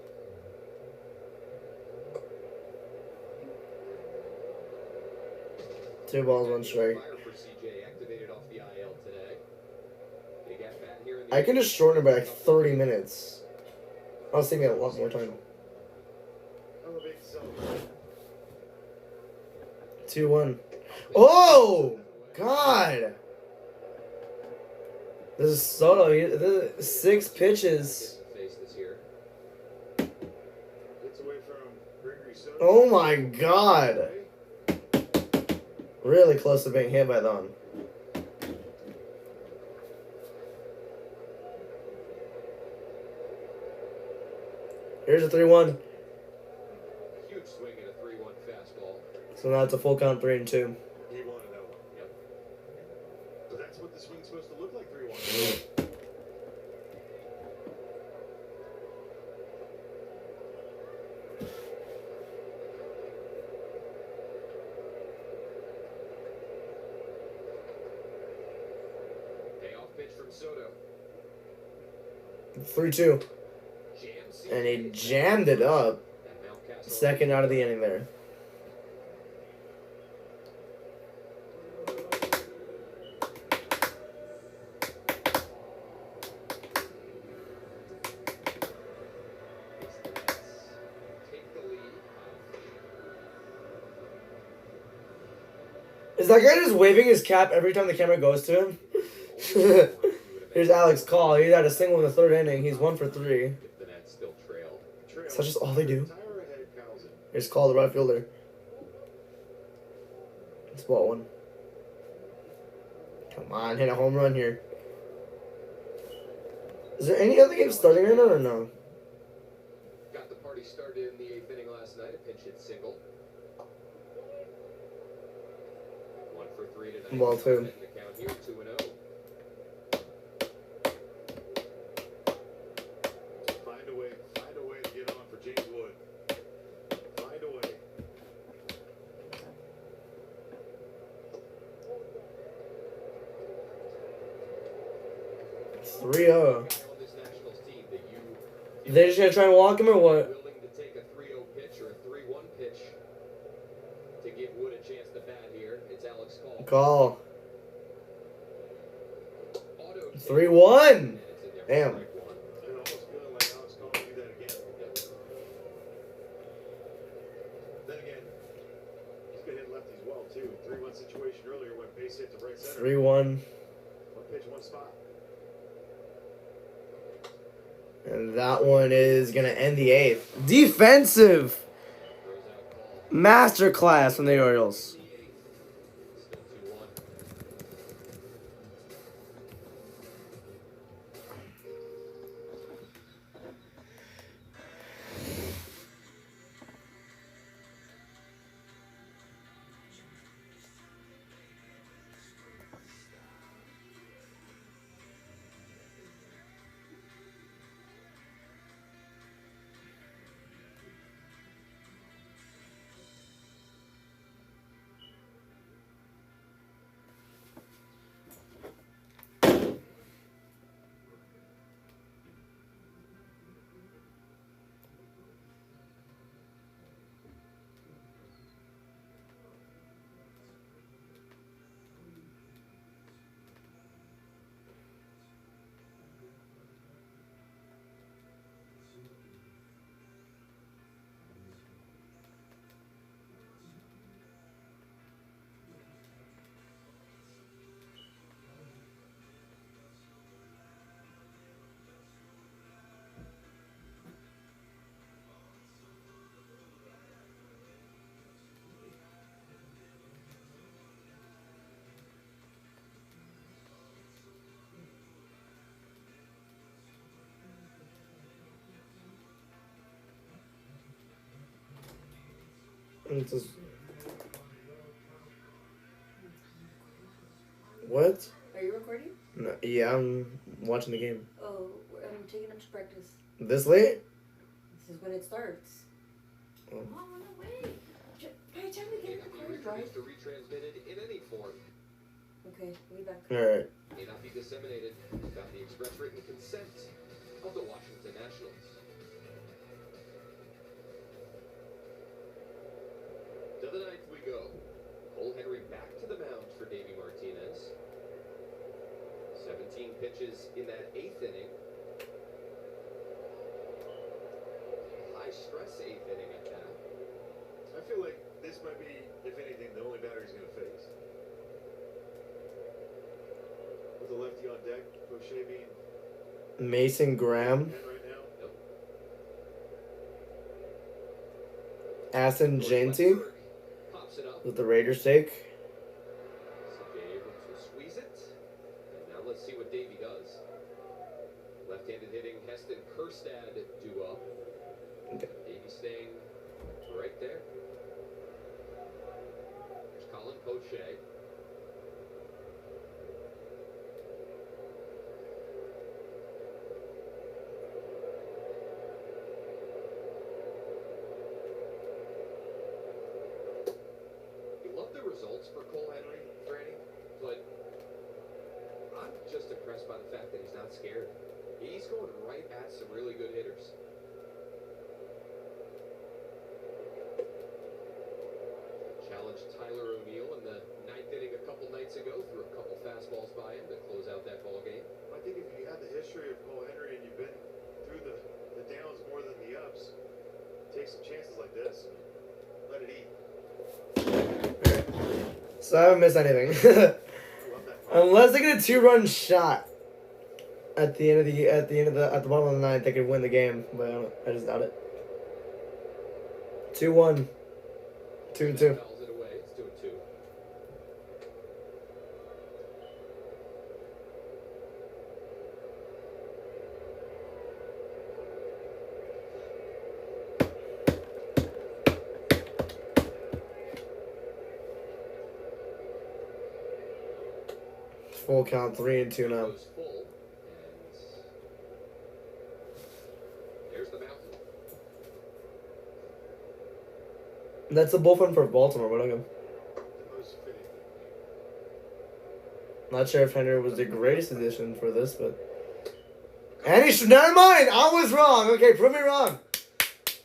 2 balls, 1 strike. Fire for CJ activated off the IL today. Big at bat here in the I can just shorten it by like 30 minutes. I'll save me a lot more time. Elevate zone. 2-1. Oh! God! This is Soto. This is 6 pitches. face this year. Gets away from Gregory Soto. Oh my God! Really close to being hit by that one. Here's a 3-1. Huge swing and a 3-1 fastball. So now it's a full count 3-2. He wanted that one. Yep. But that's what the swing's supposed to look like. 3-1. Payoff pitch from Soto. 3-2. Jams And he jammed it up. and Mountcastle. Second out of the inning there. Take the lead. Is that guy just waving his cap every time the camera goes to him? Here's Alex Call. He had a single in the 3rd inning. He's 1 for 3. If the Nats still trail. Is that just all they do? Tire ahead, Carlson. Here's Call, the right fielder. It's ball 1. Come on, hit a home run here. Is there any other game starting right now or no? Got the party Already started in the 8th inning last night. A pinch hit single. 1 for 3 tonight. Ball two. In the count here, 2-0. Find a way to get on for James Wood. Find a way. It's 3-0. On this Nationals team that you They just gonna try and walk him or what? willing to take a 3-0 pitch or a 3-1 pitch to give Wood a chance to bat here. It's Alex Call. Call. Auto 3-1. Damn. I almost feeling like Alex Cole will do that again. Then again, he's been hitting lefties well too. 3-1 situation earlier when base hit to right center. 3-1. One pitch, one spot. And that one is gonna end the 8th. Defensive masterclass from the Orioles. Still 2-1. It's just... What? Are you recording? No, yeah, I'm watching the game. Oh, I'm taking them to practice. This late? This is when it starts. Oh. Mom, no way. By the time we get in the car, right? To retransmitted in any form. Okay, we'll be back. Alright. May not be disseminated without the express written consent of the Washington Nationals. To the 9th we go. Cole Henry back to the mound for Davey Martinez. 17 pitches in that 8th inning. High stress 8th inning at that. I feel like this might be, if anything, the only batter he's going to face. With the lefty on deck, O'Shea being Mason Graham. in right now. Aston Genty Pops it up. with the Raiders take. CJ Abrams will squeeze it. And now let's see what Davey does. Left-handed hitting Heston Kjerstad duo. Okay. Davey staying right there. There's Colin Poche. You love the results for Cole Henry, Franny, but I'm just impressed by the fact that he's not scared. He's going right at some really good hitters. Challenged Tyler O'Neill in the 9th inning a couple nights ago, threw a couple fastballs by him to close out that ball game. I think if you have the history of Cole Henry and you've been through the downs more than the ups, take some chances like this and let it eat. So I haven't missed anything. I love that. Unless they get a 2-run shot at the bottom of the 9th, they could win the game. But I just doubt it. 2-1. 2-2. Fouls it away. It's 2-2. Full count, 3-2 now. Goes full, and there's the mountain. That's a bullpen for Baltimore. What again? The most fitting. Not sure if Henry was the greatest addition for this, but. And he should. Never mind! I was wrong! Okay, prove me wrong.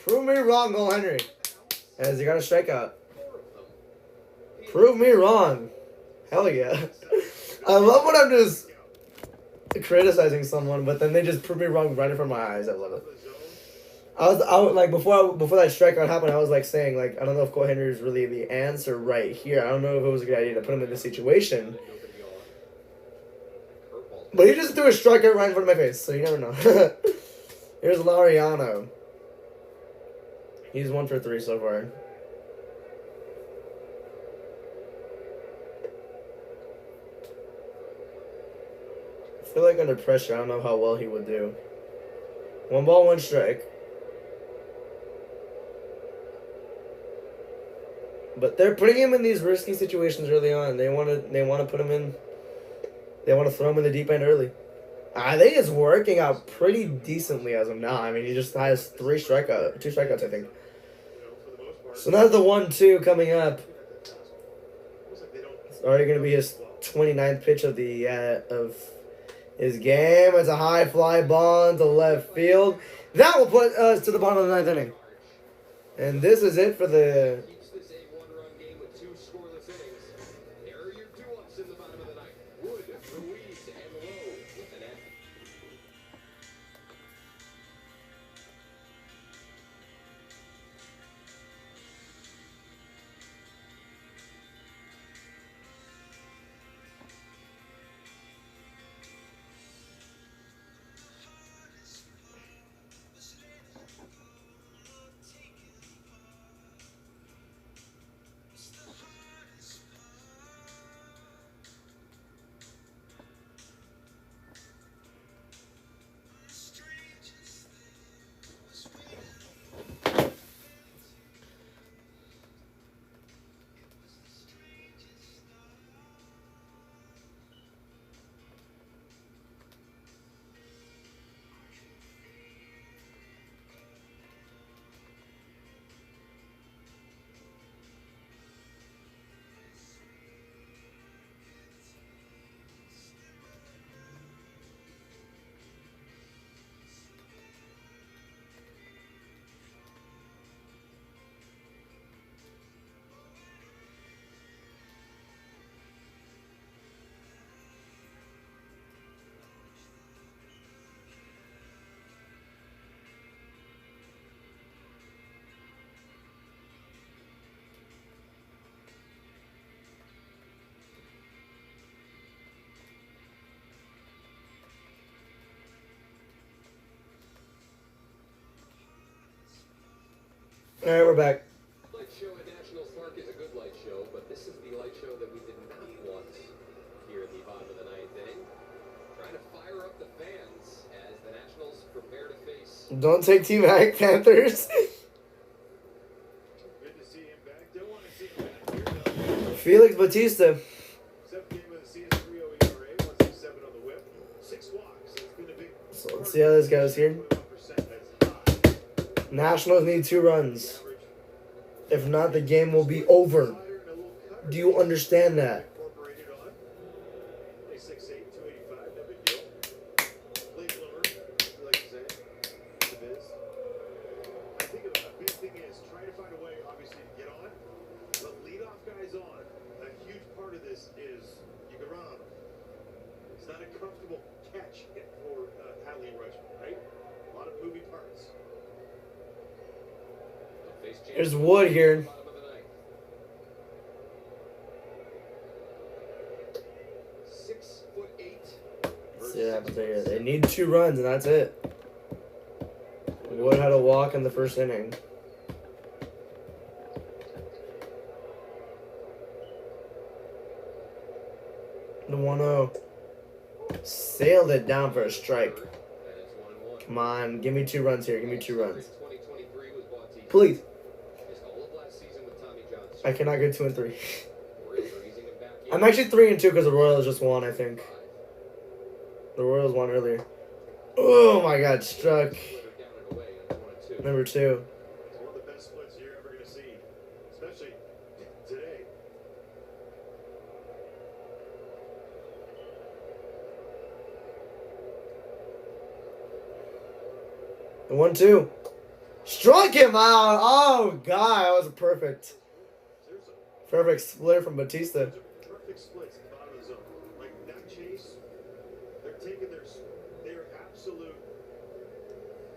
Prove me wrong, Cole Henry. As he got a strikeout. Prove me wrong. Hell yeah. I love when I'm just criticizing someone, but then they just prove me wrong right in front of my eyes. I love it. I was like before that strikeout happened, I was like saying like I don't know if Cole Henry is really the answer right here. I don't know if it was a good idea to put him in this situation. But he just threw a strikeout right in front of my face, so you never know. Here's Laureano. He's 1 for 3 so far. I feel like under pressure, I don't know how well he would do. 1 ball, 1 strike. But they're putting him in these risky situations early on. They want to put him in. They want to throw him in the deep end early. I think it's working out pretty decently as of now. I mean, he just has 2 strikeouts, I think. So that's the 1-2 coming up. It's already going to be his 29th pitch of his game. It's a high fly ball into left field. That will put us to the bottom of the 9th inning. And this is it for the. Keeps this a one-run game with 2 scoreless innings. There are your 2-ups in the bottom of the 9th. Wood, Ruiz, and Lowe with an F. All right, we're back. Light show at Nationals Park is a good light show, but this is the light show that we did not want here in the bottom of the 9th inning. Trying to fire up the fans as the Nationals prepare to face. Don't take Team Hack Panthers. Good to see him back. Don't want to see him back here, though. Felix Bautista. 7th game of the season, 3.0 ERA, 167 on the whip, 6 walks. It's been a big. So let's see how this goes here. 21%, that's high. Nationals need 2 runs. If not, the game will be over. Do you understand that? Incorporated on. 6'8", 285, no big deal. Late bloomer, you like to say. The biz. I think a big thing is trying to find a way, obviously, to get on. The leadoff guy's on. A huge part of this is you can run on him. It's not a comfortable catch for Hadley Rutschman, right? A lot of moving parts. There's Wood here. 6'8". See what happens right here. They need 2 runs, and that's it. Wood had a walk in the first inning. The 1-0. Sailed it down for a strike. Come on, give me 2 runs here. Give me 2 runs. Please. I cannot go 2 and 3. I'm actually 3-2 because the Royals just won, I think. The Royals won earlier. Oh my god, struck. Number 2. It's one of the best splits you're ever going to see, especially today. 1-2. Struck him out. Oh god, that was perfect. Seriously. Perfect split from Batista. Those are perfect splits at the bottom of the zone. Like that chase, they're taking their absolute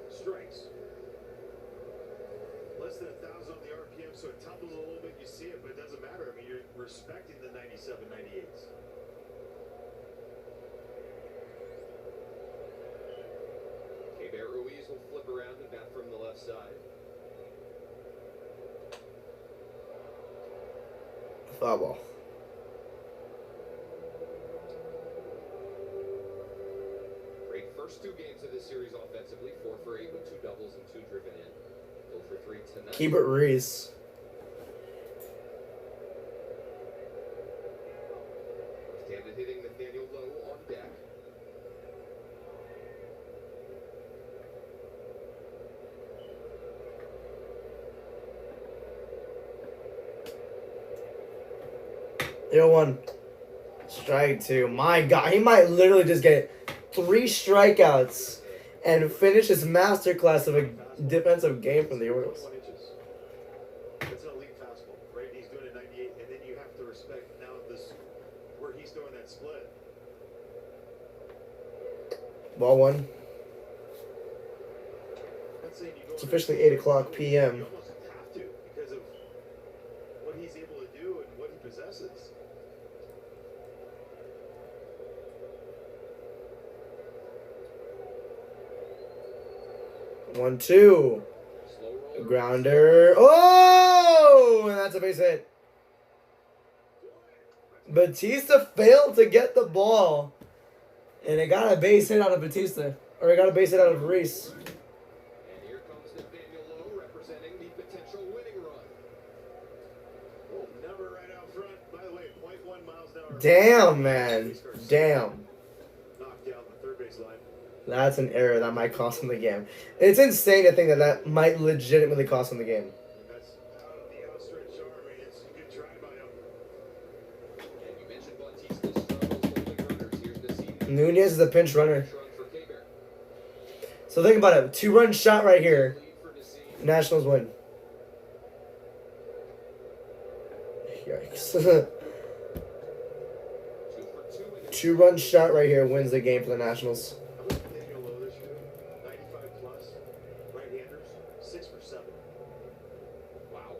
strikes. Less than 1,000 on the RPM, so it tumbles a little bit. You see it, but it doesn't matter. I mean, you're respecting the 97, 98s. Ruiz will flip around and bat from the left side. Foul ball. Great first 2 games of this series offensively. 4 for 8 with 2 doubles and 2 driven in. 0 for 3 tonight. Keep it Reese. Left-handed hitting Nathaniel Lowe on deck. Yo, 1. Strike 2. My god, he might literally just get 3 strikeouts and finish his masterclass of a defensive game from the Orioles. 21 inches. That's an elite fastball, right? He's doing a 98, and then you have to respect now this where he's doing that split. Ball 1. Not saying you go It's officially 8 o'clock p.m. You almost have to because of what he's able to do and what he possesses. One, 2. Slow roll. Grounder. Oh! And that's a base hit. Batista failed to get the ball. And it got a base hit out of Batista. Or it got a base hit out of Reese. And here comes Nathaniel Lowe representing the potential winning run. Oh, number right out front. By the way, 0.1 miles an hour. Damn, man. Damn. Knocked down the third base line. That's an error that might cost him the game. It's insane to think that that might legitimately cost him the game. That's out of the outstretched arm. I mean, it's a good try by him. And you mentioned Bautista's struggles holding runners. Here's the scene. Nunez is a pinch runner. Run for K-Bear. So think about it. 2-run shot right here. Lead for Nassim. Nationals win. Yikes. 2 for 2 in 2-run shot right here wins the game for the Nationals. How about Nathaniel Lowe this year? 95 plus. Right-handers, 6 for 7. Wow.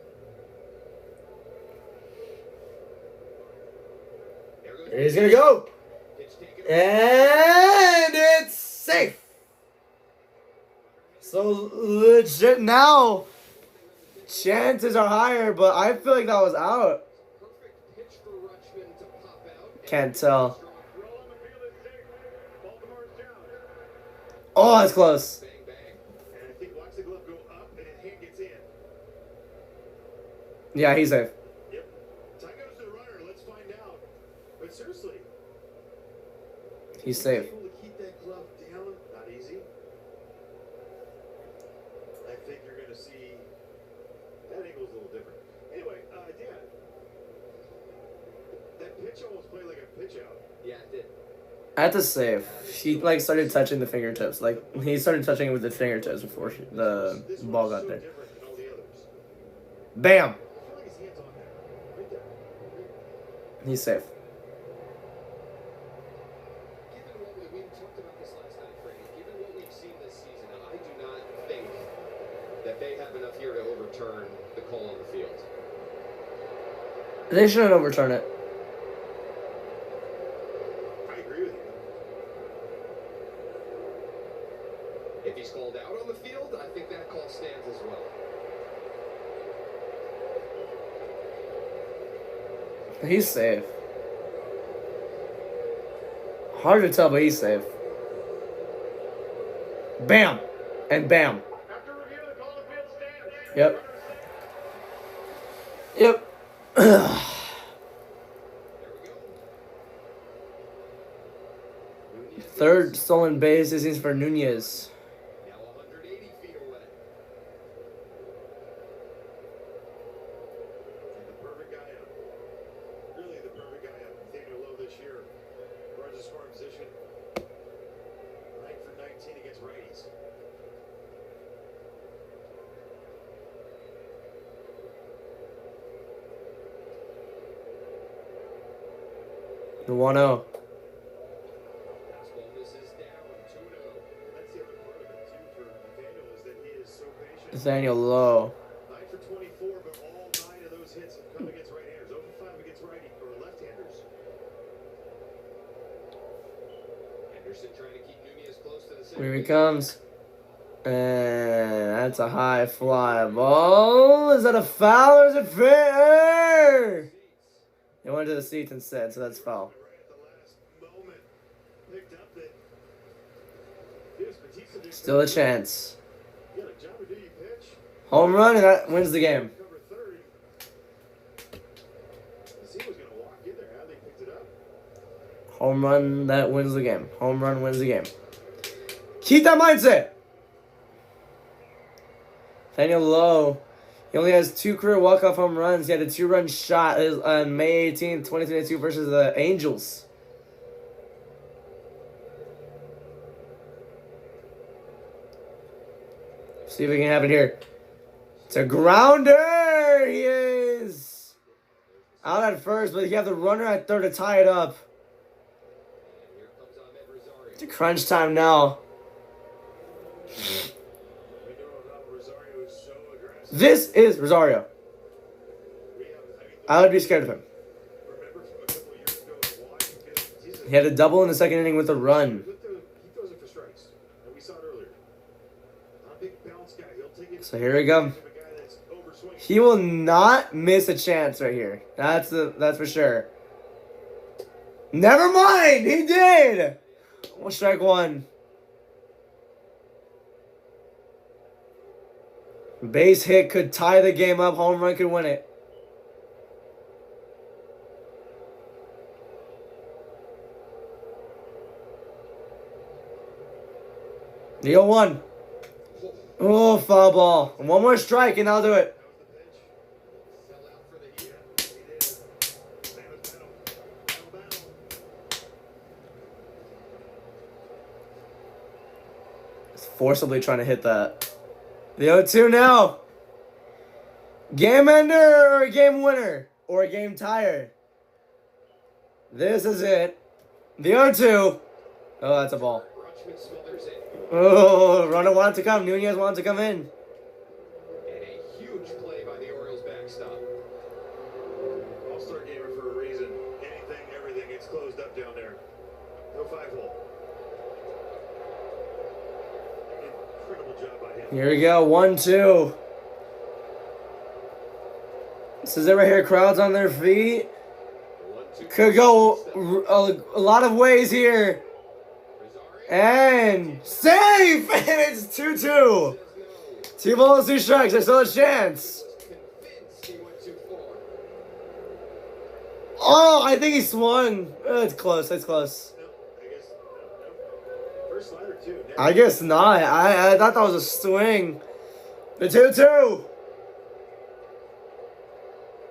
There goes He's gonna go. pitch taken. And it's safe. So legit now, chances are higher, but I feel like that was out. Perfect pitch for Rutschman to pop out. Can't tell. Throw on the field is safe. Baltimore's down. Oh, that's close. Bang, bang. And I think watch the glove go up and his hand gets in. Yeah, he's safe. Yep. Tie goes to the runner. Let's find out. But seriously, He's safe. able to keep that glove down, not easy. I think you're going to see that angle's a little different. Anyway, Dan, that pitch almost played like a pitch out. Yeah, it did. At the save, he like started touching the fingertips. Like he started touching it with the fingertips before the This ball one's got so there. different than all the others. Bam. I feel like his hand's on there, right there. He's safe. Given what we talked about this last night, Freddie, given what we've seen this season, I do not think that they have enough here to overturn the call on the field. They shouldn't overturn it. I agree with you. If he's called out on the field, I think that call stands as well. He's safe. Hard to tell, but he's safe. Bam. And bam. After review, the call the field stands. Yep. Yep. There we go. Third stolen base is for Nunez. Now 180 feet away. And the perfect guy up. Really the perfect guy up. Nathaniel Lowe this year. Runs a scoring position. 9 for 19 against righties. The 1-0. Fastball misses down 2-0. And that's the other part of it too for Nathaniel is that he is so patient. Nathaniel Lowe. 9 for 24, but all 9 of those hits have come against right-handers. 0 for 5 against righty or left-handers. Henderson trying to keep Nunez close to the center. Here he comes. And that's a high fly ball. Is that a foul or is it fair? They went to the seats instead, so that's foul. Right at the last moment, picked up that Yes, Batista did Still a chance. Yeah, like John, do you pitch? Home run, and that wins the game. Cover third. He was going to walk in there. Hadley picked it up. Home run, that wins the game. Home run wins the game. Keep that mindset. Daniel Lowe. He only has 2 career walk-off home runs. He had a 2-run shot on May 18th, 2022 versus the Angels. See if we can have it here. It's a grounder. He is out at first, but you have the runner at third to tie it up. Here comes Ahmed Rosario. It's crunch time now. We know how Rosario is so aggressive. This is Rosario. I would be scared of him. Remember from a couple of years ago in Washington, He had a double in the second inning with a run. he throws it for strikes. And we saw it earlier. Not a big bounce guy. He'll take it. So here we go. A guy that's overswinging. He will not miss a chance right here. That's for sure. Never mind, he did. Well, strike one. Base hit could tie the game up. Home run could win it. The 0-1. Oh, foul ball. One more strike and I'll do it. Fell out for the heat. He did. Battle. He's forcibly trying to hit that. The 0-2 now. Game ender or a game winner or a game tire. This is it. The 0-2. Oh, that's a ball. Rutschman smothers it. Oh, runner wanted to come. Nunez wanted to come in. And a huge play by the Orioles backstop. All-star gamer for a reason. Anything, everything. It's closed up down there. No 5-hole. Incredible job by him. Here we go. 1-2. This is it right here. Crowds on their feet. 1-2. Could go a lot of ways here. Rosario And safe! And it's 2-2. says no. 2 balls, 2 strikes. There's still a chance. Was convinced he went too far. Oh, I think he swung. It's close. It's close. No, I guess. No. First slider, too. I guess not. I thought that was a swing. The 2-2.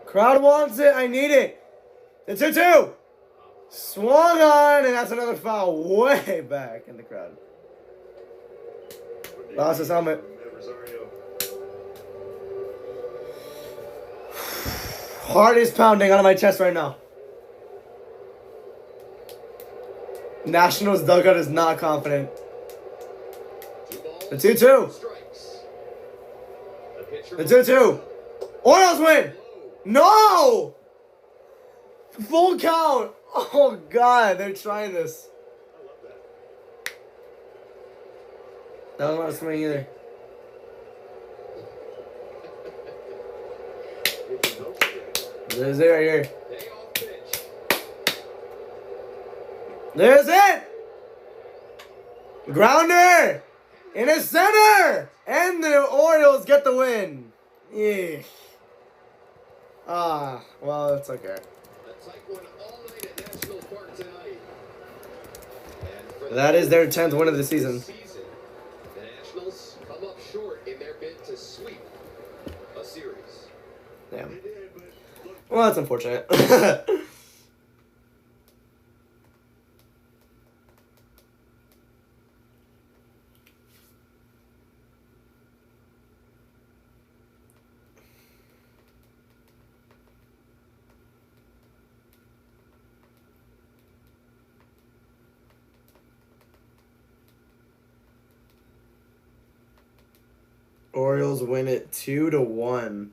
Crowd wants it. I need it. The 2-2. Swung on, and that's another foul way back in the crowd. Lost his helmet. Rosario. Heart is pounding out of my chest right now. Nationals dugout is not confident. 2 balls, The 2-2. strikes. The pitcher The 2-2. Orioles win. No! Full count. Oh, God. They're trying this. I love that. That wasn't a swing either. It can help you. There's it right here. Payoff pitch. There's it. Grounder. In the center. And the Orioles get the win. Yeah. Ah, well, it's okay. A tight one all night at National Park tonight. And for That is their 10th win of the season. The Nationals come up short in their bid to sweep a series. Yeah. They did, but look, Well, that's unfortunate. Orioles win it 2-1.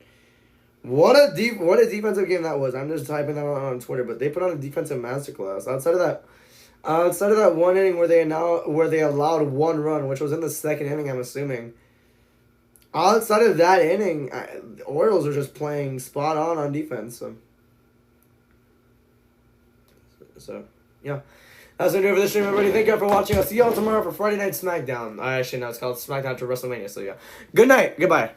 What a defensive game that was. I'm just typing that on Twitter, but they put on a defensive masterclass. Outside of that one inning where they allowed one run, which was in the second inning, I'm assuming. Outside of that inning, the Orioles are just playing spot on defense. So yeah. That's going to do it for this stream, everybody. Thank you for watching. I'll see you all tomorrow for Friday Night SmackDown. Actually, no, it's called SmackDown to WrestleMania. So, yeah. Good night. Goodbye.